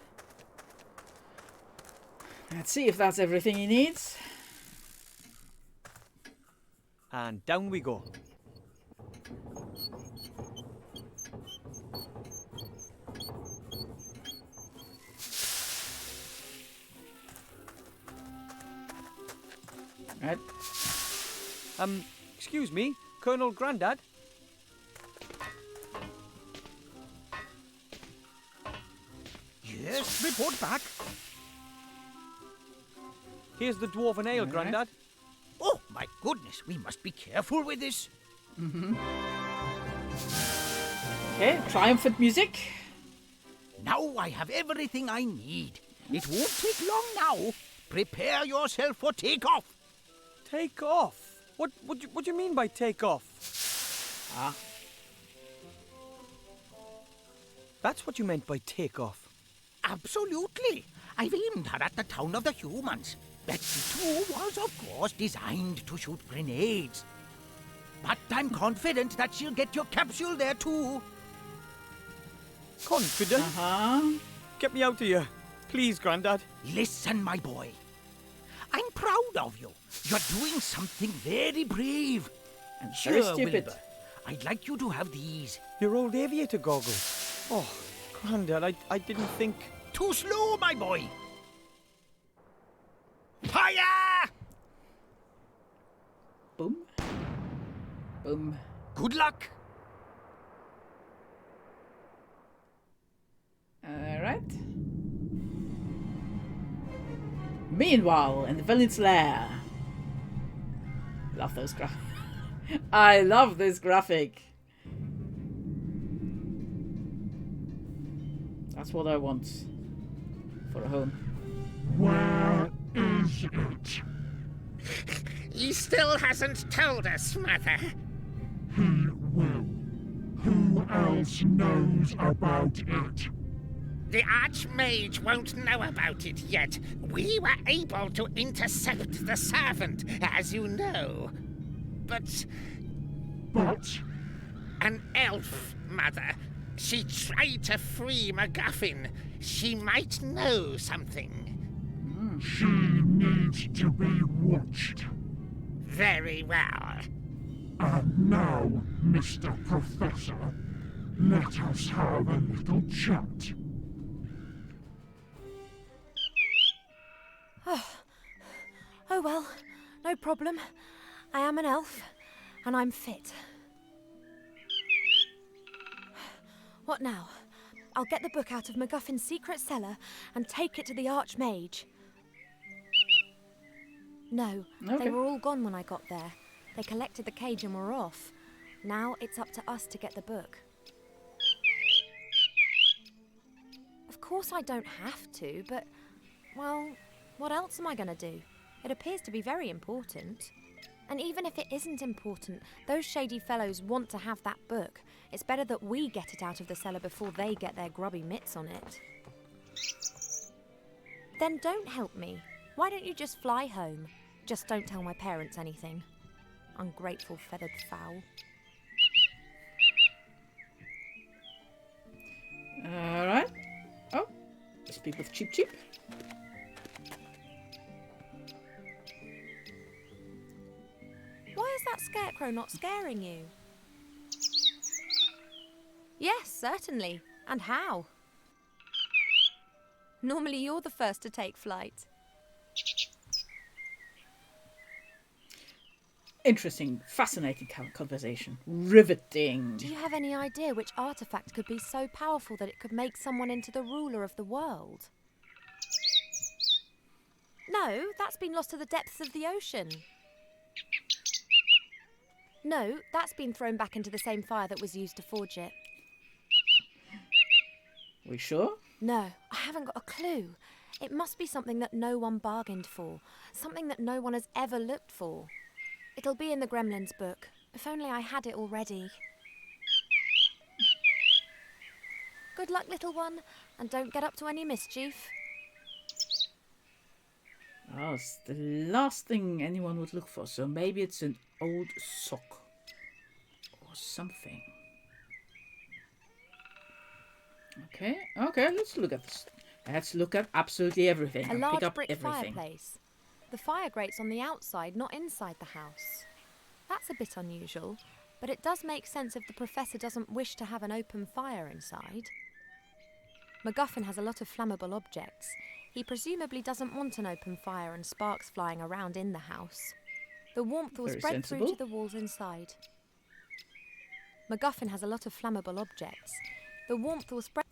Let's see if that's everything he needs. And down we go. Right. Excuse me, Colonel Grandad? Yes, report back. Here's the dwarven ale, Alright. Grandad. Oh, my goodness, we must be careful with this. Okay, triumphant music. Now I have everything I need. It won't take long now. Prepare yourself for takeoff. Take off? What do you mean by take off? Ah. That's what you meant by take off. Absolutely. I've aimed her at the town of the humans. Betsy, too, was, of course, designed to shoot grenades. But I'm confident that she'll get your capsule there, too. Confident? Uh-huh. Get me out of here. Please, Grandad. Listen, my boy. I'm proud of you. You're doing something very brave. And very Sure, stupid. Wilbur. I'd like you to have these. Your old aviator goggles. Oh, Grandad, I didn't think... Too slow, my boy. Fire! Boom. Boom. Good luck. Alright. Meanwhile, in the villain's lair. Love those graphics. I love this graphic. That's what I want for a home. Where is it? He still hasn't told us, Mother. He will. Who else knows about it? The Archmage won't know about it yet. We were able to intercept the servant, as you know. But But an elf, Mother. She tried to free MacGuffin. She might know something. she needs to be watched. Very well. And now, Mr. Professor, let us have a little chat. Oh well, no problem. I am an elf, and I'm fit. What now? I'll get the book out of MacGuffin's secret cellar and take it to the Archmage. No, Okay. they were all gone when I got there. They collected the cage and were off. Now it's up to us to get the book. Of course I don't have to, but, well, what else am I going to do? It appears to be very important. And even if it isn't important, those shady fellows want to have that book. It's better that we get it out of the cellar before they get their grubby mitts on it. Then don't help me. Why don't you just fly home? Just don't tell my parents anything. Ungrateful feathered fowl. Alright. Oh, speak with Cheep Cheep. Why is that scarecrow not scaring you? Yes, certainly. And how? Normally you're the first to take flight. Interesting, fascinating conversation. Riveting. Do you have any idea which artifact could be so powerful that it could make someone into the ruler of the world? No, that's been lost to the depths of the ocean. No, that's been thrown back into the same fire that was used to forge it. We sure? No, I haven't got a clue. It must be something that no one bargained for. Something that no one has ever looked for. It'll be in the Gremlins book. If only I had it already. Good luck, little one, and don't get up to any mischief. Oh, it's the last thing anyone would look for, so maybe it's an old sock. Or something. Okay, let's look at this. Let's look at absolutely everything. A and large pick up brick everything. fireplace. The fire grates on the outside, not inside the house. That's a bit unusual, but it does make sense if the professor doesn't wish to have an open fire inside. MacGuffin has a lot of flammable objects. He presumably doesn't want an open fire and sparks flying around in the house. The warmth will Very spread sensible. through to the walls inside. MacGuffin has a lot of flammable objects. The warmth will spread.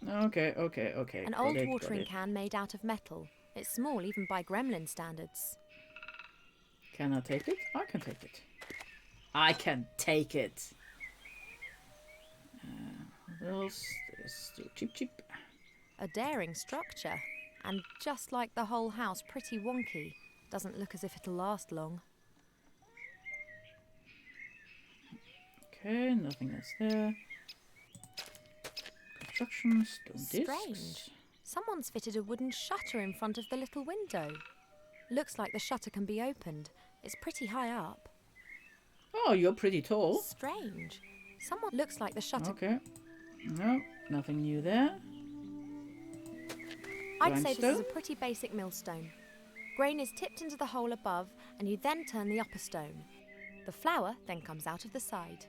Okay. An got old it, got watering it. can made out of metal. It's small even by gremlin standards. Can I take it? I can take it. I can take it. What else? There's still cheap. A daring structure. And just like the whole house, pretty wonky. Doesn't look as if it'll last long. Okay, nothing else there. Construction, stone discs. Strange. Someone's fitted a wooden shutter in front of the little window. Looks like the shutter can be opened. It's pretty high up. Oh, you're pretty tall. Strange. Someone looks like the shutter. Okay. No, nothing new there. I'd say this is a Grindstone? pretty basic millstone. Grain is tipped into the hole above, and you then turn the upper stone. The flour then comes out of the side.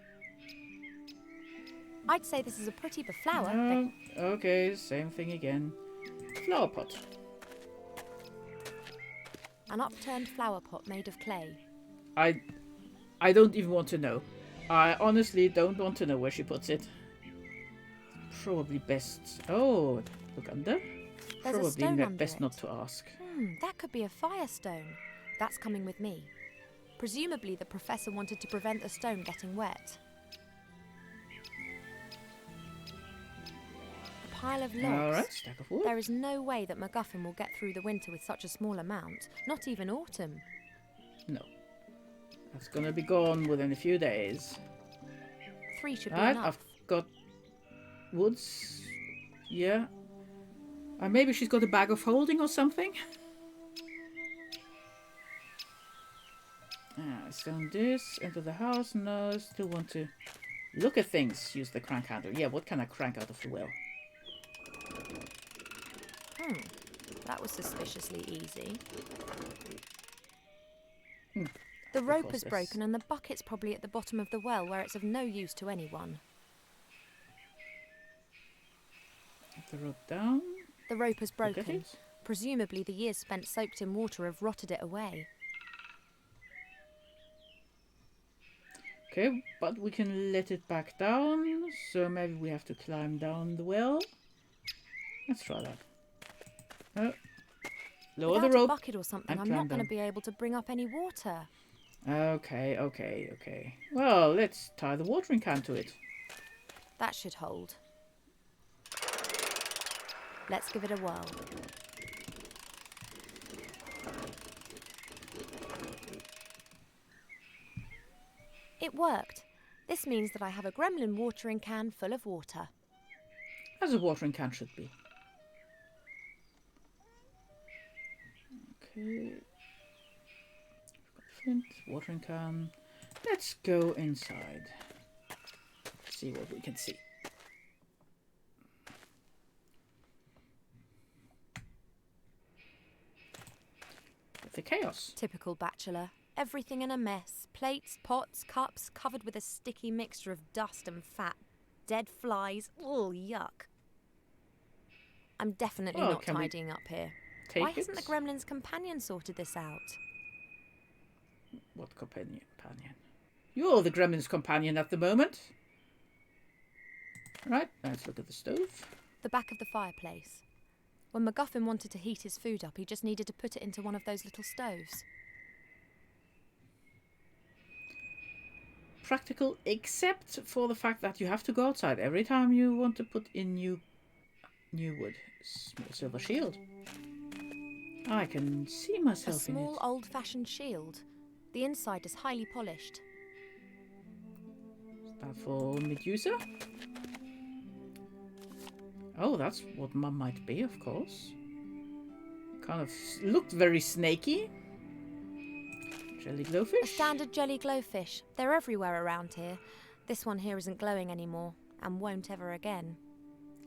I'd say this is a pretty flour. No, okay, same thing again. Flower pot. An upturned flower pot made of clay. I don't even want to know. I honestly don't want to know where she puts it. Probably best. Oh, look under. There's a Probably stone under best it. not to ask. That could be a firestone. That's coming with me. Presumably the professor wanted to prevent the stone getting wet. A pile of logs. Alright, stack of wood. There is no way that MacGuffin will get through the winter with such a small amount. Not even autumn. No. That's gonna be gone within a few days. 3 should be Alright, enough. I've got woods. Yeah. Maybe she's got a bag of holding or something. Stone this into the house. No, still want to look at things. Use the crank handle. Yeah, what can I crank out of the well? That was suspiciously easy. Because The rope is there's- broken and the bucket's probably at the bottom of the well where it's of no use to anyone. Get the rope down. The rope is Look at broken. it. Presumably the years spent soaked in water have rotted it away. Okay, but we can let it back down. So maybe we have to climb down the well. Let's try that. Lower Without the a rope. bucket or something, and I'm climb not going to down. be able to bring up any water. Okay. Well, let's tie the watering can to it. That should hold. Let's give it a whirl. It worked. This means that I have a gremlin watering can full of water. As a watering can should be. Okay. We've got flint, watering can. Let's go inside. See what we can see. The chaos. Typical bachelor. Everything in a mess. Plates, pots, cups, covered with a sticky mixture of dust and fat. Dead flies. Ugh, yuck. I'm definitely Well, not can we tidying up here. take Why hasn't the it? gremlin's companion sorted this out? What companion? You're the gremlin's companion at the moment. Right, let's look at the stove. The back of the fireplace. When MacGuffin wanted to heat his food up, he just needed to put it into one of those little stoves. Practical, except for the fact that you have to go outside every time you want to put in new wood. Small silver shield. I can see A myself in small, it. old-fashioned shield. The inside is highly polished. Is that for Medusa? Oh, that's what Mum might be, of course. Kind of looked very snaky. Jelly A glowfish. standard jelly glowfish. They're everywhere around here. This one here isn't glowing anymore, and won't ever again.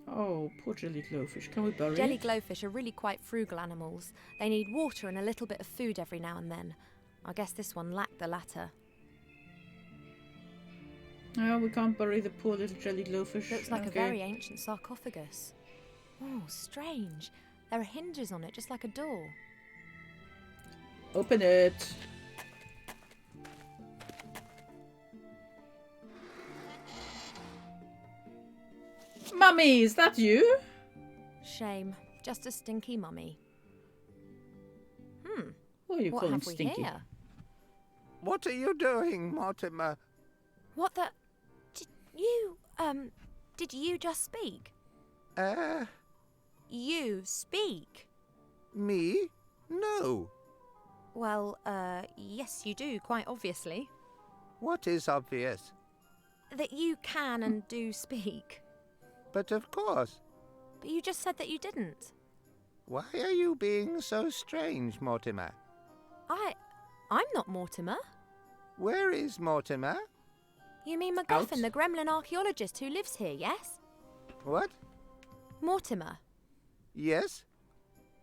Oh, poor jelly glowfish. Can we bury Jelly it? glowfish are really quite frugal animals. They need water and a little bit of food every now and then. I guess this one lacked the latter. No, we can't bury the poor little jelly glowfish. Looks like a Okay. very ancient sarcophagus. Oh, strange. There are hinges on it, just like a door. Open it. Mummy, is that you? Shame. Just a stinky mummy. What are you What calling have we stinky? here? What are you doing, Mortimer? What the... Did you just speak? You speak? Me? No. Well, yes you do, quite obviously. What is obvious? That you can and do speak. But of course. But you just said that you didn't. Why are you being so strange, Mortimer? I'm not Mortimer. Where is Mortimer? You mean MacGuffin, Out. the gremlin archaeologist who lives here, yes? What? Mortimer. Yes?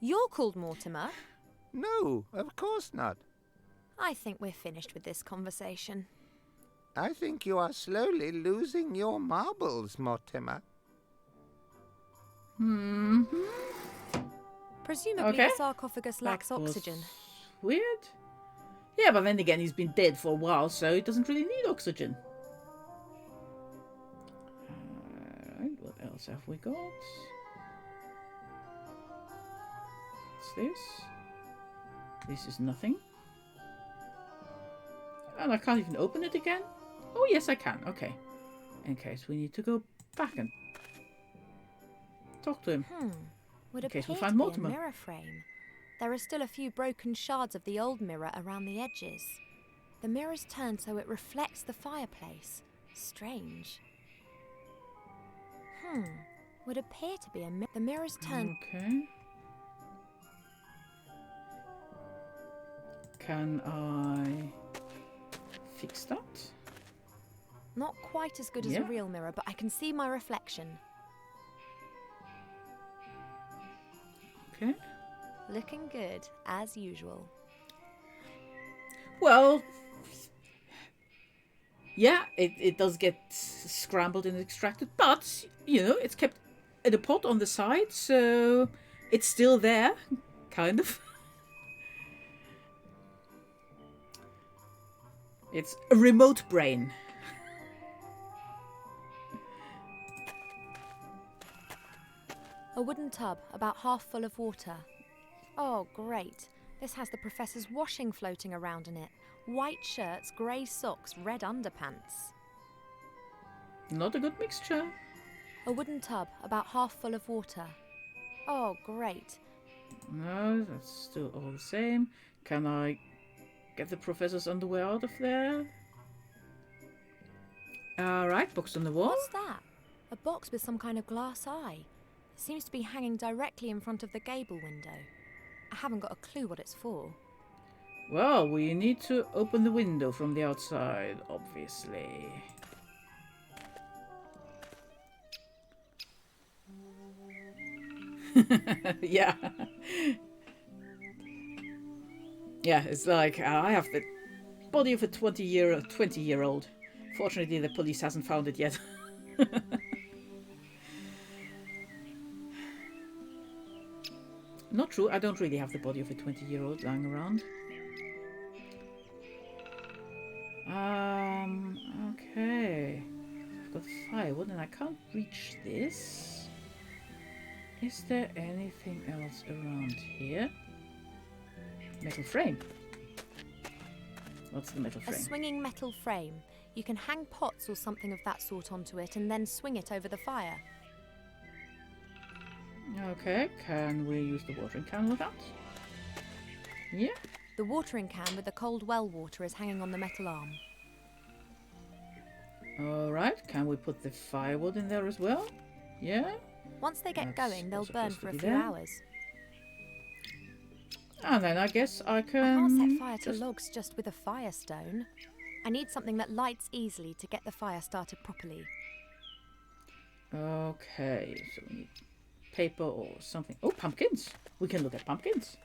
You're called Mortimer. No, of course not. I think we're finished with this conversation. I think you are slowly losing your marbles, Mortimer. Presumably Okay. the sarcophagus lacks That was oxygen. Weird. Yeah, but then again, he's been dead for a while, so he doesn't really need oxygen. Alright, what else have we got? What's this? This is nothing. And I can't even open it again? Oh, yes, I can. Okay. In case we need to go back and talk to him. Would In case we appear find to be Mortimer. a mirror frame. There are still a few broken shards of the old mirror around the edges. The mirror's turned so it reflects the fireplace. Strange. Would appear to be a mirror. The mirror's turned. Okay. Can I fix that? Not quite as good as Yeah. a real mirror, but I can see my reflection. Okay. Looking good, as usual. Well, yeah, it does get scrambled and extracted, but, you know, it's kept in a pot on the side, so it's still there, kind of. It's a remote brain. A wooden tub, about half full of water. Oh, great. This has the professor's washing floating around in it. White shirts, grey socks, red underpants. Not a good mixture. A wooden tub, about half full of water. Oh, great. No, that's still all the same. Can I get the professor's underwear out of there? Alright, box on the wall. What's that? A box with some kind of glass eye. It seems to be hanging directly in front of the gable window. I haven't got a clue what it's for. Well, we need to open the window from the outside, obviously. Yeah. Yeah, it's like I have the body of a 20-year-old. Fortunately, the police hasn't found it yet. not true. I don't really have the body of a 20-year-old lying around. Okay. I've got firewood and I can't reach this. Is there anything else around here? Metal frame. What's the metal A frame? swinging metal frame. You can hang pots or something of that sort onto it and then swing it over the fire. Okay, can we use the watering can with that? Yeah. The watering can with the cold well water is hanging on the metal arm. Alright, can we put the firewood in there as well? Yeah. Once they get That's going, they'll also burn supposed for to a be few there. hours. And then I guess I I can... can't set fire to just- logs just with a firestone. I need something that lights easily to get the fire started properly. Okay, so we need paper or something. Oh, pumpkins! We can look at pumpkins.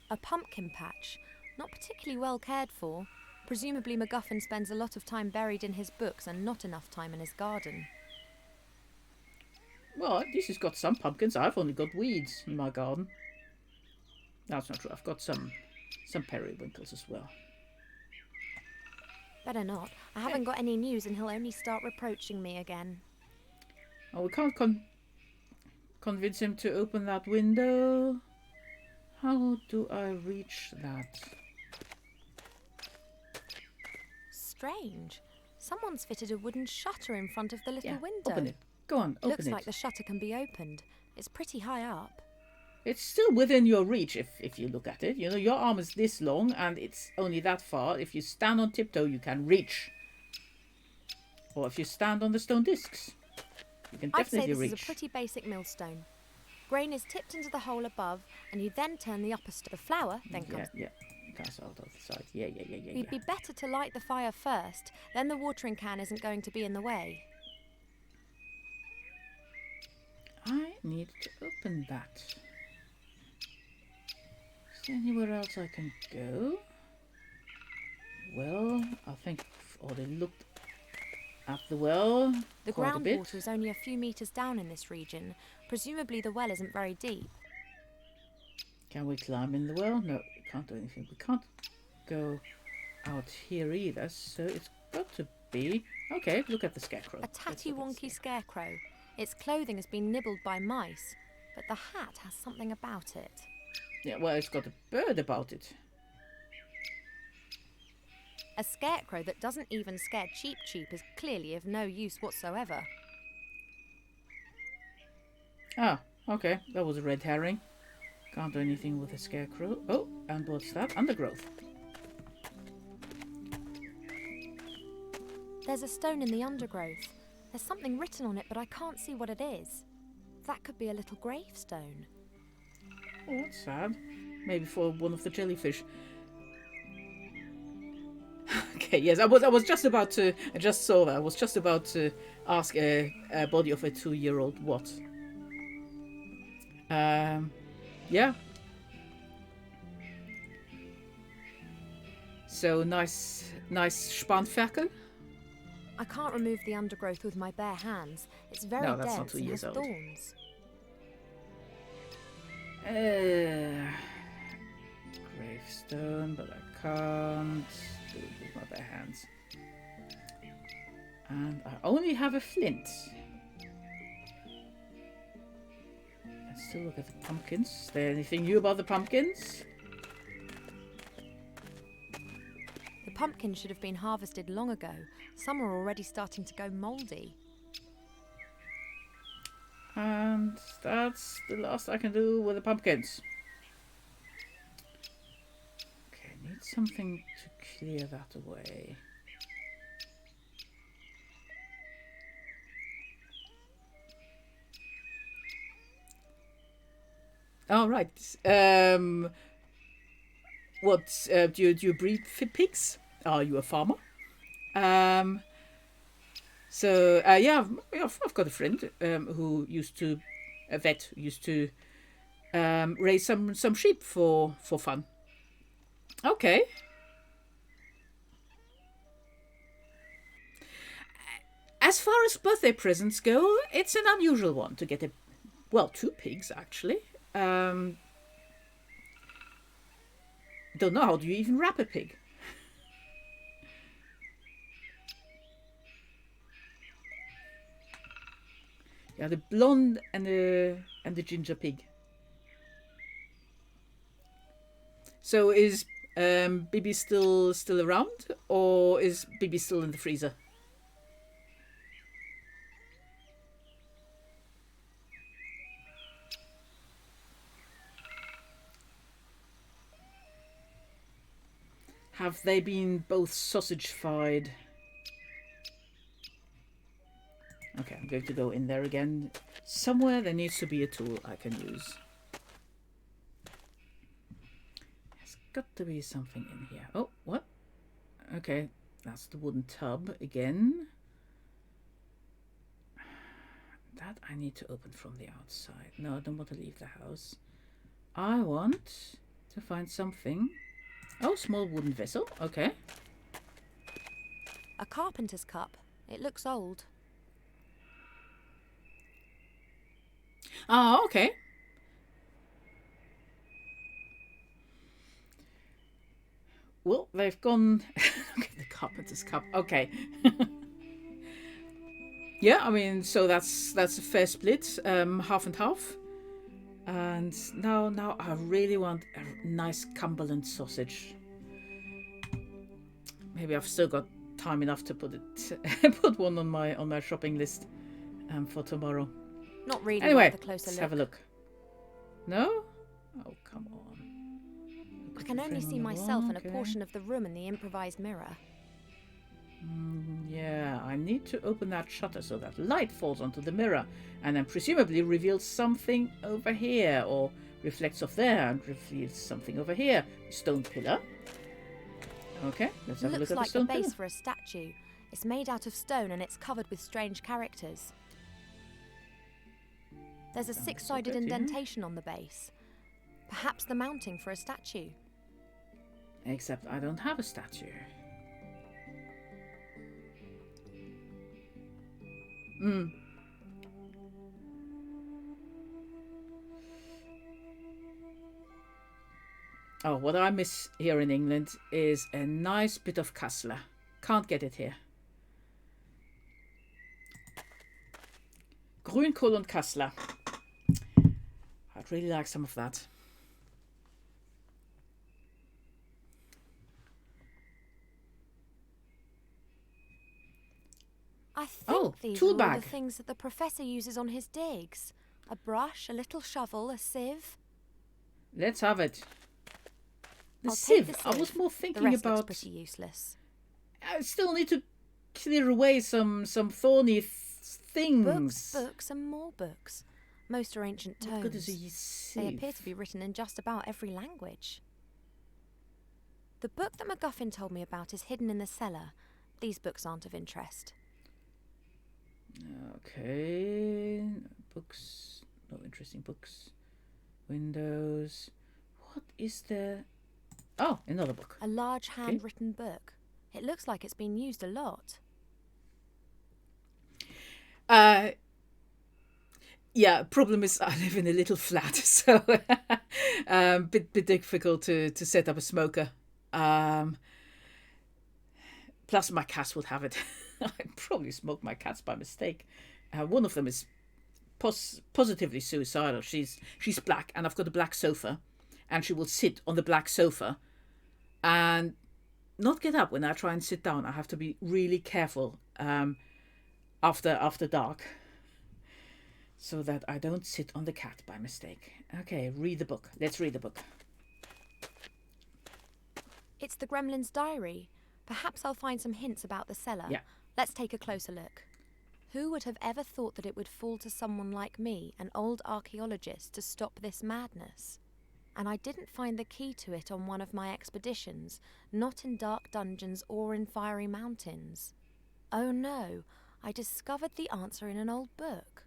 A pumpkin patch, not particularly well cared for. Presumably MacGuffin spends a lot of time buried in his books and not enough time in his garden. Well, at least he's got some pumpkins. I've only got weeds in my garden. That's not true. I've got some periwinkles as well. Better not. I haven't got any news and he'll only start reproaching me again. Oh, we can't convince him to open that window. How do I reach that? Strange. Someone's fitted a wooden shutter in front of the little Yeah, window. open it. Go on, open Looks it. like the shutter can be opened. It's pretty high up. It's still within your reach if you look at it. You know, your arm is this long and it's only that far. If you stand on tiptoe, you can reach. Or if you stand on the stone discs, you can I'd say definitely this reach. is a pretty basic millstone. Grain is tipped into the hole above, and you then turn the upper the flour, then Yeah, comes. yeah. Comes out of the side. Yeah. It'd be better to light the fire first, then the watering can isn't going to be in the way. I need to open that. Is there anywhere else I can go? Well, I think I've already looked at the well The quite a bit. groundwater is only a few metres down in this region. Presumably the well isn't very deep. Can we climb in the well? No, we can't do anything. We can't go out here either, so it's got to be... Okay, look at the scarecrow. A Let's tatty look at the wonky scarecrow. Its clothing has been nibbled by mice, but the hat has something about it. Yeah, well, it's got a bird about it. A scarecrow that doesn't even scare Cheep Cheep is clearly of no use whatsoever. Ah, okay, that was a red herring. Can't do anything with a scarecrow. Oh, and what's that? Undergrowth. There's a stone in the undergrowth. There's something written on it, but I can't see what it is. That could be a little gravestone. Oh, that's sad. Maybe for one of the jellyfish. Okay, yes, I was just about to... I just saw that. I was just about to ask a body of a 2-year-old what. Yeah. So, nice Spanferkel. I can't remove the undergrowth with my bare hands. It's very No, that's not dense 2 and years has old. thorns. Gravestone, but I can't do it with my bare hands. And I only have a flint. Let's still look at the pumpkins. Is there anything new about the pumpkins? The pumpkins should have been harvested long ago. Some are already starting to go mouldy. And that's the last I can do with the pumpkins. Okay, need something to clear that away. All right. What do you breed pigs? Are you a farmer? So yeah, I've got a friend who used to, a vet who used to raise some sheep for fun. Okay. As far as birthday presents go, it's an unusual one to get a Well, 2 pigs, actually. Don't know, how do you even wrap a pig? Yeah, the blonde and the ginger pig. So is Bibi still around, or is Bibi still in the freezer? Have they been both sausage-fied? Okay, I'm going to go in there again. Somewhere there needs to be a tool I can use. There's got to be something in here. Oh, what? Okay, that's the wooden tub again. That I need to open from the outside. No, I don't want to leave the house. I want to find something. Oh, small wooden vessel. Okay. A carpenter's cup. It looks old. Oh, okay. Well, they've gone... Okay, the carpenter's cup. Okay. Yeah, I mean, so that's a fair split. Half and half. And now I really want a nice Cumberland sausage. Maybe I've still got time enough to put one on my shopping list for tomorrow. Not really. Anyway, worth a closer let's look. have a look. No? Oh, come on. I can only see myself in a portion of the room in the improvised mirror. Yeah, I need to open that shutter so that light falls onto the mirror and then presumably reveals something over here, or reflects off there and reveals something over here. Stone pillar. Okay, let's have a look Looks at the like the stone base pillar. for a statue. It's made out of stone and it's covered with strange characters. There's a six-sided okay, yeah. indentation on the base. Perhaps the mounting for a statue. Except I don't have a statue. Oh, what I miss here in England is a nice bit of Kassler. Can't get it here. Grünkohl und Kassler. I'd really like some of that. I think these are tool all bag. the things that the professor uses on his digs. A brush, a little shovel, a sieve. Let's have it. The I'll take sieve. the I was sieve. more The thinking rest about. looks pretty useless. I still need to clear away some thorny things. Books, and more books. Most are ancient tomes. What good is a They sieve? appear to be written in just about every language. The book that MacGuffin told me about is hidden in the cellar. These books aren't of interest. Okay, books. No interesting books. Windows. What is there? Oh, another book. A large handwritten book. It looks like it's been used a lot. Yeah, problem is I live in a little flat, so bit difficult to set up a smoker. Plus my cats would have it. I probably smoked my cats by mistake. One of them is positively suicidal. She's black, and I've got a black sofa, and she will sit on the black sofa and not get up when I try and sit down. I have to be really careful after dark, so that I don't sit on the cat by mistake. Okay, read the book. Let's read the book. It's the Gremlin's diary. Perhaps I'll find some hints about the cellar. Yeah. Let's take a closer look. Who would have ever thought that it would fall to someone like me, an old archaeologist, to stop this madness? And I didn't find the key to it on one of my expeditions, not in dark dungeons or in fiery mountains. Oh no, I discovered the answer in an old book.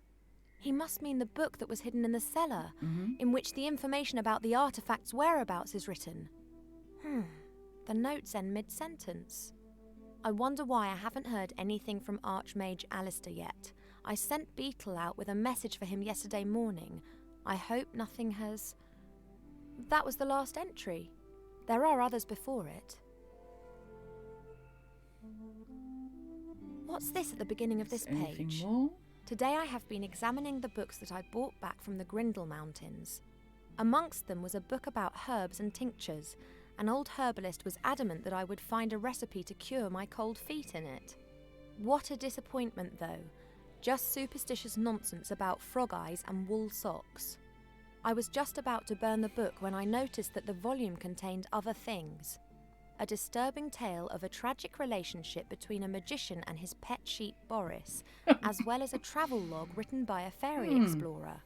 He must mean the book that was hidden in the cellar, in which the information about the artifact's whereabouts is written. The notes end mid-sentence. I wonder why I haven't heard anything from Archmage Alistair yet. I sent Beetle out with a message for him yesterday morning. I hope nothing has... That was the last entry. There are others before it. What's this at the beginning of this Anything page? more? Today I have been examining the books that I brought back from the Grindle Mountains. Amongst them was a book about herbs and tinctures. An old herbalist was adamant that I would find a recipe to cure my cold feet in it. What a disappointment, though. Just superstitious nonsense about frog eyes and wool socks. I was just about to burn the book when I noticed that the volume contained other things. A disturbing tale of a tragic relationship between a magician and his pet sheep Boris, as well as a travel log written by a fairy explorer.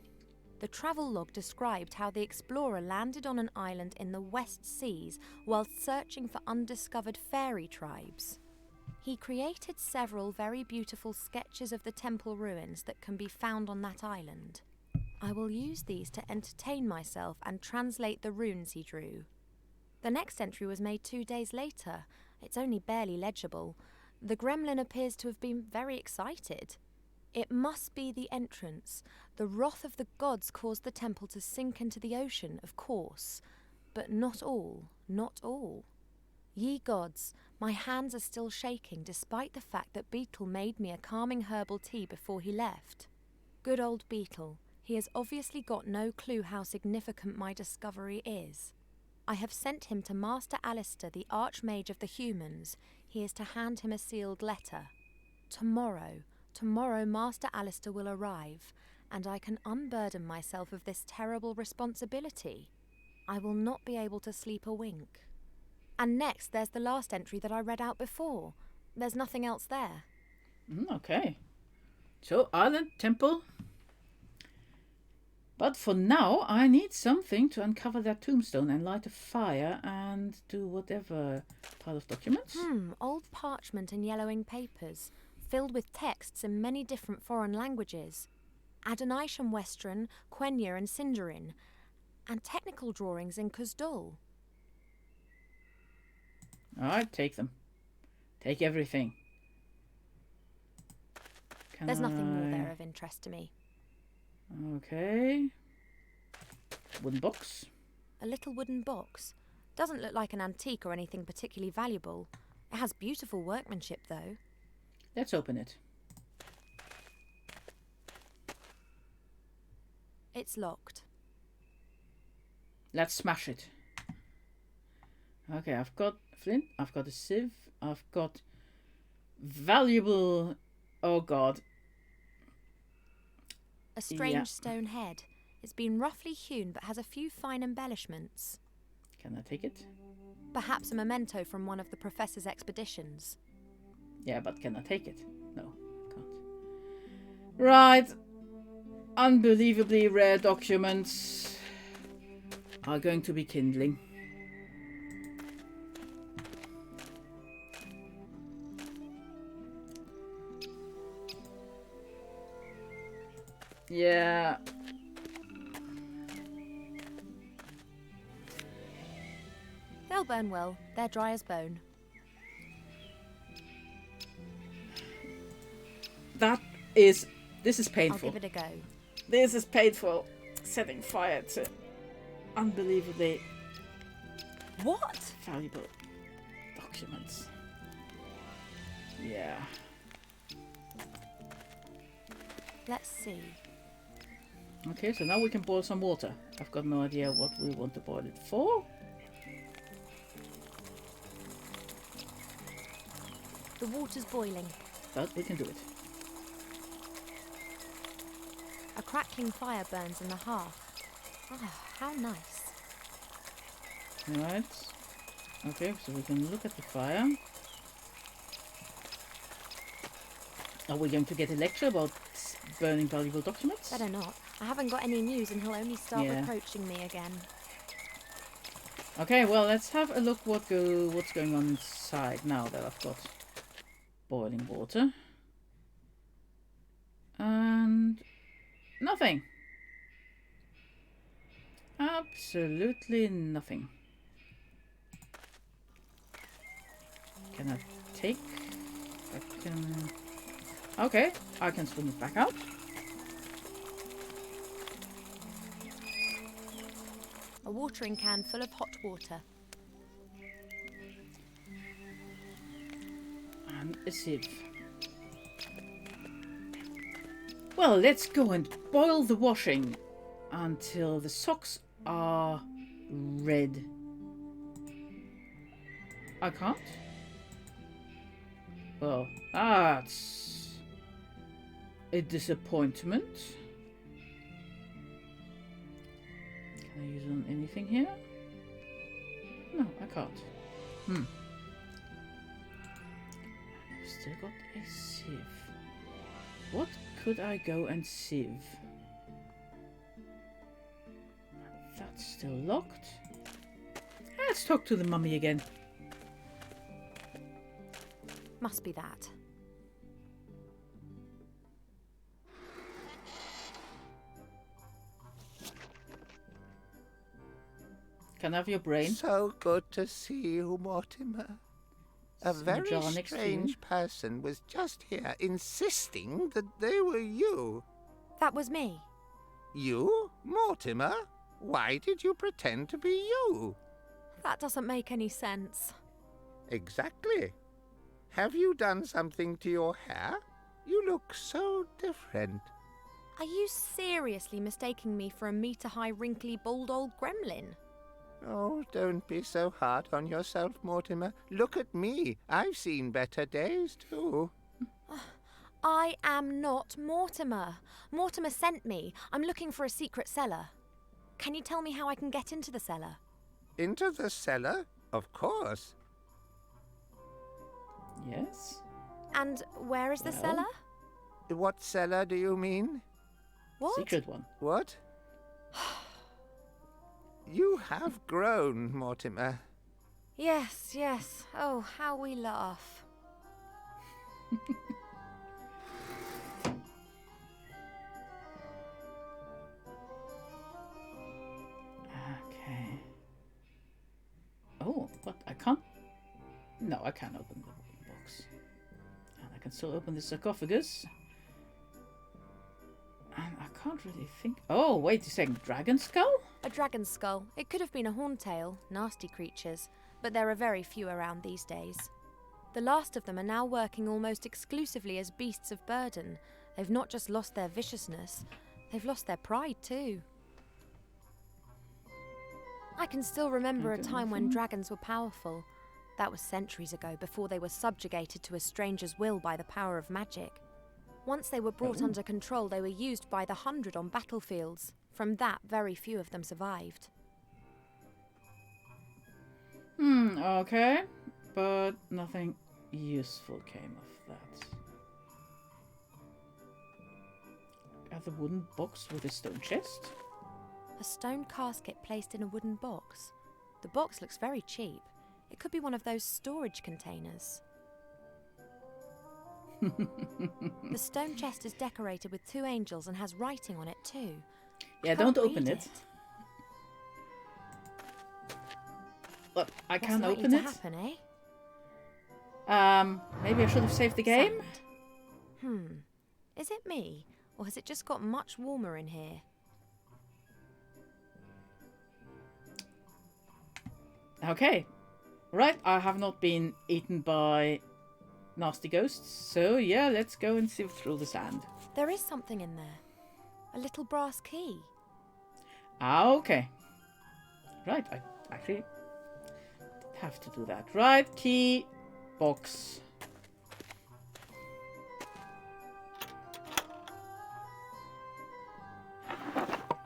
The travel log described how the explorer landed on an island in the West Seas whilst searching for undiscovered fairy tribes. He created several very beautiful sketches of the temple ruins that can be found on that island. I will use these to entertain myself and translate the runes he drew. The next entry was made 2 days later. It's only barely legible. The gremlin appears to have been very excited. It must be the entrance. The wrath of the gods caused the temple to sink into the ocean, of course. But not all, not all. Ye gods, my hands are still shaking despite the fact that Beetle made me a calming herbal tea before he left. Good old Beetle. He has obviously got no clue how significant my discovery is. I have sent him to Master Alistair, the Archmage of the Humans. He is to hand him a sealed letter. Tomorrow Master Alistair will arrive, and I can unburden myself of this terrible responsibility. I will not be able to sleep a wink. And next there's the last entry that I read out before. There's nothing else there. Okay. So, island, temple. But for now, I need something to uncover that tombstone and light a fire and do whatever pile of documents. Old parchment and yellowing papers, filled with texts in many different foreign languages. Adonisham Western, Quenya and Sindarin, and technical drawings in Kuzdul. Alright, take them. Take everything. There's nothing more there of interest to me. Okay. Wooden box. A little wooden box. Doesn't look like an antique or anything particularly valuable. It has beautiful workmanship, though. Let's open it. It's locked. Let's smash it. Okay, I've got flint, I've got a sieve, I've got valuable... Oh god. A strange stone head. It's been roughly hewn but has a few fine embellishments. Can I take it? Perhaps a memento from one of the Professor's expeditions. Yeah, but can I take it? No, can't. Right. Unbelievably rare documents are going to be kindling. Yeah. They'll burn well. They're dry as bone. This is painful. I'll give it a go. This is painful. Setting fire to unbelievably What? valuable documents. Yeah. Let's see. Okay, so now we can boil some water. I've got no idea what we want to boil it for. The water's boiling. But we can do it. A crackling fire burns in the hearth. Oh, how nice. Alright. Okay, so we can look at the fire. Are we going to get a lecture about burning valuable documents? Better not. I haven't got any news and he'll only start reproaching me again. Okay, well, let's have a look what's going on inside now that I've got boiling water. And nothing. Absolutely nothing. Can I take? I can Okay, I can swing it back out. A watering can full of hot water. And a sieve. Well, let's go and boil the washing until the socks are red. I can't? Well, that's a disappointment. Can I use on anything here? No, I can't. I've still got a sieve. What could I go and sieve? That's still locked. Let's talk to the mummy again. Must be that. Can I have your brain? So good to see you, Mortimer. A very jar next to you. strange person was just here insisting that they were you. That was me. You? Mortimer? Why did you pretend to be you? That doesn't make any sense. Exactly. Have you done something to your hair? You look so different. Are you seriously mistaking me for a meter-high, wrinkly, bald old gremlin? Oh, don't be so hard on yourself, Mortimer. Look at me. I've seen better days, too. I am not Mortimer. Mortimer sent me. I'm looking for a secret cellar. Can you tell me how I can get into the cellar? Into the cellar? Of course. Yes. And where is the Well? cellar? What cellar do you mean? What? Secret one. What? You have grown, Mortimer. Yes, yes. Oh, how we laugh. Okay. Oh, what? I can't? No, I can't open the box. And I can still open the sarcophagus. And I can't really think... Oh, wait a second. Dragon skull? A dragon's skull. It could have been a horntail. Nasty creatures. But there are very few around these days. The last of them are now working almost exclusively as beasts of burden. They've not just lost their viciousness, they've lost their pride too. I can still remember a time when dragons were powerful. That was centuries ago, before they were subjugated to a stranger's will by the power of magic. Once they were brought under control, they were used by the 100 on battlefields. From that, very few of them survived. Okay. But nothing useful came of that. At the wooden box with a stone chest? A stone casket placed in a wooden box. The box looks very cheap. It could be one of those storage containers. The stone chest is decorated with 2 angels and has writing on it too. Yeah, Can't don't open read it. Look, I What's can't likely open to it. happen, eh? Maybe I should have saved the game. Sound. Is it me, or has it just got much warmer in here? Okay. Right, I have not been eaten by nasty ghosts, so yeah, let's go and sift through the sand. There is something in there. A little brass key. Okay. Right, I actually have to do that. Right, key, box.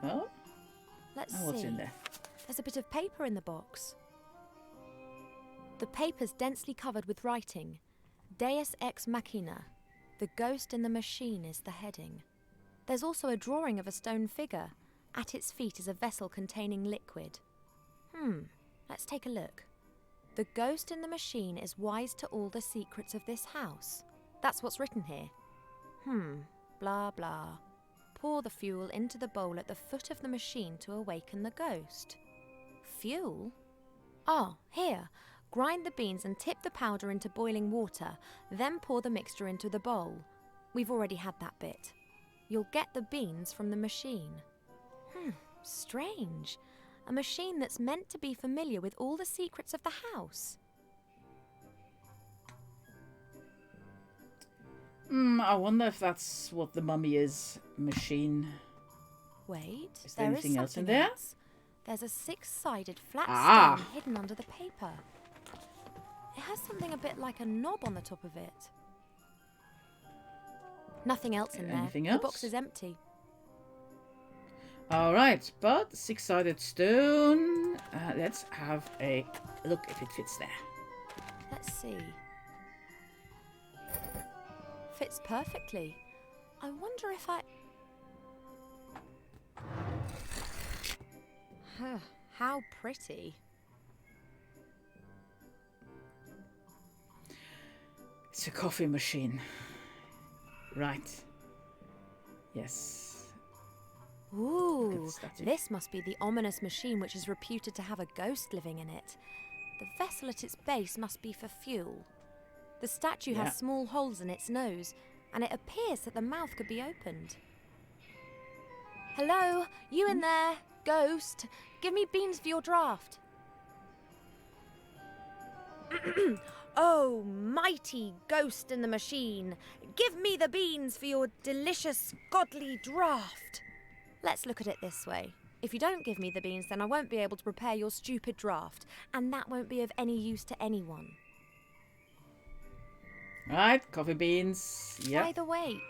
Well, Let's now see. what's in there? There's a bit of paper in the box. The paper's densely covered with writing. Deus ex machina. The ghost in the machine is the heading. There's also a drawing of a stone figure. At its feet is a vessel containing liquid. Let's take a look. The ghost in the machine is wise to all the secrets of this house. That's what's written here. Blah blah. Pour the fuel into the bowl at the foot of the machine to awaken the ghost. Fuel? Oh, here. Grind the beans and tip the powder into boiling water, then pour the mixture into the bowl. We've already had that bit. You'll get the beans from the machine. Strange. A machine that's meant to be familiar with all the secrets of the house. I wonder if that's what the mummy is. Machine. Wait, Is there there anything is else in something there? else. There's a six-sided flat Ah. stone hidden under the paper. It has something a bit like a knob on the top of it. Nothing else in there. Anything The else? box is empty. Alright, but six-sided stone. Let's have a look if it fits there. Let's see. Fits perfectly. I wonder if I... How pretty. It's a coffee machine. Right. Yes. Ooh, Good statue. this must be the ominous machine which is reputed to have a ghost living in it. The vessel at its base must be for fuel. The statue Yeah. has small holes in its nose, and it appears that the mouth could be opened. Hello, you in there? Ghost, give me beans for your draft. Oh, mighty ghost in the machine, give me the beans for your delicious, godly draft. Let's look at it this way. If you don't give me the beans, then I won't be able to prepare your stupid draft, and that won't be of any use to anyone. Right, coffee beans. Why Yep. the wait?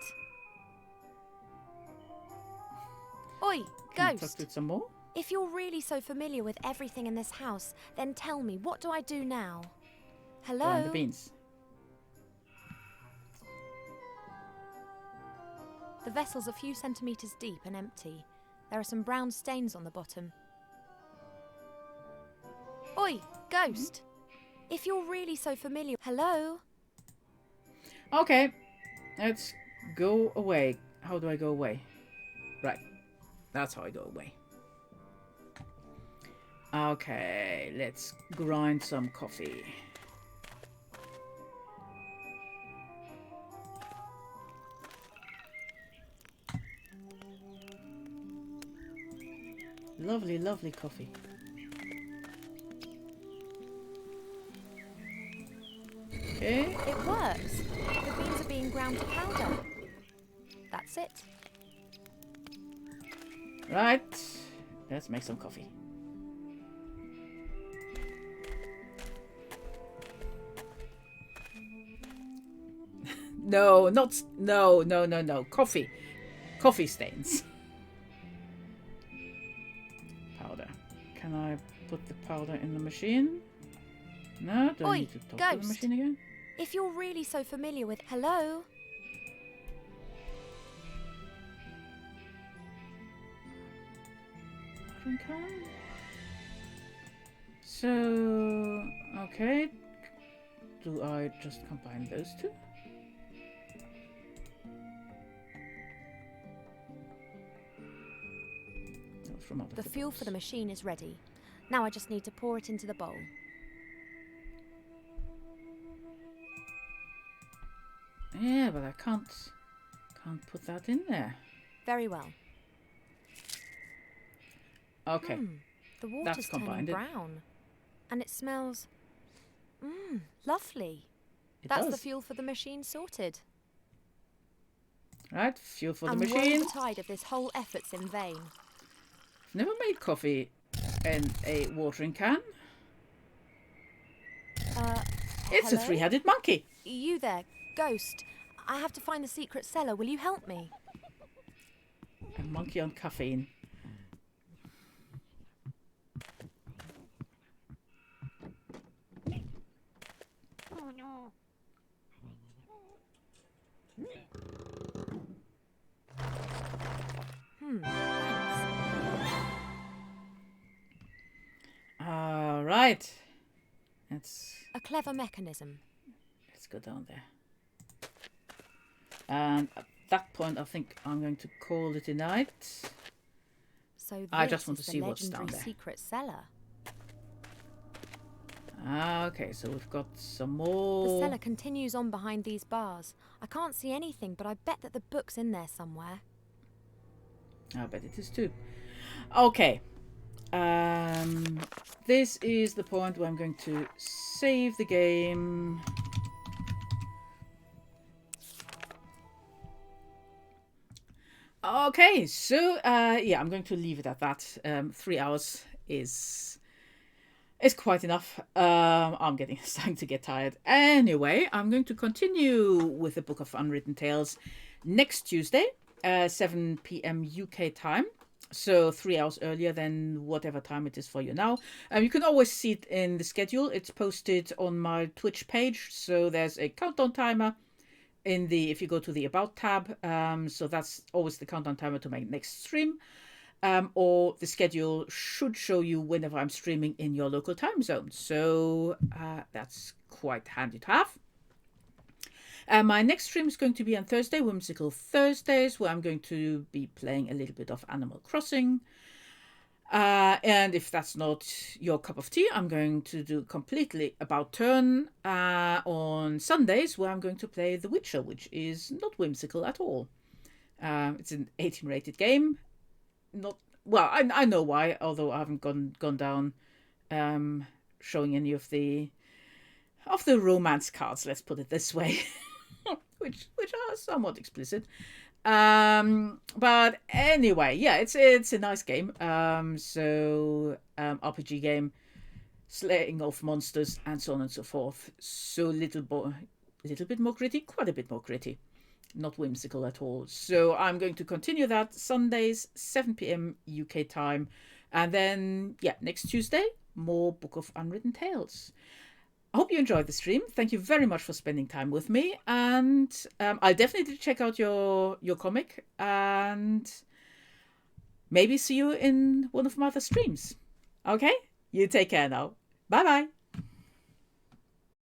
Oi, Can I talk ghost! to it some more? If you're really so familiar with everything in this house, then tell me, what do I do now? Hello? Find the beans. The vessel's a few centimetres deep and empty. There are some brown stains on the bottom. Oi, ghost! If you're really so familiar... Hello? Okay. Let's go away. How do I go away? Right. That's how I go away. Okay, let's grind some coffee. Lovely, lovely coffee. Okay. It works. The beans are being ground to powder. That's it. Right. Let's make some coffee. No, not... No. Coffee. Coffee stains. Powder. Can I put the powder in the machine? No, do I Oi, need to talk to the ghost. machine again? If you're really so familiar with... Hello? Watering can? So... Okay. Do I just combine those two? That was from out of The fuel box. for the machine is ready. Now I just need to pour it into the bowl. Yeah, but I can't put that in there. Very well. Okay. The water's turning combined. brown. And it smells... lovely. It That's does. the fuel for the machine sorted. Right, fuel for the And machine. woe betide if this whole effort's in vain. I've never made coffee in a watering can. It's a Hello? three-headed monkey. You there, ghost. I have to find the secret cellar. Will you help me? A monkey on caffeine. Oh no. All right. Let's A clever mechanism. go down there. And at that point, I think I'm going to call it a night. So I this just want is to the see what's legendary down there. secret cellar. Okay, so we've got some The more. cellar continues on behind these bars. I can't see anything, but I bet that the book's in there somewhere. I bet it is too. Okay. This is the point where I'm going to save the game. Okay, so yeah, I'm going to leave it at that. 3 hours is quite enough. I'm starting to get tired. Anyway, I'm going to continue with the Book of Unwritten Tales next Tuesday, 7 p.m. UK time. So 3 hours earlier than whatever time it is for you now. You can always see it in the schedule. It's posted on my Twitch page. So there's a countdown timer if you go to the About tab. So that's always the countdown timer to my next stream. Or the schedule should show you whenever I'm streaming in your local time zone. So that's quite handy to have. My next stream is going to be on Thursday, Whimsical Thursdays, where I'm going to be playing a little bit of Animal Crossing. And if that's not your cup of tea, I'm going to do completely About Turn on Sundays, where I'm going to play The Witcher, which is not whimsical at all. It's an 18-rated game. Not well. I know why, although I haven't gone down showing any of the romance cards. Let's put it this way, which are somewhat explicit. But anyway, yeah, it's a nice game. RPG game, slaying of monsters and so on and so forth. So a little bit more gritty, quite a bit more gritty. Not whimsical at all. So I'm going to continue that Sundays, 7 p.m. UK time. And then, yeah, next Tuesday, more Book of Unwritten Tales. I hope you enjoyed the stream. Thank you very much for spending time with me. And I'll definitely check out your comic. And maybe see you in one of my other streams. Okay? You take care now. Bye-bye.